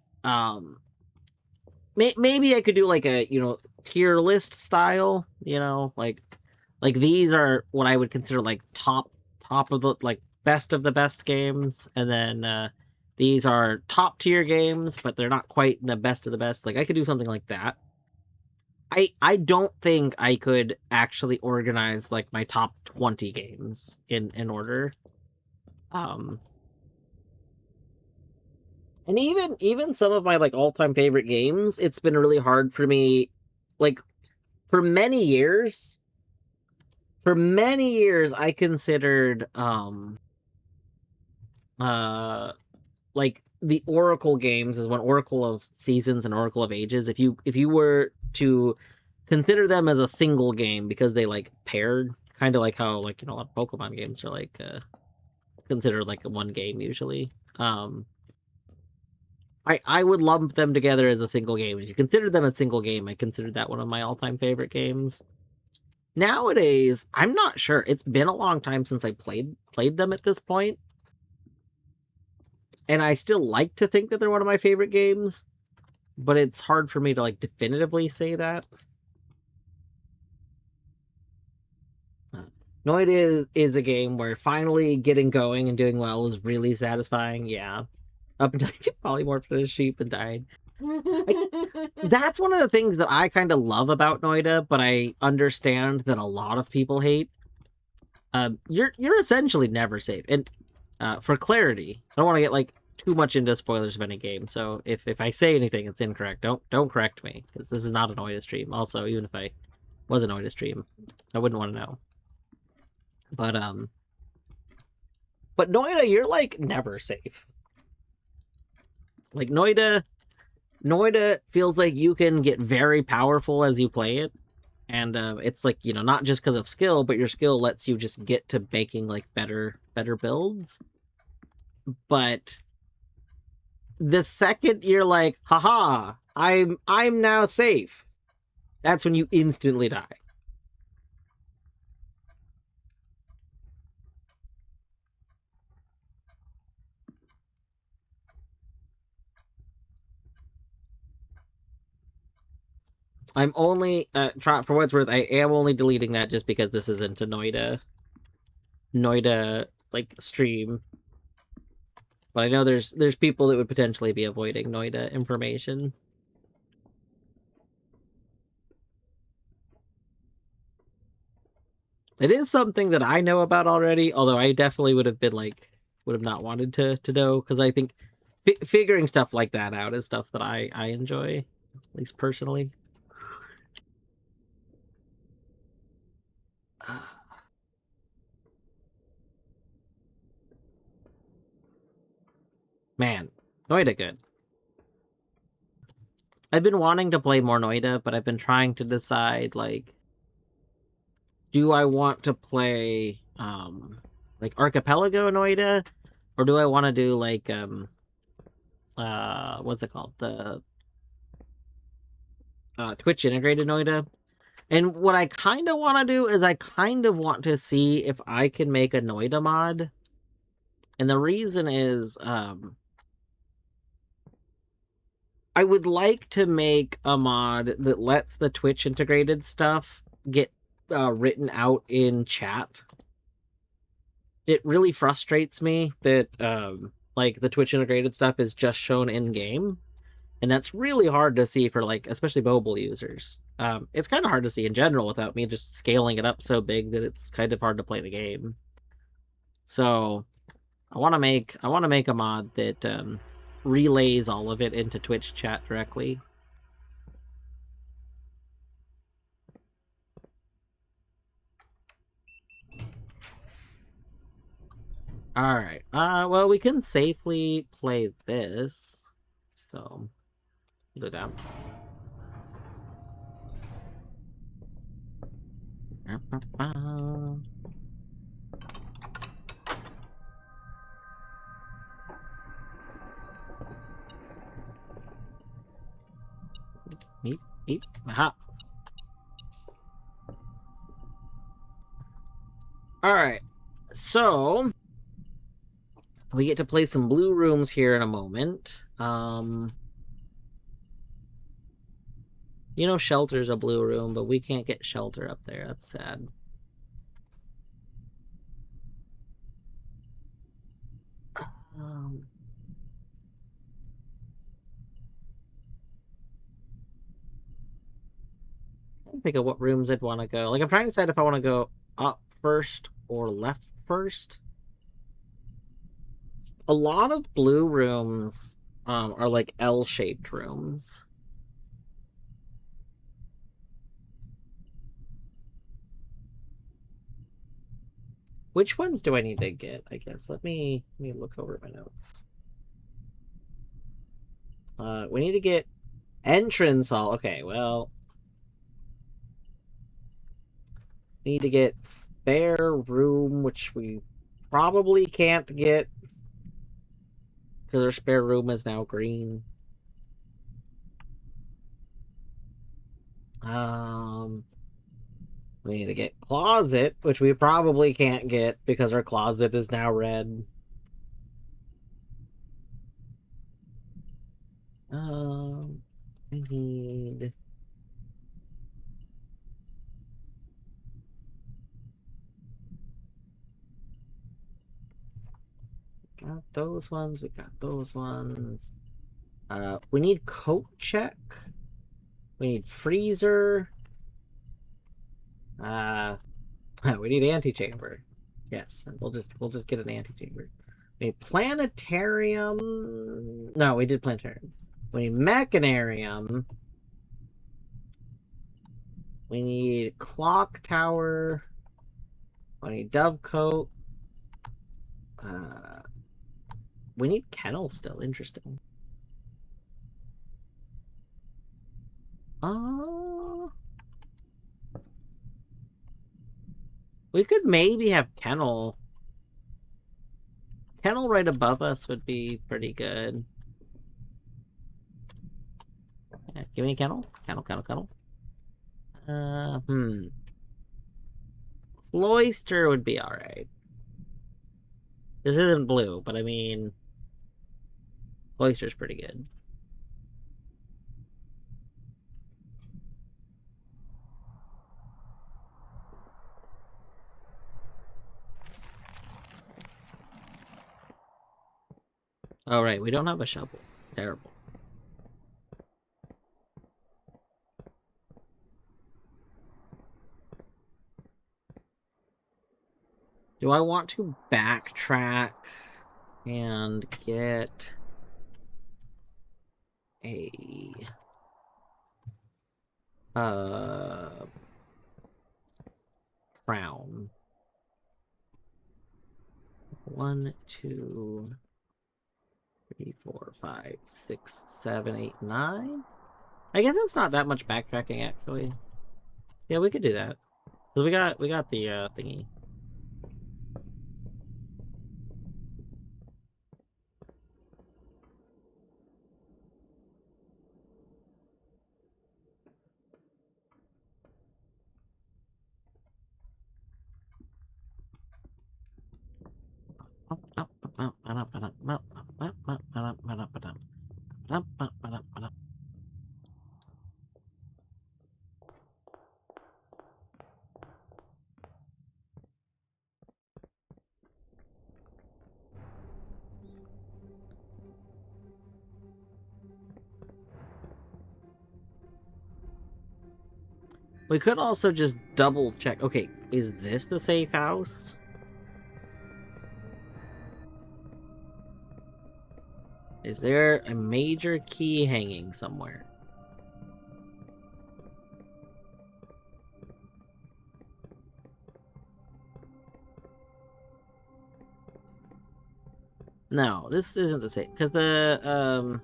maybe I could do like a tier list style. Like these are what I would consider like top of the like best of the best games, and then these are top tier games, but they're not quite the best of the best. Like I could do something like that. I don't think I could actually organize like my top 20 games in order. And even some of my like all-time favorite games, it's been really hard for me like for many years I considered like the Oracle games as one, Oracle of Seasons and Oracle of Ages. If you were to consider them as a single game because they like paired, kind of like how like a lot of Pokemon games are like considered like one game usually. I would lump them together as a single game. If you consider them a single game, I consider that one of my all-time favorite games. Nowadays, I'm not sure. It's been a long time since I played them at this point. And I still like to think that they're one of my favorite games, but it's hard for me to like definitively say that. Noita is a game where finally getting going and doing well was really satisfying, yeah. Up until you polymorphed into a sheep and died. That's one of the things that I kind of love about Noita, but I understand that a lot of people hate. You're essentially never safe. And for clarity, I don't want to get like too much into spoilers of any game, so if I say anything it's incorrect, don't correct me, because this is not a Noita stream. Also, even if I was a Noita stream, I wouldn't want to know. But Noita, you're like never safe. Like Noita feels like you can get very powerful as you play it, and it's like, you know, not just because of skill, but your skill lets you just get to making like better builds. But the second you're like, haha, I'm now safe, that's when you instantly die. I'm only for what it's worth, I am only deleting that just because this isn't a Noita like stream. But I know there's people that would potentially be avoiding Noita information. It is something that I know about already, although I definitely would have not wanted to know, because I think figuring stuff like that out is stuff that I enjoy, at least personally. Man, Noita good. I've been wanting to play more Noita, but I've been trying to decide, like, do I want to play like Archipelago Noita, or do I want to do like what's it called, the Twitch integrated Noita? And what I kind of want to do is I kind of want to see if I can make a Noita mod. And the reason is I would like to make a mod that lets the Twitch integrated stuff get written out in chat. It really frustrates me that like the Twitch integrated stuff is just shown in game, and that's really hard to see for like especially mobile users. It's kind of hard to see in general without me just scaling it up so big that it's kind of hard to play the game. So I want to make a mod that relays all of it into Twitch chat directly. All right. Well, we can safely play this, so do that. Meep. Aha. All right. So we get to play some blue rooms here in a moment. You know, shelter's a blue room, but we can't get shelter up there. That's sad. I think of what rooms I'd want to go. Like, I'm trying to decide if I want to go up first or left first. A lot of blue rooms are like L-shaped rooms. Which ones do I need to get, I guess? Let me look over my notes. We need to get entrance hall. Okay, well, need to get spare room, which we probably can't get. Because our spare room is now green. We need to get closet, which we probably can't get because our closet is now red. I need... Got those ones, we got those ones. We need coat check. We need freezer. We need antechamber. Yes, we'll just get an antechamber. We need planetarium. No, we did planetarium. We need mechanarium. We need clock tower. We need dovecote. We need kennel still. Interesting. We could maybe have kennel. Kennel right above us would be pretty good. Yeah, give me a kennel. Kennel. Cloister would be alright. This isn't blue, but I mean... Cloister's pretty good. Oh, right, we don't have a shovel. Terrible. Do I want to backtrack and get a... crown? 1, 2, 3, 4, 5, 6, 7, 8, 9? I guess it's not that much backtracking, actually. Yeah, we could do that. Cause we got the thingy. We could also just double check. Okay, is this the safe house? Is there a major key hanging somewhere? No, this isn't the safe, because the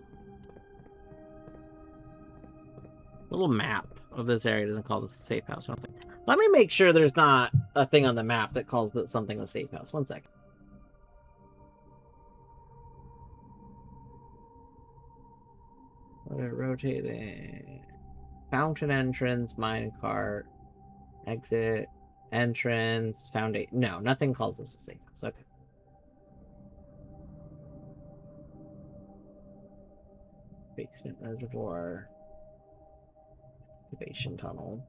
little map of this area doesn't call this a safe house, I don't think. Let me make sure there's not a thing on the map that calls something a safe house. 1 second. Rotating. Fountain entrance, minecart, exit, entrance, foundation. No, nothing calls this a safe house. Okay. Basement reservoir. Excavation tunnel.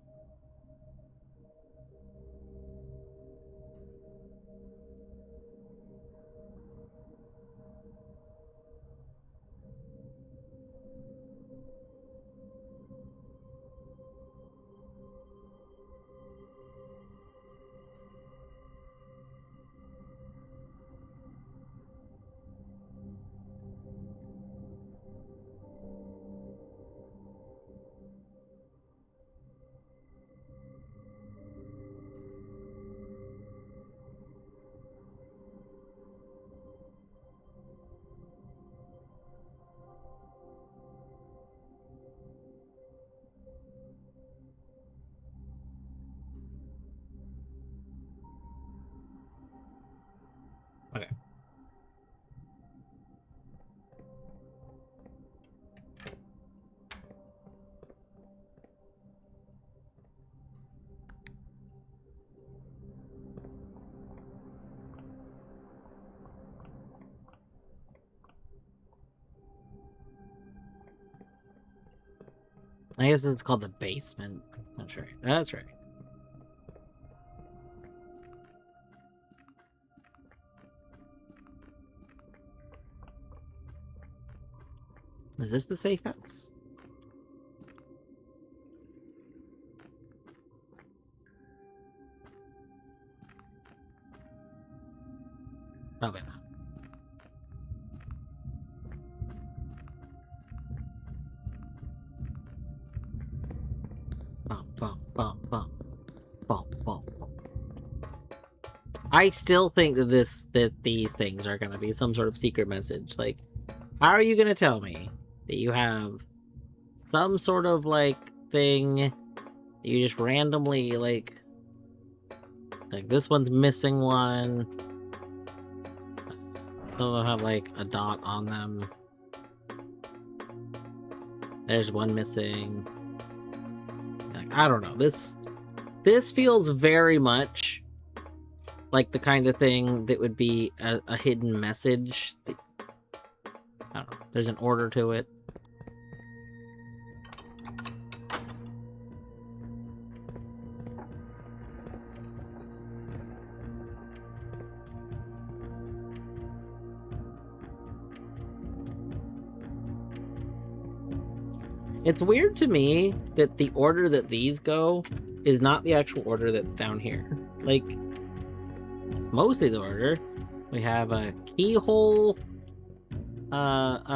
I guess it's called the basement. That's right. That's right. Is this the safe house? Probably not. Bump, bump, bump, bump. Bump, bump, bump. I still think that these things are gonna be some sort of secret message. Like, how are you gonna tell me that you have some sort of, like, thing that you just randomly, like this one's missing one. Some of them have, like, a dot on them. There's one missing. Like, I don't know. This feels very much like the kind of thing that would be a hidden message. I don't know. There's an order to it. It's weird to me that the order that these go is not the actual order that's down here. Like, mostly the order. We have a keyhole, not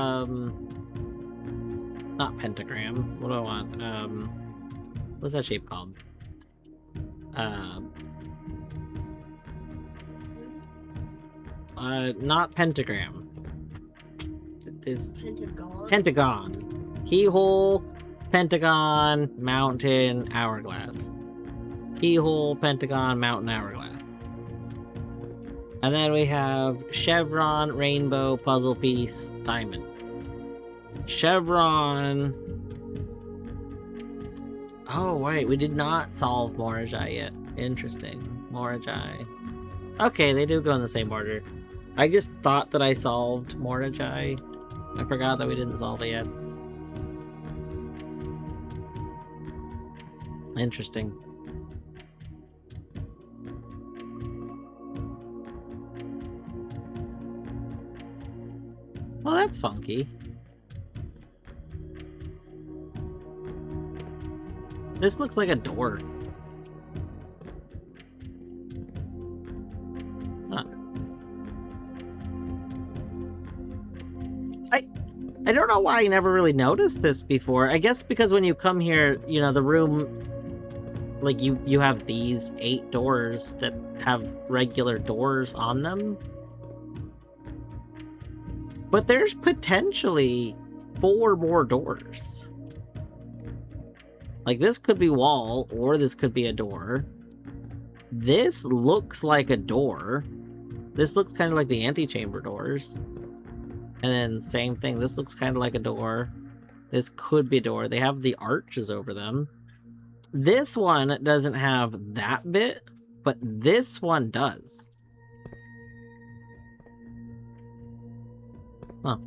pentagram. What do I want? What's that shape called? Not pentagram. This Pentagon. Pentagon. Keyhole, pentagon, mountain, hourglass. Keyhole, pentagon, mountain, hourglass. And then we have chevron, rainbow, puzzle piece, diamond. Chevron. Oh, wait, we did not solve Morajai yet. Interesting. Morajai. Okay, they do go in the same order. I just thought that I solved Morajai. I forgot that we didn't solve it yet. Interesting. Well, that's funky. This looks like a door. Huh. I don't know why I never really noticed this before. I guess because when you come here, you know, the room, like, you have these 8 doors that have regular doors on them. But there's potentially 4 more doors. Like, this could be wall, or this could be a door. This looks like a door. This looks kind of like the antechamber doors. And then same thing, this looks kind of like a door. This could be a door. They have the arches over them. This one doesn't have that bit, but this one does. Huh.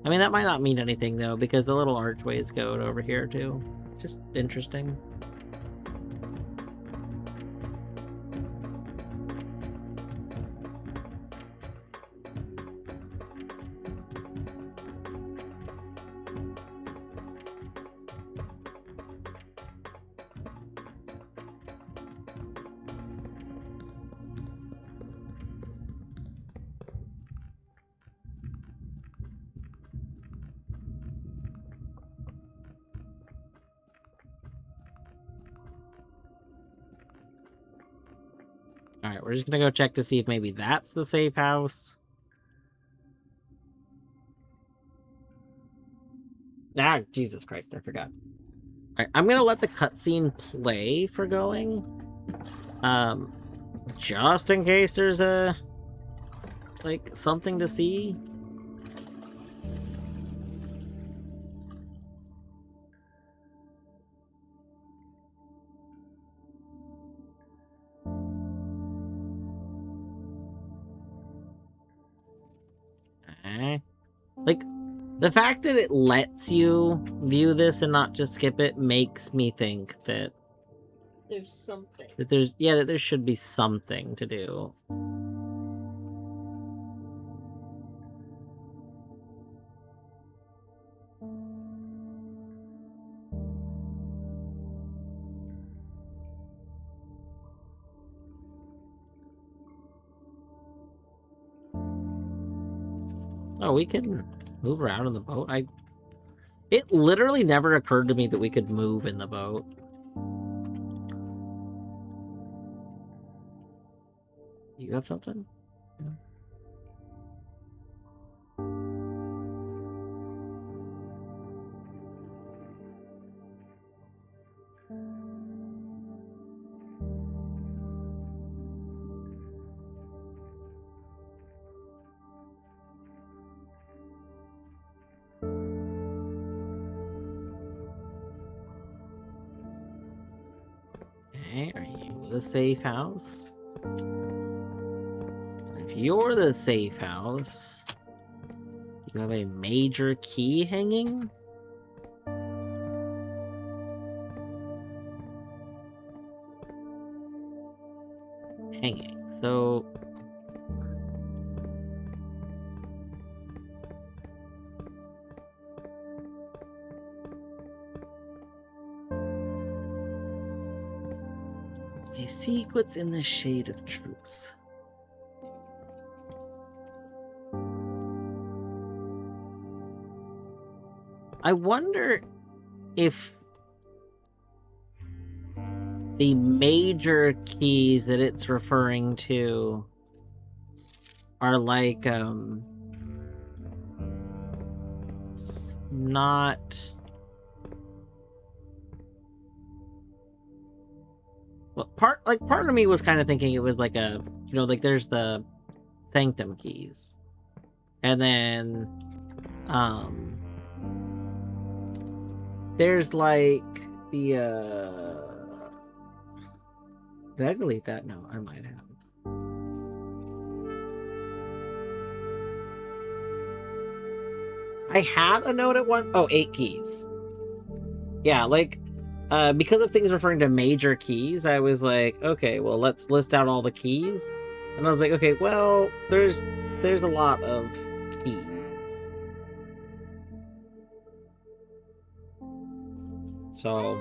I mean, that might not mean anything, though, because the little archways go over here, too. Just interesting. Alright, we're just gonna go check to see if maybe that's the safe house. Ah, Jesus Christ, I forgot. Alright, I'm gonna let the cutscene play for going. Just in case there's a... like, something to see. Like, The fact that it lets you view this and not just skip it makes me think that there's something. that there should be something to do. Oh, we can move around in the boat. It literally never occurred to me that we could move in the boat. You have something? Yeah. Okay, are you the safe house? If you're the safe house, you have a major key hanging? Hanging. So... a secret's in the shade of truth. I wonder if the major keys that it's referring to are like, not... Well, part of me was kind of thinking it was like a, you know, like there's the sanctum keys. And then, there's like the, did I delete that? No, I might have. I had a note at one, oh, 8 keys. Yeah, like, because of things referring to major keys, I was like, okay, well, let's list out all the keys. And I was like, okay, well, there's a lot of keys. So...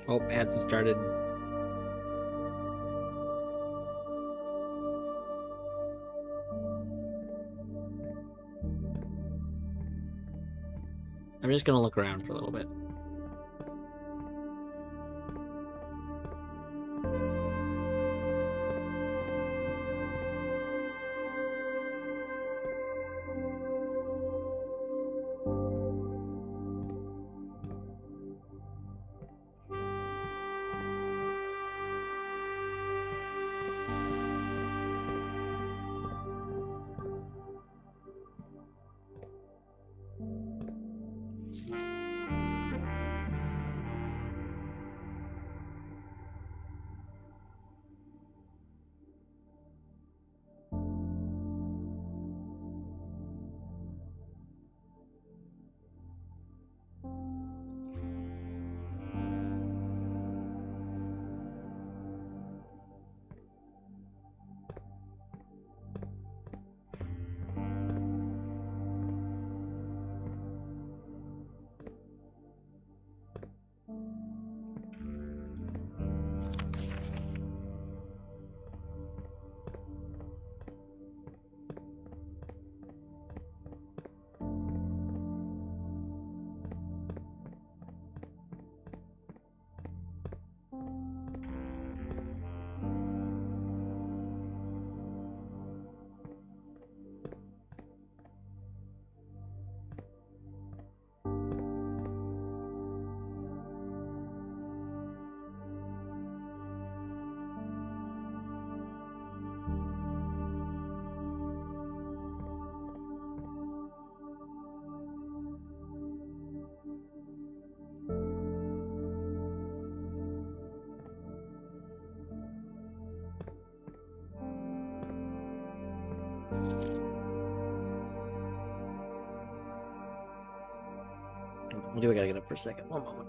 oh, ads have started. I'm just gonna look around for a little bit. do I gotta get up for a second? One moment.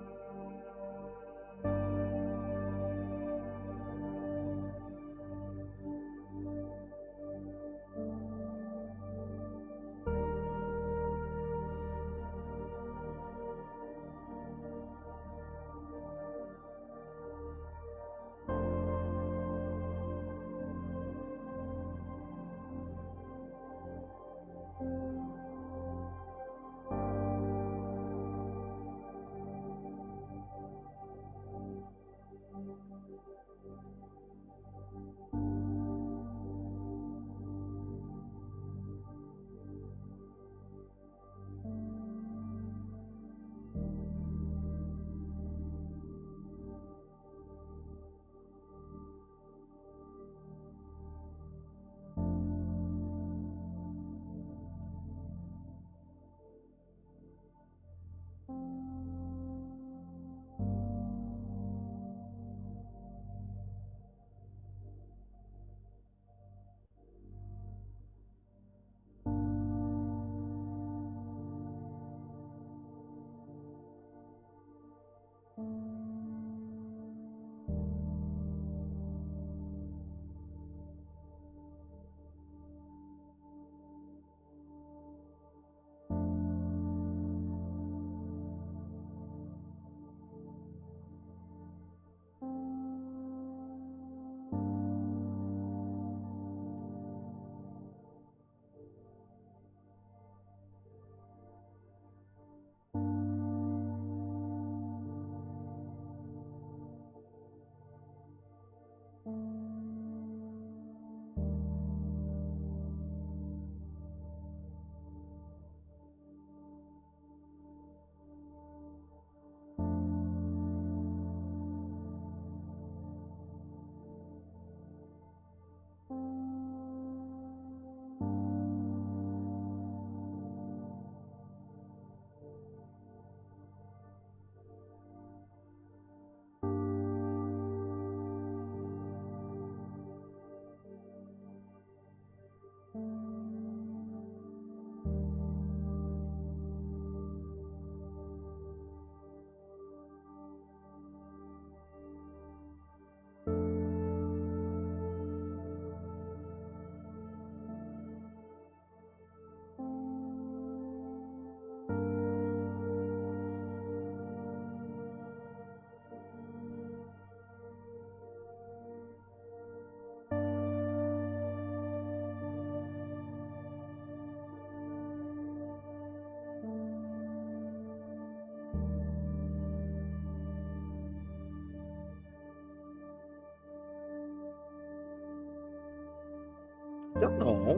Don't know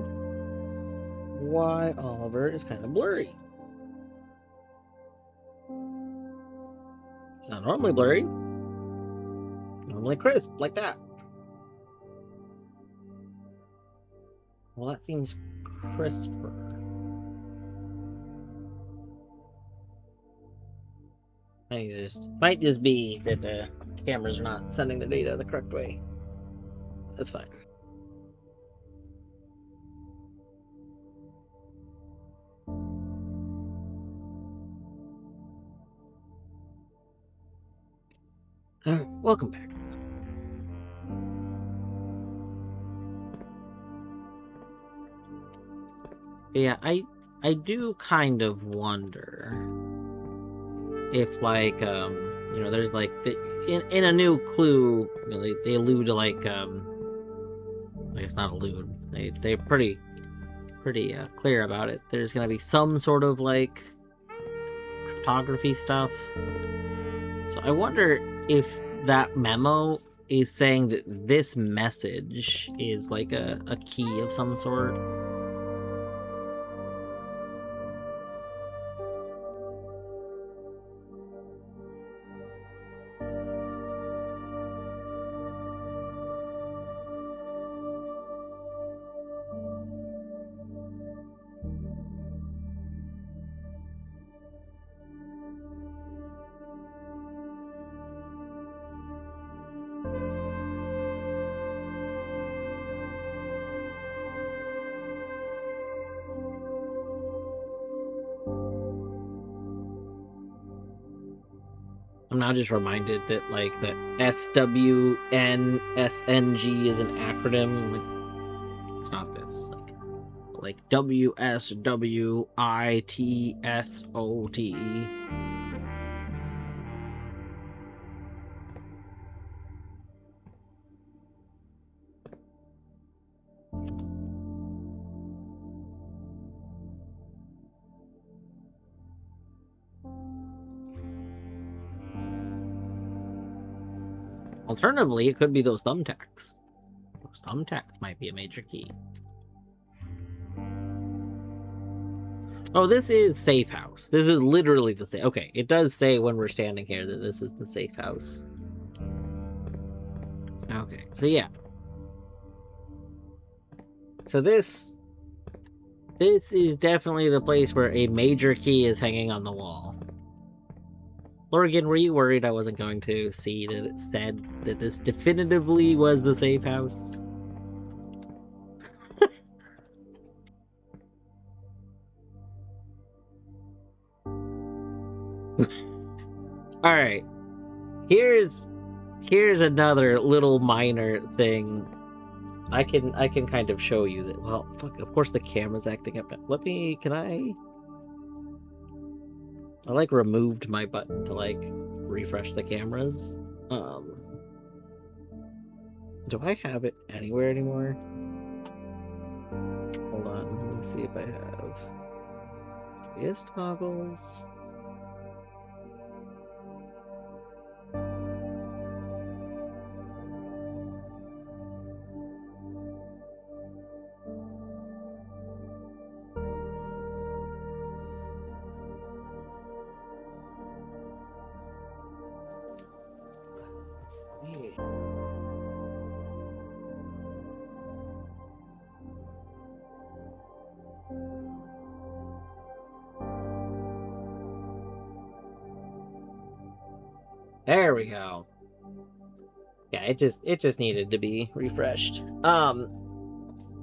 why Oliver is kind of blurry. It's not normally blurry. Normally crisp, like that. Well, that seems crisper. Might just be that the cameras are not sending the data the correct way. That's fine. Welcome back. Yeah, I do kind of wonder if, like, there's like in a new clue, they allude to, like, I guess not allude. They're pretty clear about it. There's gonna be some sort of, like, cryptography stuff. So I wonder if that memo is saying that this message is like a key of some sort. I'm now just reminded that, like, the SWNSNG is an acronym. Like, it's not this. Like WSWITSOTE. Alternatively, it could be those thumbtacks. Those thumbtacks might be a major key. Oh, this is safe house. This is literally the safe. Okay, it does say when we're standing here that this is the safe house. Okay, so yeah. So this is definitely the place where a major key is hanging on the wall. Lorgan, were you worried I wasn't going to see that it said that this definitively was the safe house? Alright. Here's another little minor thing. I can kind of show you that. Well, fuck, of course the camera's acting up. I like removed my button to like refresh the cameras. Do I have it anywhere anymore? Hold on, let me see if I have yes toggles. There we go. Yeah, it just needed to be refreshed.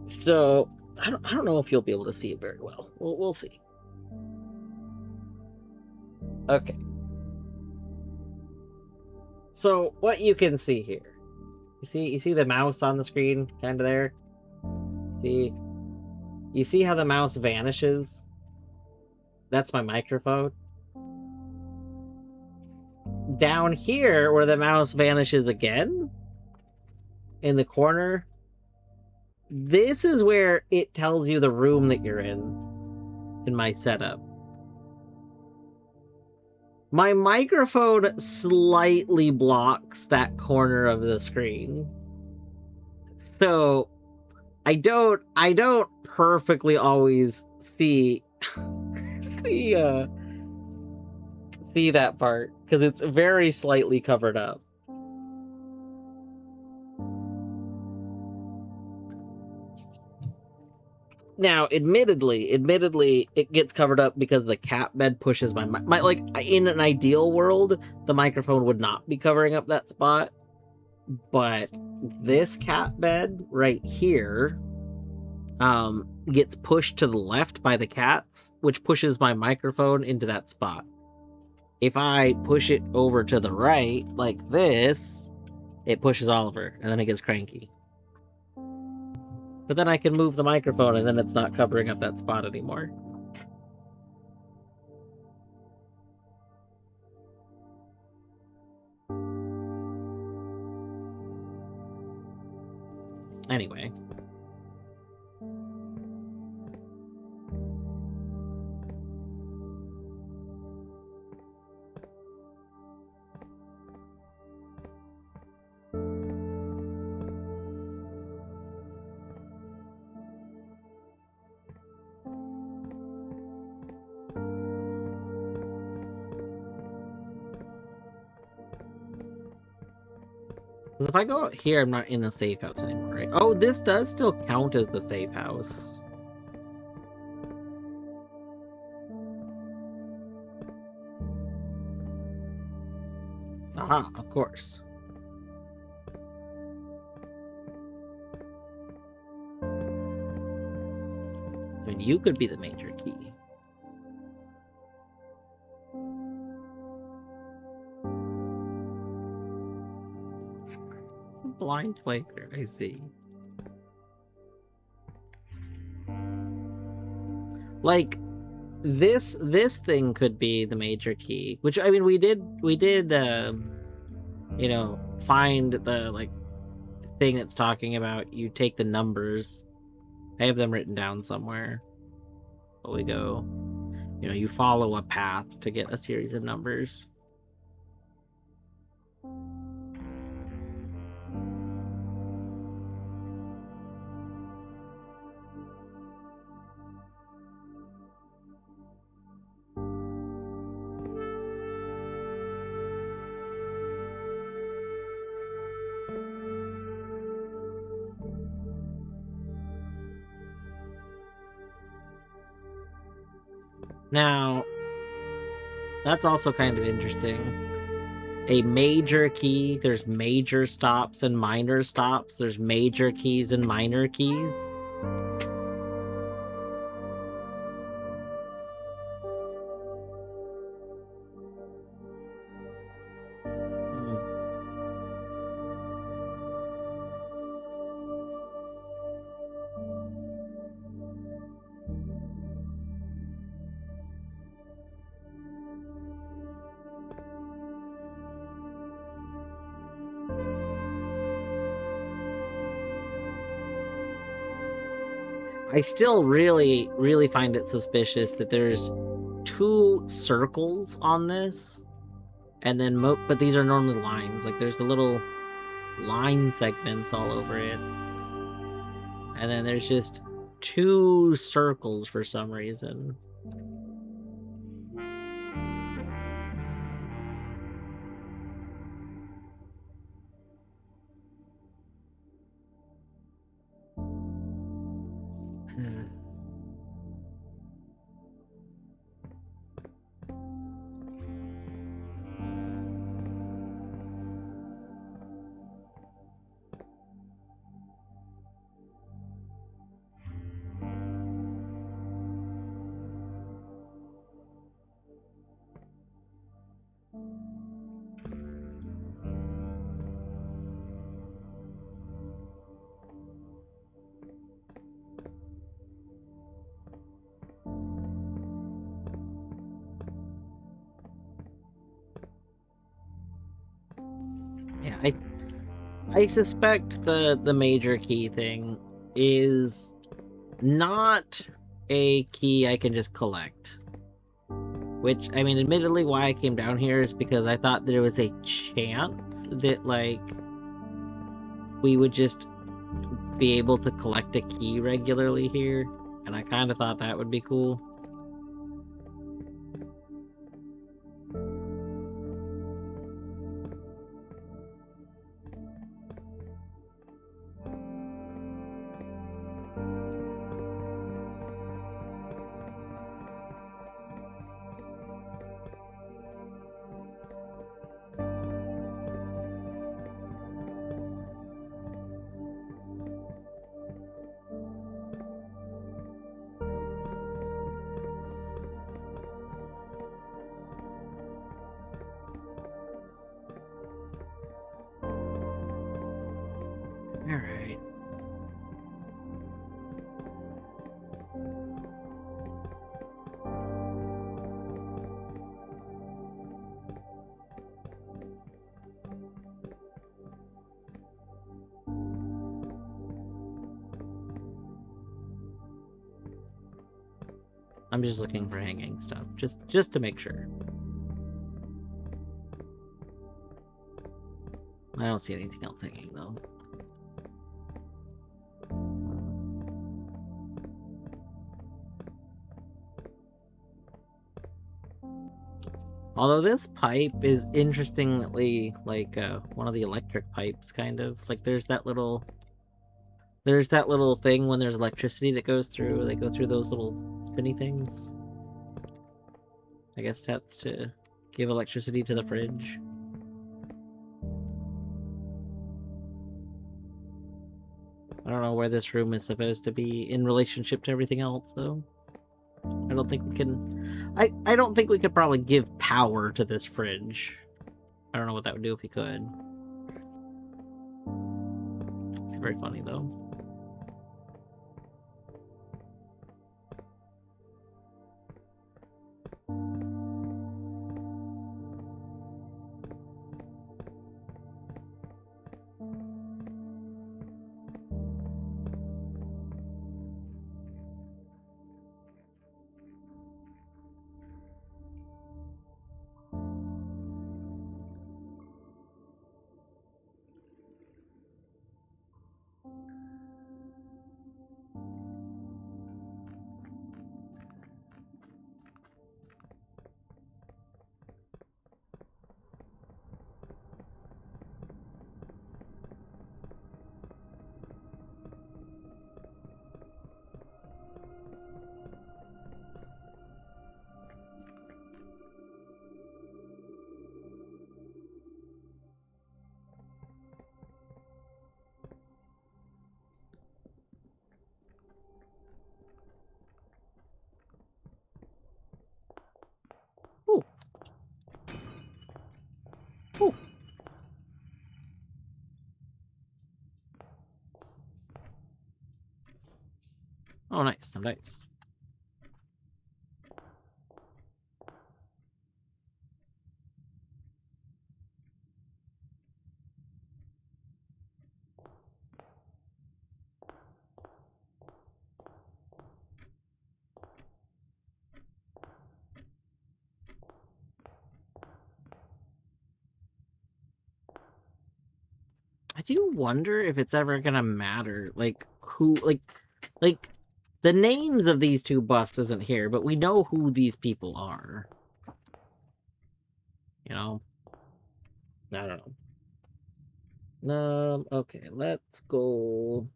So I don't know if you'll be able to see it very well. We'll see. Okay. So what you can see here. You see the mouse on the screen kind of there? See? You see how the mouse vanishes? That's my microphone. Down here, where the mouse vanishes again, in the corner, this is where it tells you the room that you're in my setup. My microphone slightly blocks that corner of the screen. So I don't perfectly always see see that part because it's very slightly covered up. Now, admittedly, it gets covered up because the cat bed pushes my like, in an ideal world, the microphone would not be covering up that spot. But this cat bed right here gets pushed to the left by the cats, which pushes my microphone into that spot. If I push it over to the right, like this, it pushes Oliver, and then it gets cranky. But then I can move the microphone, and then it's not covering up that spot anymore. Anyway. If I go out here, I'm not in the safe house anymore, right? Oh, this does still count as the safe house. Aha, of course. I mean, you could be the major key. blind playthrough, I see. Like, this thing could be the major key, which, I mean, we did, you know, find the, like, thing that's talking about you take the numbers. I have them written down somewhere. But we go, you know, you follow a path to get a series of numbers. Now, that's also kind of interesting. A major key, there's major stops and minor stops. There's major keys and minor keys. I still really, really find it suspicious that there's 2 circles on this, and then but these are normally lines. Like, there's the little line segments all over it, and then there's just 2 circles for some reason. Yeah, I suspect the major key thing is not a key I can just collect. Which, I mean, admittedly, why I came down here is because I thought there was a chance that, like, we would just be able to collect a key regularly here, and I kind of thought that would be cool. Alright. I'm just looking for hanging stuff, just to make sure. I don't see anything else hanging, though. Although this pipe is interestingly like one of the electric pipes, kind of. Like, there's that little thing when there's electricity that goes through. They go through those little spinny things. I guess that's to give electricity to the fridge. I don't know where this room is supposed to be in relationship to everything else, though. I don't think we can... I don't think we could probably give power to this fridge. I don't know what that would do if we could. Very funny though. Ooh. Ooh. Oh, nice. Nice. I do wonder if it's ever gonna matter, like, who, like, the names of these two busts isn't here, but we know who these people are. You know? I don't know. Okay, let's go.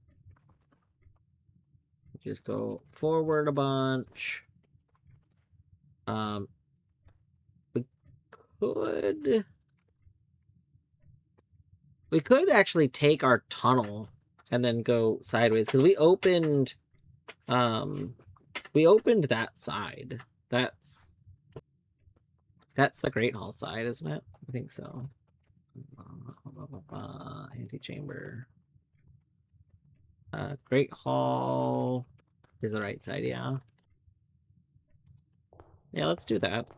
Just go forward a bunch. We could actually take our tunnel and then go sideways, because we opened that side. That's the Great Hall side, isn't it? I think so. Antechamber. Great Hall is the right side, yeah. Yeah, let's do that.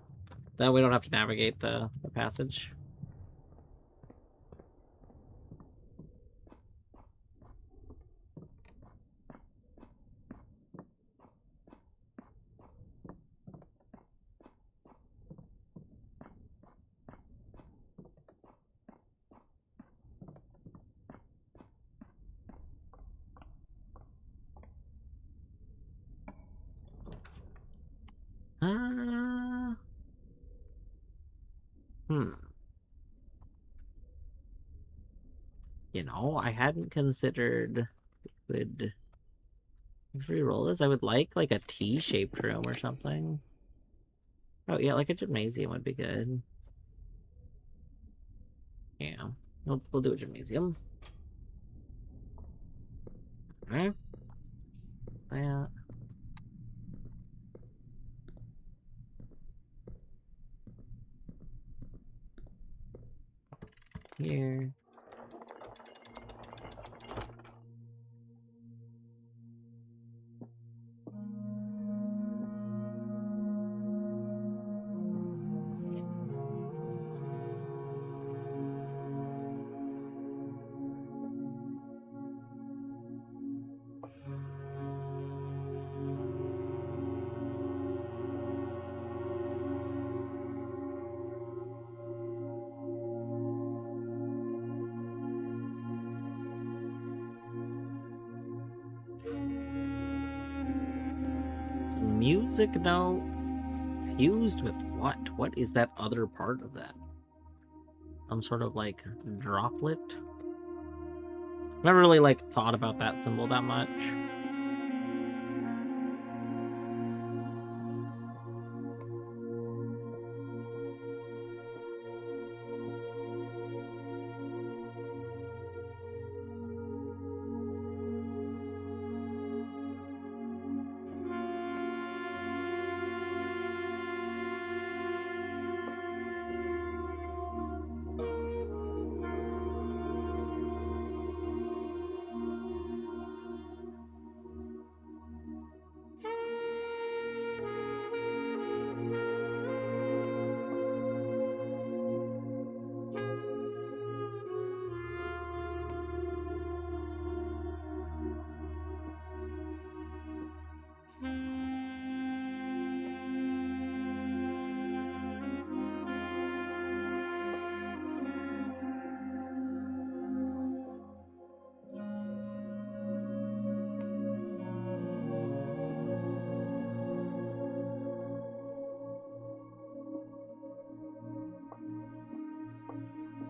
Then we don't have to navigate the passage. You know, I hadn't considered would re-roll this. I would like a T-shaped room or something. Oh yeah, like a gymnasium would be good. Yeah, we'll do a gymnasium. Alright. That. Here. It's a music note fused with what? What is that other part of that? Some sort of like droplet? Never really thought about that symbol that much.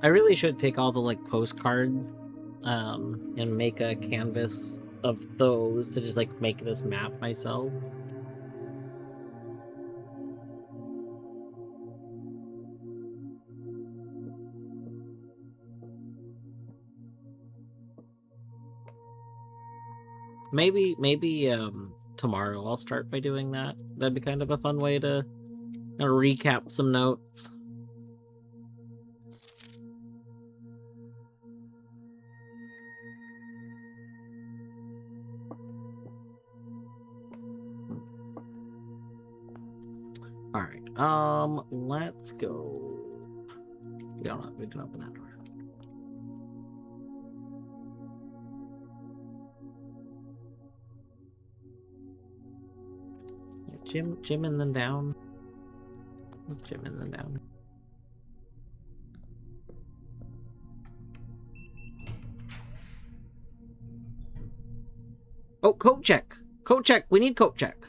I really should take all the like postcards and make a canvas of those to just like make this map myself. Maybe tomorrow I'll start by doing that. That'd be kind of a fun way to recap some notes. All right. Let's go. We can open that door. Jim and then down. Jim and then down. Oh, coat check. Coat check. We need coat check.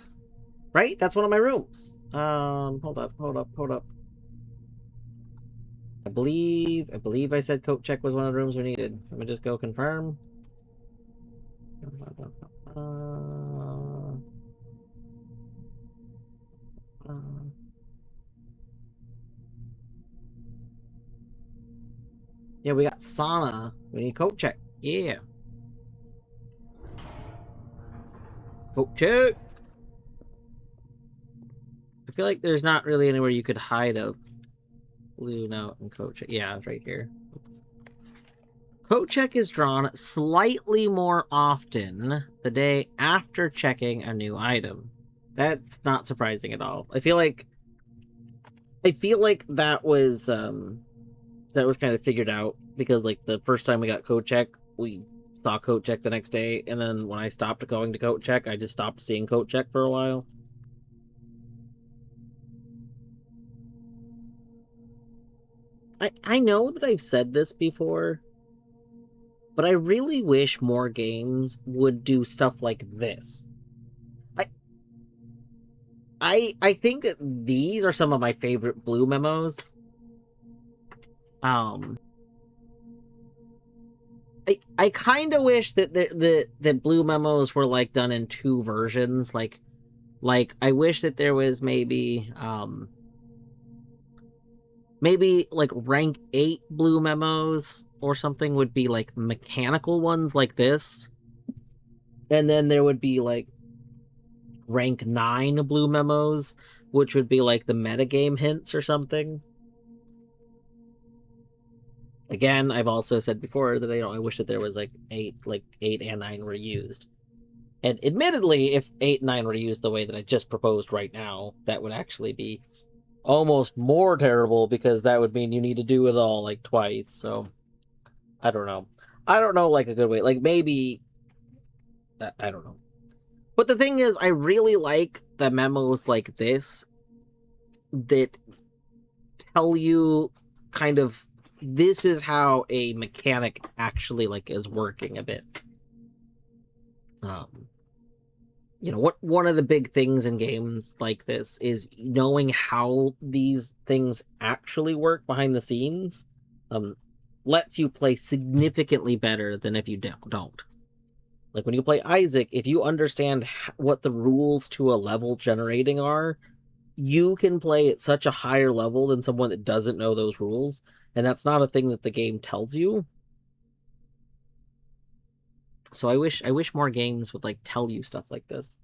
Right? That's one of my rooms. Hold up. I believe I said coat check was one of the rooms we needed. Let me just go confirm. Yeah, we got sauna. We need coat check. Yeah. Coat check. I feel like there's not really anywhere you could hide a blue note and coat check. Yeah, it's right here. Coat check is drawn slightly more often the day after checking a new item. That's not surprising at all. I feel like that was kind of figured out because like the first time we got coat check, we saw coat check the next day, and then when I stopped going to coat check, I just stopped seeing coat check for a while. I know that I've said this before, but I really wish more games would do stuff like this. I think that these are some of my favorite blue memos. I kind of wish that the blue memos were like done in two versions. Like I wish that there was maybe like rank 8 blue memos or something would be like mechanical ones like this. And then there would be like rank 9 blue memos, which would be like the metagame hints or something. Again, I've also said before that I wish that there was like 8 and 9 were used. And admittedly, if 8 and 9 were used the way that I just proposed right now, that would actually be almost more terrible because that would mean you need to do it all like twice. So I don't know like a good way, like maybe I don't know. But the thing is, I really like the memos like this that tell you kind of this is how a mechanic actually like is working a bit. You know, what one of the big things in games like this is knowing how these things actually work behind the scenes. Lets you play significantly better than if you don't. Like when you play Isaac, if you understand what the rules to a level generating are, you can play at such a higher level than someone that doesn't know those rules, and that's not a thing that the game tells you. So I wish more games would like tell you stuff like this.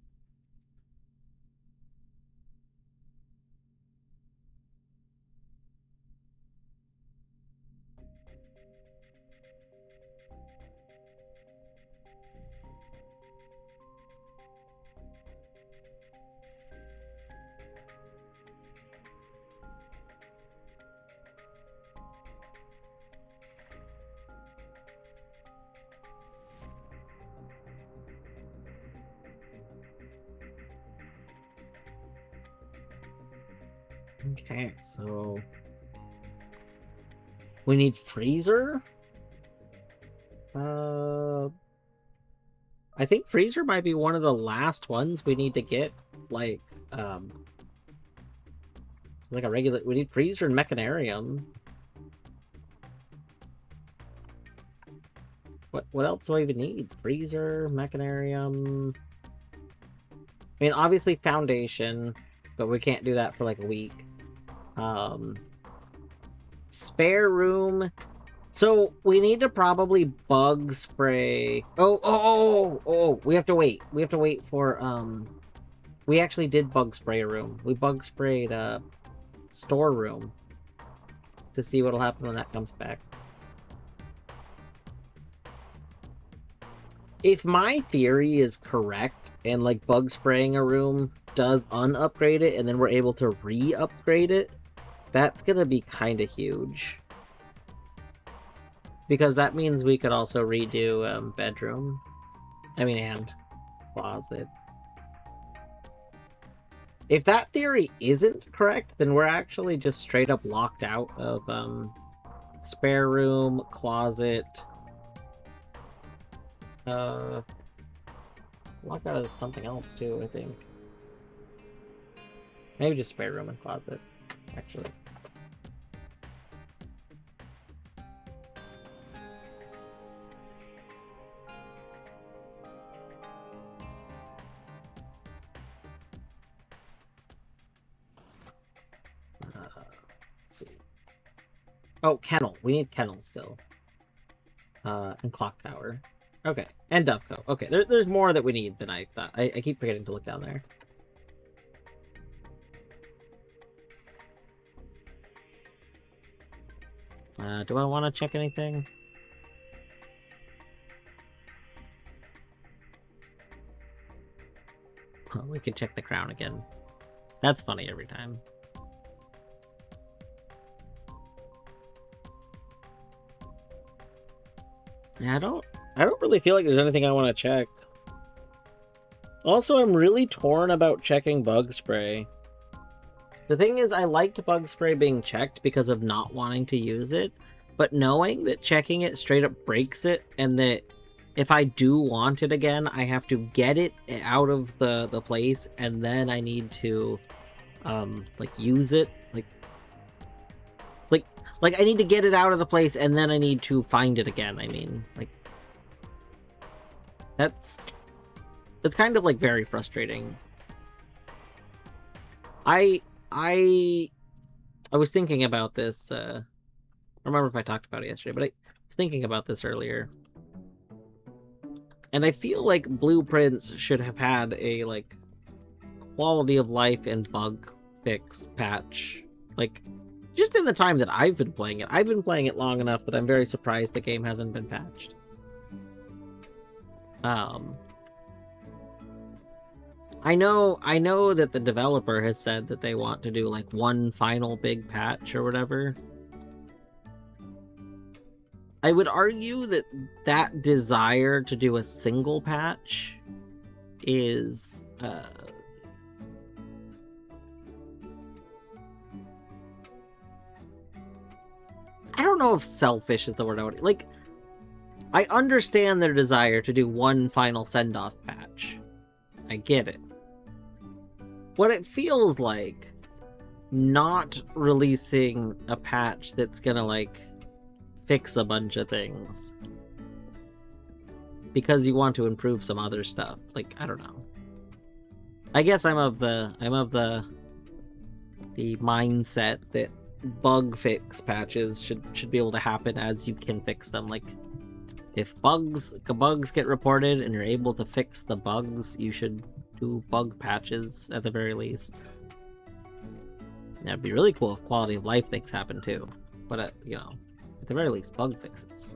Okay, so we need freezer. I think freezer might be one of the last ones we need to get. Like a regular. We need freezer and mechanarium. What else do I even need? Freezer, mechanarium. I mean, obviously foundation, but we can't do that for like a week. Spare room. So we need to probably bug spray. Oh, we have to wait. We have to wait for, we actually did bug spray a room. We bug sprayed a storeroom to see what'll happen when that comes back. If my theory is correct, and like bug spraying a room does unupgrade it, and then we're able to re-upgrade it, that's gonna be kind of huge. Because that means we could also redo bedroom. And closet. If that theory isn't correct, then we're actually just straight up locked out of spare room, closet. Locked out of something else too, I think. Maybe just spare room and closet, actually. Oh, kennel. We need kennel still. And clock tower. Okay, and Doveco. Okay, there's more that we need than I thought. I keep forgetting to look down there. Do I want to check anything? Oh, we can check the crown again. That's funny every time. Yeah, I don't really feel like there's anything I want to check. Also, I'm really torn about checking bug spray. The thing is, I liked bug spray being checked because of not wanting to use it, but knowing that checking it straight up breaks it, and that if I do want it again, I have to get it out of the place, and then I need to, like, use it. Like, I need to get it out of the place, and then I need to find it again, I mean. Like, that's kind of, like, very frustrating. I was thinking about this, I don't remember if I talked about it yesterday, but I was thinking about this earlier. And I feel like Blueprints should have had a, like, quality of life and bug fix patch. Like, just in the time that I've been playing it. I've been playing it long enough that I'm very surprised the game hasn't been patched. I know that the developer has said that they want to do like one final big patch or whatever. I would argue that that desire to do a single patch is I don't know if selfish is the word I would... Like, I understand their desire to do one final send-off patch. I get it. What it feels like, not releasing a patch that's gonna, like, fix a bunch of things. Because you want to improve some other stuff. Like, I don't know. I guess I'm of the mindset that bug fix patches should be able to happen as you can fix them. Like, if bugs get reported and you're able to fix the bugs, you should do bug patches at the very least. That'd be really cool if quality of life things happen too, but you know, at the very least, bug fixes.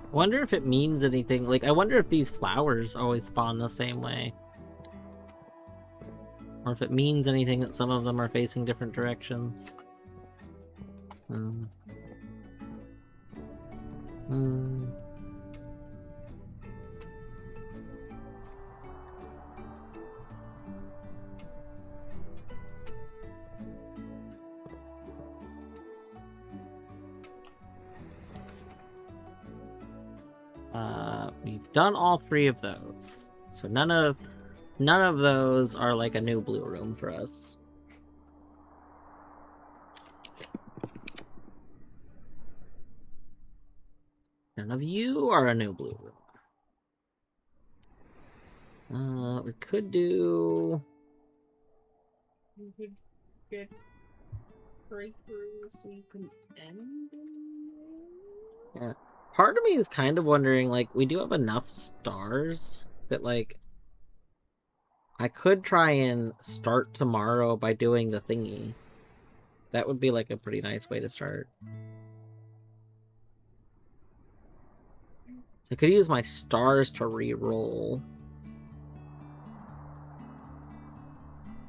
I wonder if it means anything. Like, I wonder if these flowers always spawn the same way. Or if it means anything that some of them are facing different directions. Hmm. We've done all 3 of those. So none of those are like a new blue room for us. None of you are a new blue room. We could do... You could get breakthrough so you can end it? Yeah. Part of me is kind of wondering, like, we do have enough stars that, like, I could try and start tomorrow by doing the thingy. That would be, like, a pretty nice way to start. So I could use my stars to re-roll.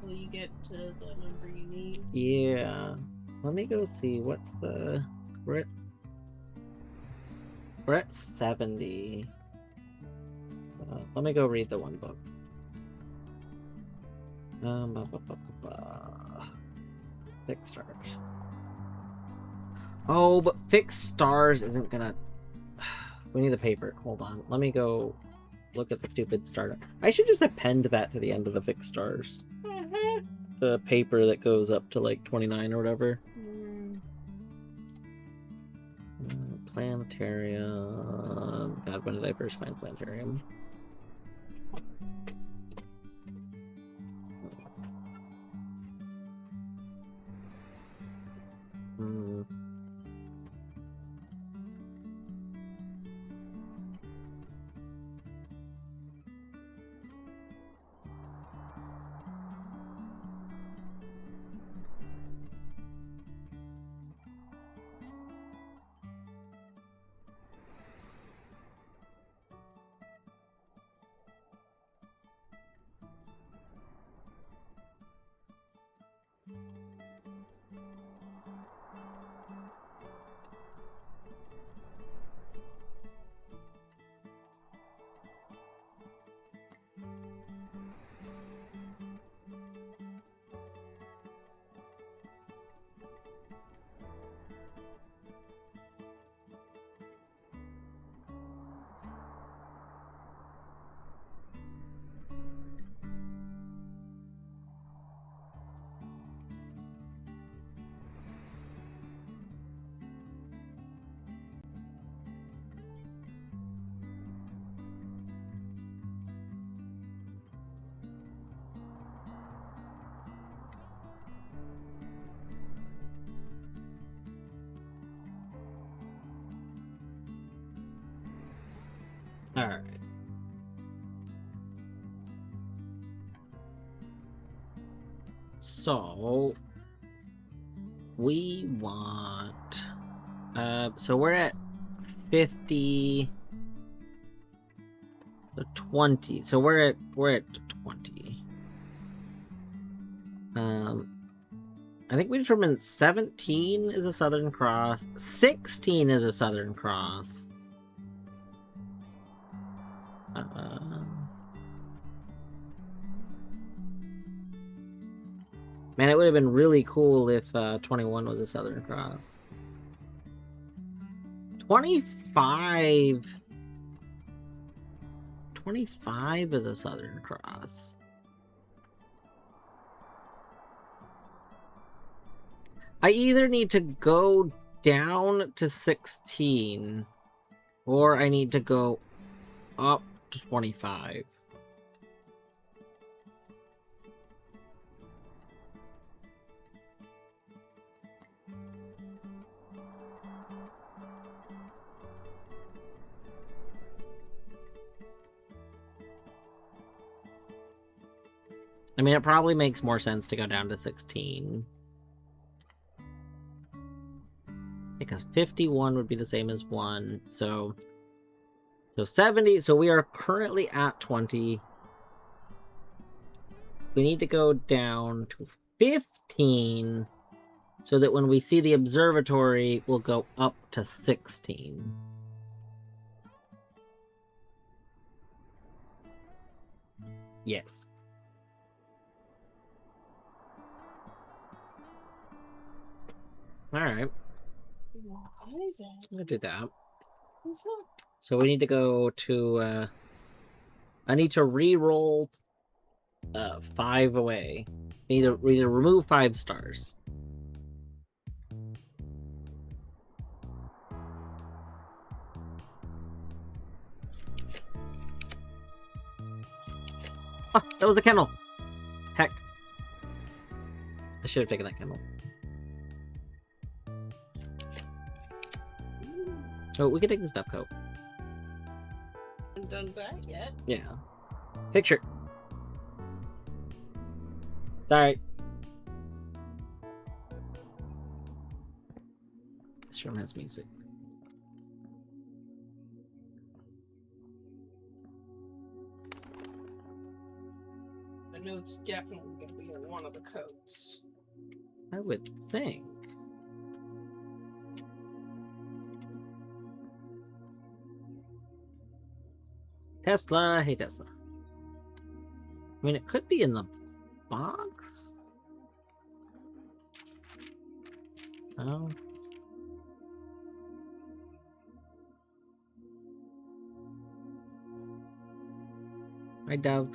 Will you get to the number you need? Yeah. Let me go see. What's the... We're at 70. Let me go read the one book. Fixed stars. Oh, but fixed stars isn't gonna... We need the paper. Hold on. Let me go look at the stupid startup. I should just append that to the end of the fixed stars. The paper that goes up to like 29 or whatever. Planetarium. God, when did I first find Planetarium? Alright. So we want so we're at 50 so 20. So we're at 20. I think we determined 17 is a Southern Cross, 16 is a Southern Cross. Man, it would have been really cool if 21 was a Southern Cross. 25 is a Southern Cross. I either need to go down to 16 or I need to go up to 25. I mean, it probably makes more sense to go down to 16. Because 51 would be the same as 1, so 70, so we are currently at 20. we need to go down to 15 so that when we see the observatory, we'll go up to 16. Yes. Alright. What is it? I'm gonna do that. What's that? So we need to go to, I need to re-roll 5 away. We need to remove 5 stars. Oh, that was the kennel! Heck. I should have taken that kennel. Oh, we can take the stuff coat. Haven't done that yet. Yeah. Picture. Sorry. This room has music. The note's definitely going to be in one of the coats. I would think. Tesla, hey Tesla. I mean, it could be in the box. Oh. Hi, Dove.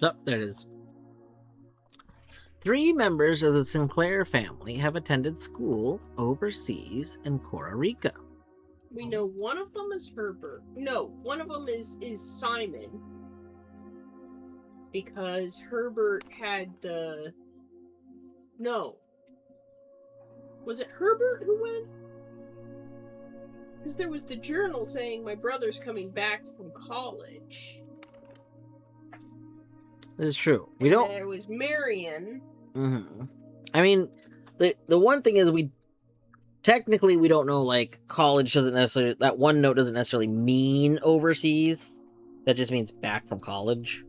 Oh, there it is. 3 members of the Sinclair family have attended school overseas in Costa Rica. We know one of them is Herbert. No, one of them is Simon. Because Herbert had the... No. Was it Herbert who went? Because there was the journal saying my brother's coming back from college. This is true. We don't. There was Marion. Mm-hmm. I mean, the one thing is we technically we don't know. Like college doesn't necessarily, that one note doesn't necessarily mean overseas. That just means back from college.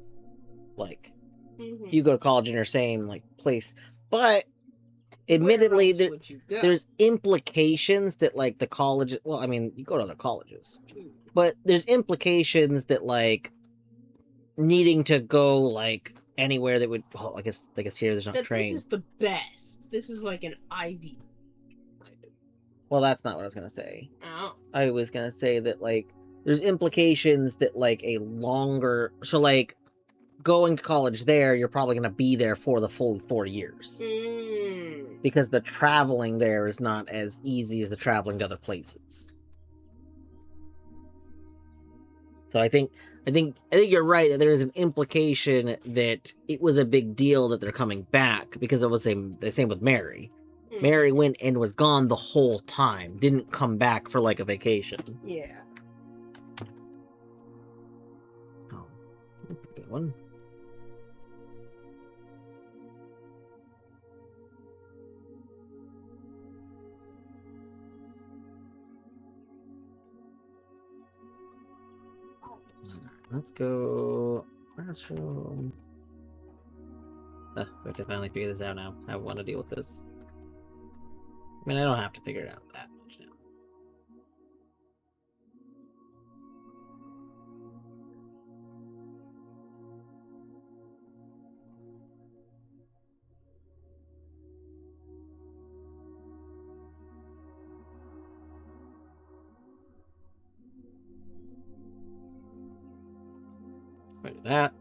Like you go to college in your same like place, but admittedly there's implications that like the college. Well, I mean you go to other colleges, but there's implications that like needing to go like anywhere that would, well, I guess here there's no train. This is the best. This is like an Ivy. Well, that's not what I was gonna say. Oh. I was gonna say that like there's implications that like a longer, so like going to college there, you're probably gonna be there for the full 4 years. Because the traveling there is not as easy as the traveling to other places. So I think you're right that there is an implication that it was a big deal that they're coming back, because it was the same with Mary. Mary went and was gone the whole time, didn't come back for like a vacation. Yeah. Oh, good one. Let's go classroom. We have to finally figure this out now. I want to deal with this. I mean, I don't have to figure it out that much now. Do that.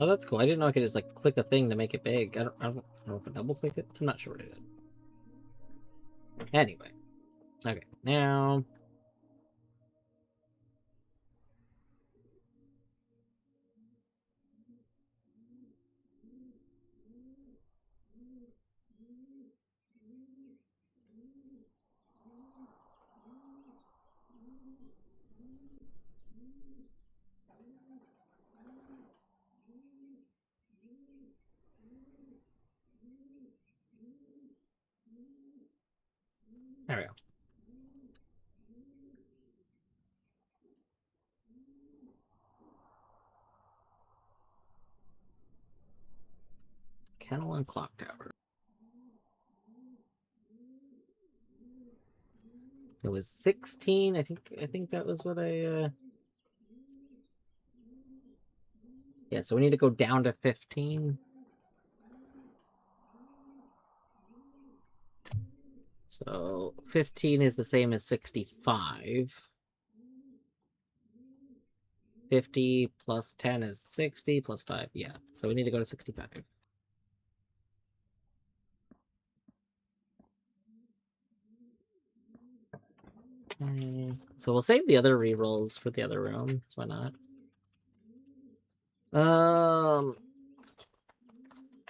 Oh, that's cool. I didn't know I could just like click a thing to make it big. I don't know if I double click it. I'm not sure what I did. Anyway. Okay, now... There we go. Kennel and clock tower. It was 16. I think that was what I Yeah, so we need to go down to 15. So 15 is the same as 65. 50 plus 10 is 60 plus 5. Yeah, so we need to go to 65. Okay. So we'll save the other rerolls for the other room. So why not?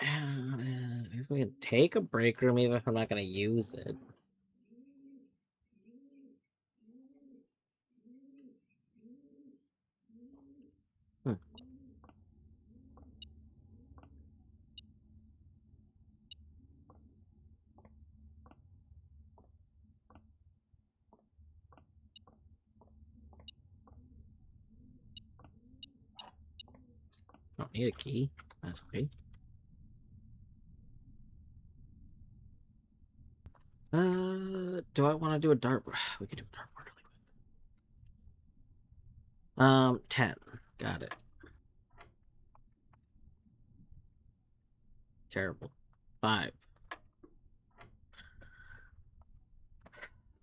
I guess we can take a break room even if I'm not going to use it. Don't need a key. That's okay. Do I want to do a dart? We could do a dartboard really quick. 10. Got it. Terrible. 5.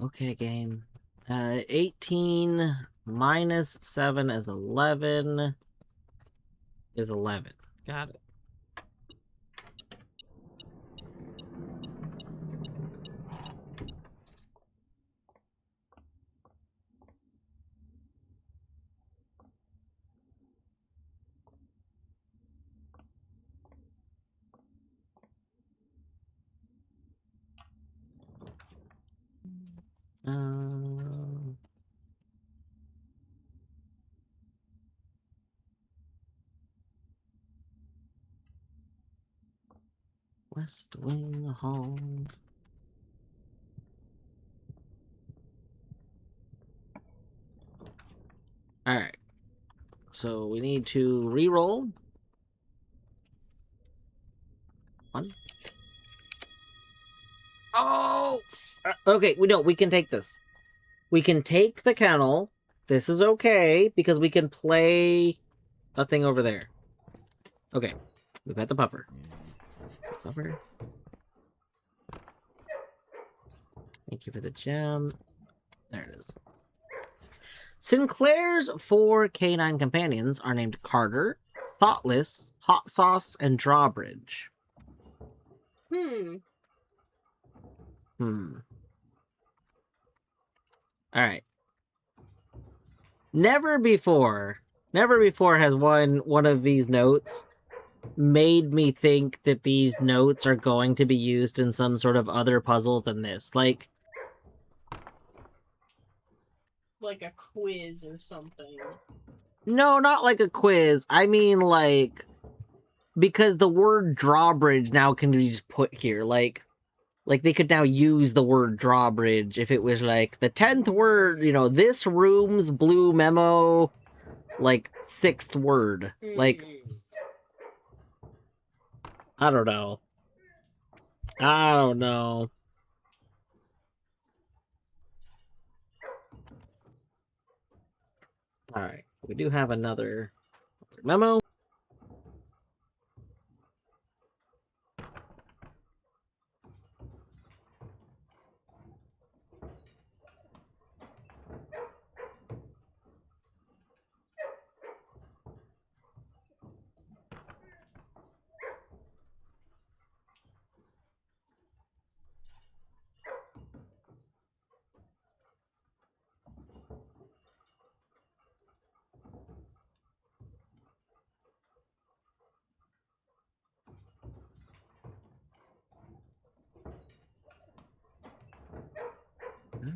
Okay, game. 18 minus 7 is 11. Is 11. Got it. West Wing Hall. Alright. So we need to re-roll. 1. Oh! Okay, we can take this. We can take the kennel. This is okay, because we can play a thing over there. Okay. We've got the pupper. Pupper. Thank you for the gem. There it is. Sinclair's 4 canine companions are named Carter, Thoughtless, Hot Sauce, and Drawbridge. Alright. Never before has one of these notes made me think that these notes are going to be used in some sort of other puzzle than this. Like a quiz or something. No, not like a quiz. I mean, like, because the word drawbridge now can be just put here. Like they could now use the word drawbridge if it was like the 10th word, this room's blue memo, like 6th word. Like, I don't know. Alright, we do have another memo.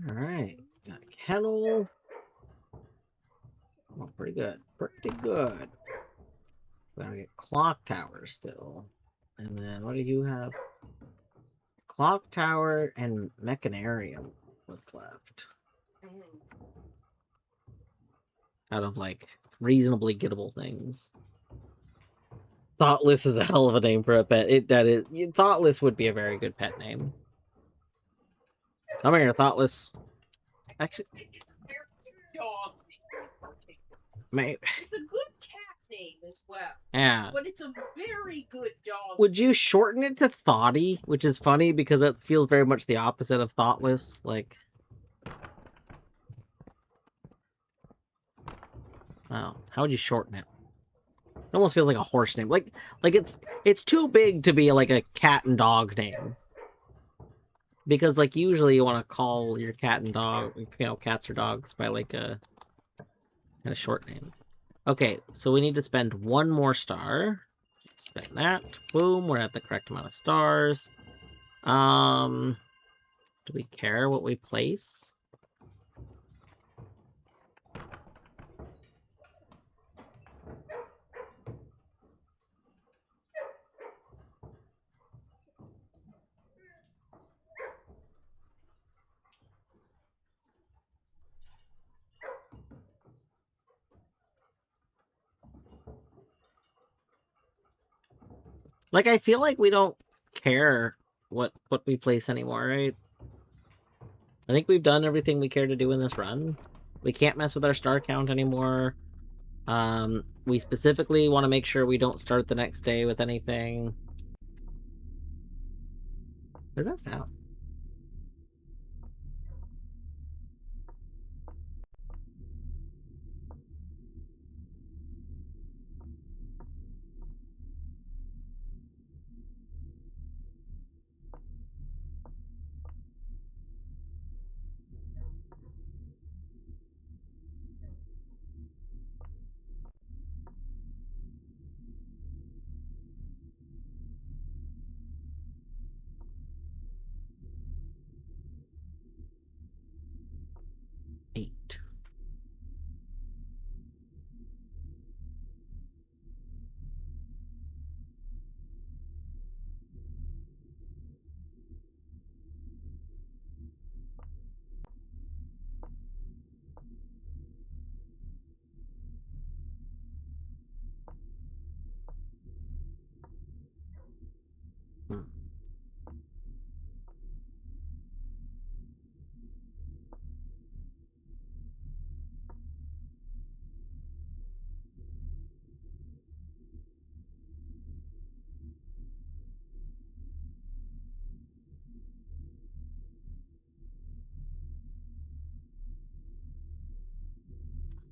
Alright. Got a kennel. Oh, pretty good. Pretty good. Gotta get clock tower still. And then what do you have? Clock tower and mechanarium. What's left? Out of like reasonably gettable things. Thoughtless is a hell of a name for a pet. Thoughtless would be a very good pet name. Come here, Thoughtless. Actually, Dog. May... It's a good cat name as well. Yeah. But it's a very good dog. Would you shorten it to Thoughty? Which is funny because it feels very much the opposite of Thoughtless. Like, wow, how would you shorten it? It almost feels like a horse name. Like it's too big to be like a cat and dog name. Because like usually you want to call your cat and dog, cats or dogs by like a kind of short name. Okay, so we need to spend one more star. Spend that. Boom, we're at the correct amount of stars. Do we care what we place? Like, I feel like we don't care what we place anymore, right? I think we've done everything we care to do in this run. We can't mess with our star count anymore. We specifically want to make sure we don't start the next day with anything. What does that sound? Eight. Hmm.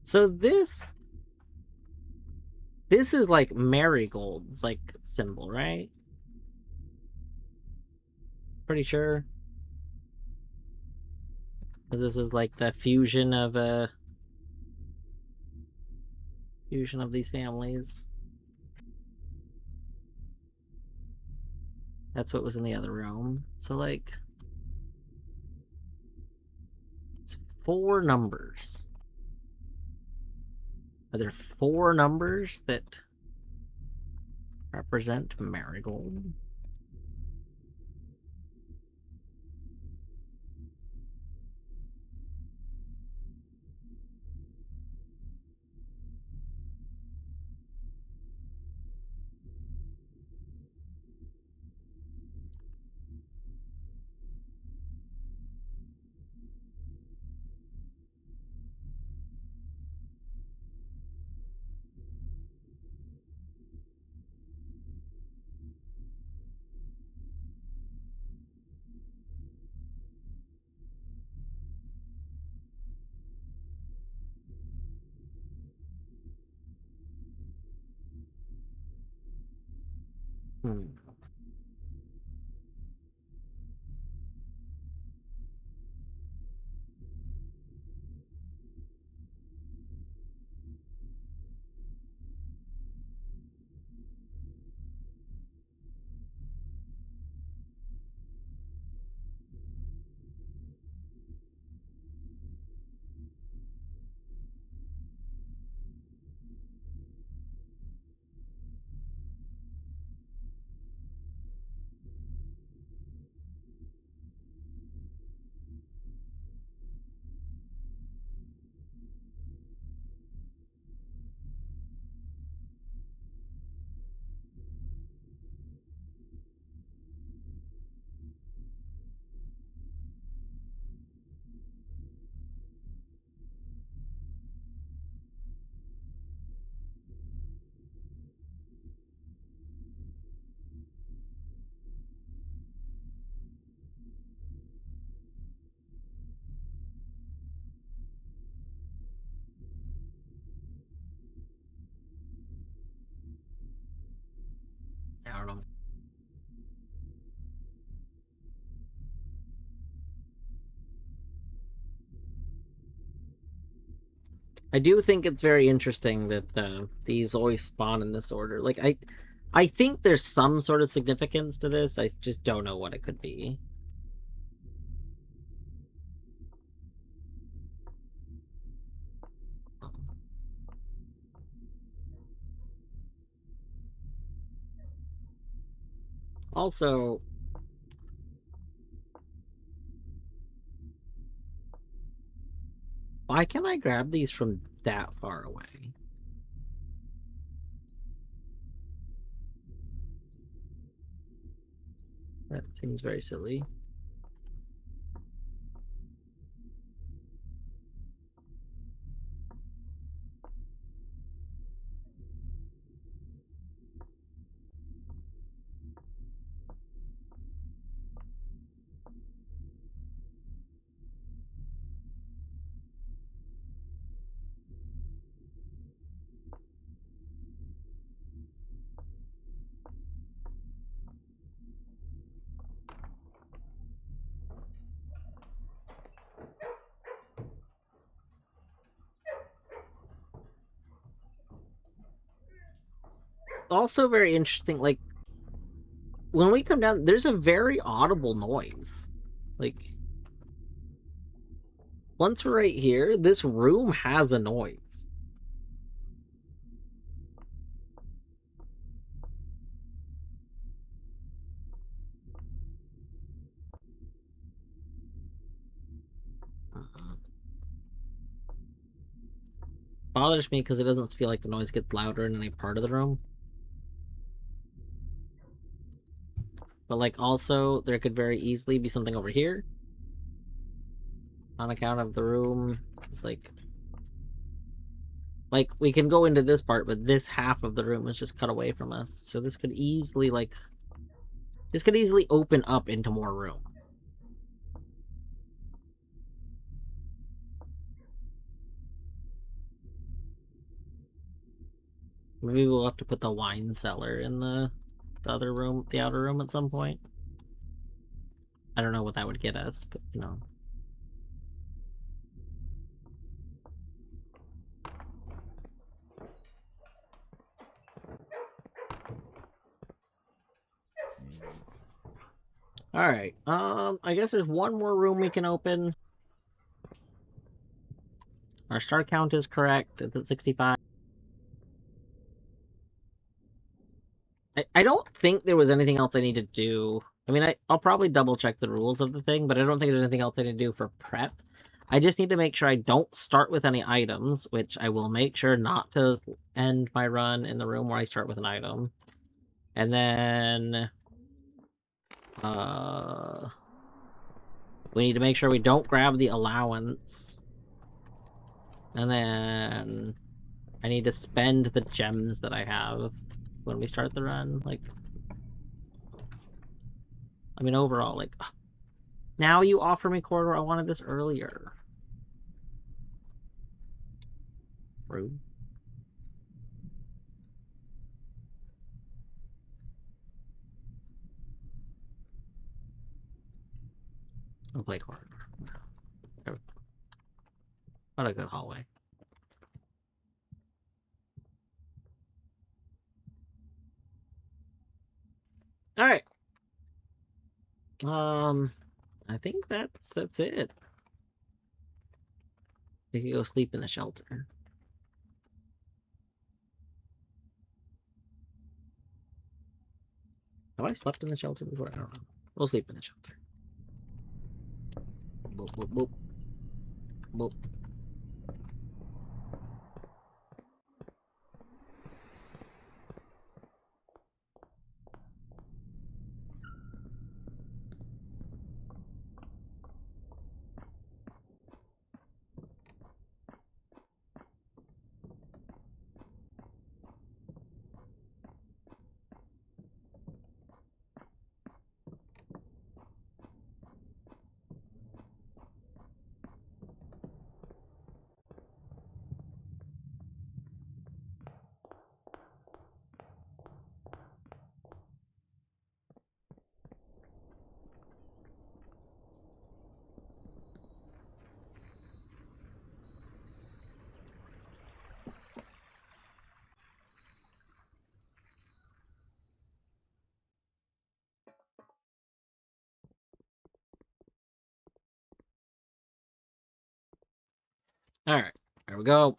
So this is like Marigold's like symbol, right? Pretty sure. Because this is like the fusion of these families. That's what was in the other room. So like it's 4 numbers. Are there 4 numbers that represent Marigold? Hmm. I do think it's very interesting that these always spawn in this order. Like, I think there's some sort of significance to this. I just don't know what it could be. Also, why can't I grab these from that far away? That seems very silly. Also very interesting, like, when we come down, there's a very audible noise. Like, once we're right here, this room has a noise. Bothers me because it doesn't feel like the noise gets louder in any part of the room. But, like, also, there could very easily be something over here. On account of the room. It's like, we can go into this part, but this half of the room is just cut away from us. So this could easily, like... This could easily open up into more room. Maybe we'll have to put the wine cellar in the other room, the outer room at some point. I don't know what that would get us, but, you know. Alright, I guess there's one more room we can open. Our star count is correct, it's at 65. I don't think there was anything else I need to do. I mean, I'll probably double check the rules of the thing, but I don't think there's anything else I need to do for prep. I just need to make sure I don't start with any items, which I will make sure not to end my run in the room where I start with an item. And then... we need to make sure we don't grab the allowance. And then... I need to spend the gems that I have when we start the run. Like... I mean, overall, like... Now you offer me corridor, I wanted this earlier. Rude. I'll play corridor. What a good hallway. Alright. I think that's it. We can go sleep in the shelter. Have I slept in the shelter before? I don't know. We'll sleep in the shelter. Boop, boop, boop. Boop. Alright, there we go.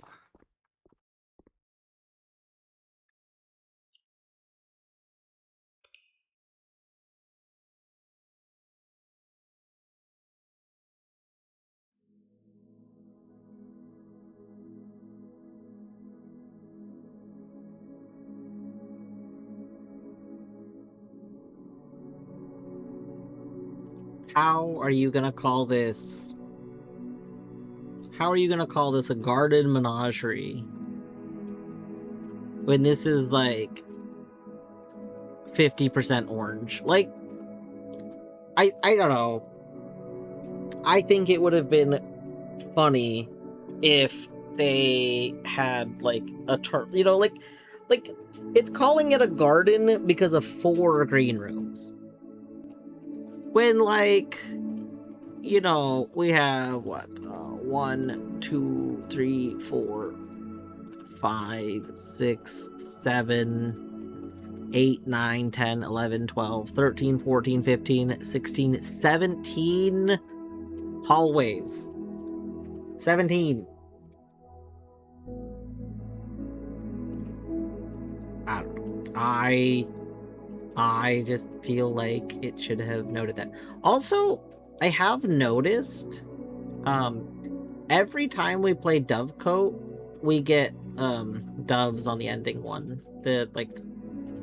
How are you gonna call this? How are you gonna call this a garden menagerie? When this is like 50% orange. Like, I don't know. I think it would have been funny if they had like a like it's calling it a garden because of 4 green rooms. When like, you know, we have what 1, 2, 3, 4, 5, 6, 7, 8, 9, 10, 11, 12, 13, 14, 15, 16, 17 hallways. 17. I don't know. I just feel like it should have noted that. Also, I have noticed every time we play Dovecote, we get doves on the ending one. The like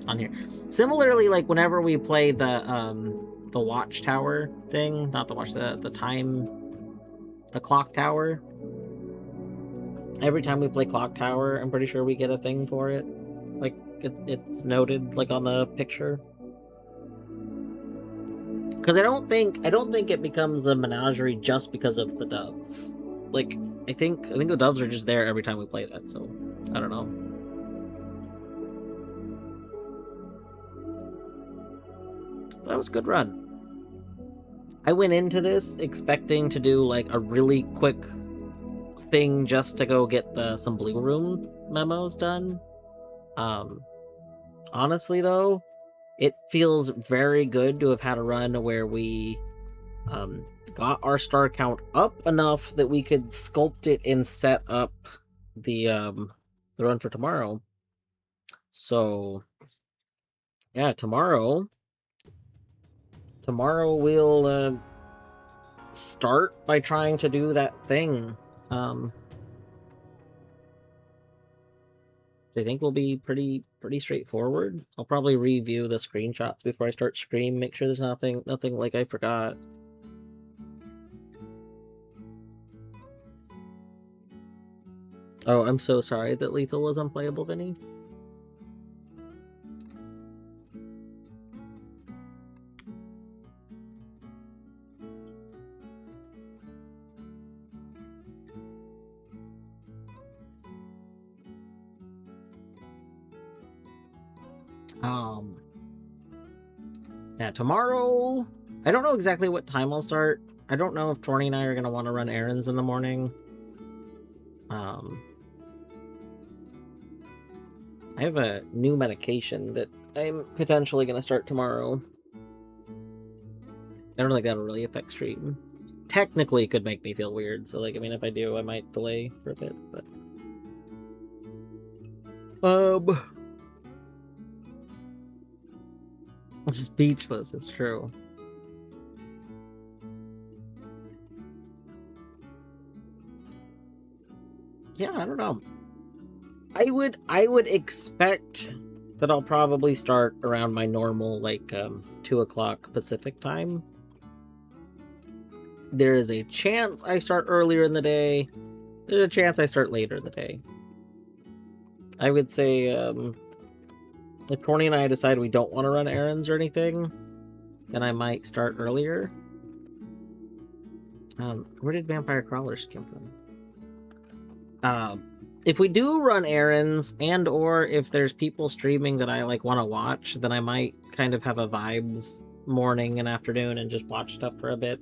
on here. Similarly, like whenever we play the watchtower thing, not the watch, the clock tower. Every time we play clock tower, I'm pretty sure we get a thing for it. Like it's noted like on the picture. Because I don't think it becomes a menagerie just because of the doves. Like I think the doves are just there every time we play that. So I don't know. That was a good run. I went into this expecting to do like a really quick thing just to go get some blue room memos done. Honestly though, it feels very good to have had a run where we got our star count up enough that we could sculpt it and set up the run for tomorrow. So yeah, tomorrow we'll start by trying to do that thing. I think will be pretty straightforward. I'll probably review the screenshots before I start stream, make sure there's nothing like I forgot. Oh, I'm so sorry that Lethal was unplayable, Vinny. Yeah, tomorrow, I don't know exactly what time I'll start. I don't know if Torny and I are going to want to run errands in the morning. I have a new medication that I'm potentially going to start tomorrow. I don't think that'll really affect stream. Technically, it could make me feel weird, so like, I mean, if I do, I might delay for a bit, but... It's speechless, it's true. Yeah, I don't know. I would expect that I'll probably start around my normal, like, 2 o'clock Pacific time. There is a chance I start earlier in the day. There's a chance I start later in the day. I would say, if Torny and I decide we don't want to run errands or anything, then I might start earlier. Where did Vampire Crawlers come from? If we do run errands, and or if there's people streaming that I like want to watch, then I might kind of have a vibes morning and afternoon and just watch stuff for a bit.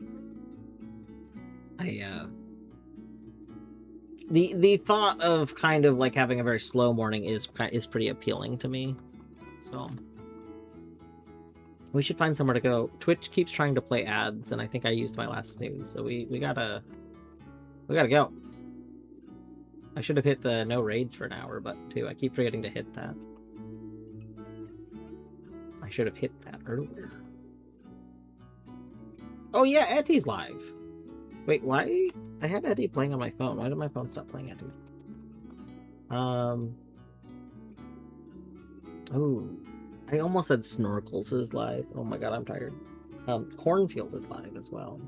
The thought of kind of like having a very slow morning is pretty appealing to me. So we should find somewhere to go. Twitch keeps trying to play ads, and I think I used my last snooze, so we gotta go. I should have hit the no raids for an hour, but too, I keep forgetting to hit that. I should have hit that earlier. Oh yeah, Etty's live. Wait, why? I had Etty playing on my phone. Why did my phone stop playing Etty? Oh, I almost said Snorkels is live. Oh my god, I'm tired. Cornfield is live as well.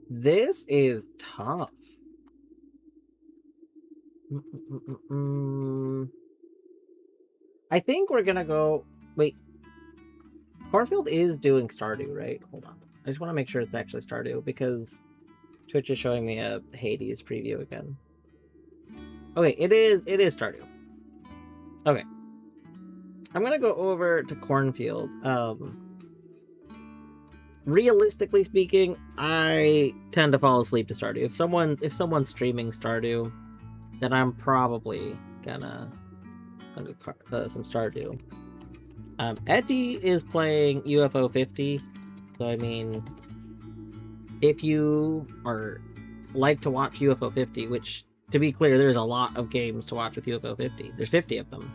This is tough. I think we're gonna go. Wait, Cornfield is doing Stardew, right? Hold on. I just want to make sure it's actually Stardew because Twitch is showing me a Hades preview again. Okay, it is Stardew. Okay. I'm gonna go over to Cornfield. Realistically speaking, I tend to fall asleep to Stardew. If someone's streaming Stardew, then I'm probably gonna do some Stardew. Etty is playing UFO 50, so I mean, if you are like to watch UFO 50, which to be clear, there's a lot of games to watch with UFO 50. There's 50 of them.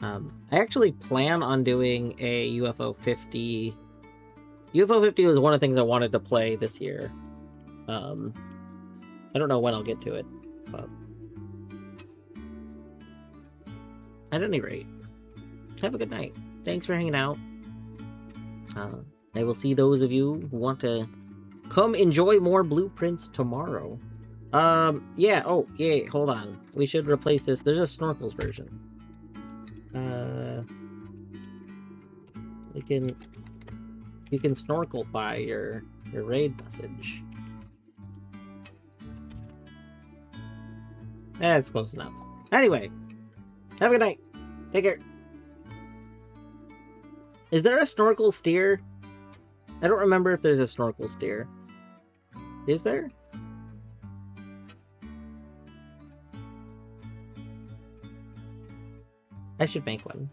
I actually plan on doing a UFO 50. UFO 50 was one of the things I wanted to play this year. I don't know when I'll get to it, but at any rate, have a good night. Thanks for hanging out. I will see those of you who want to come enjoy more blueprints tomorrow. Yeah, oh, yeah, hold on. We should replace this. There's a Snorkels version. You can snorkelify your raid message. That's close enough. Anyway, have a good night. Take care. Is there a snorkel steer? I don't remember if there's a snorkel steer. Is there? I should make one.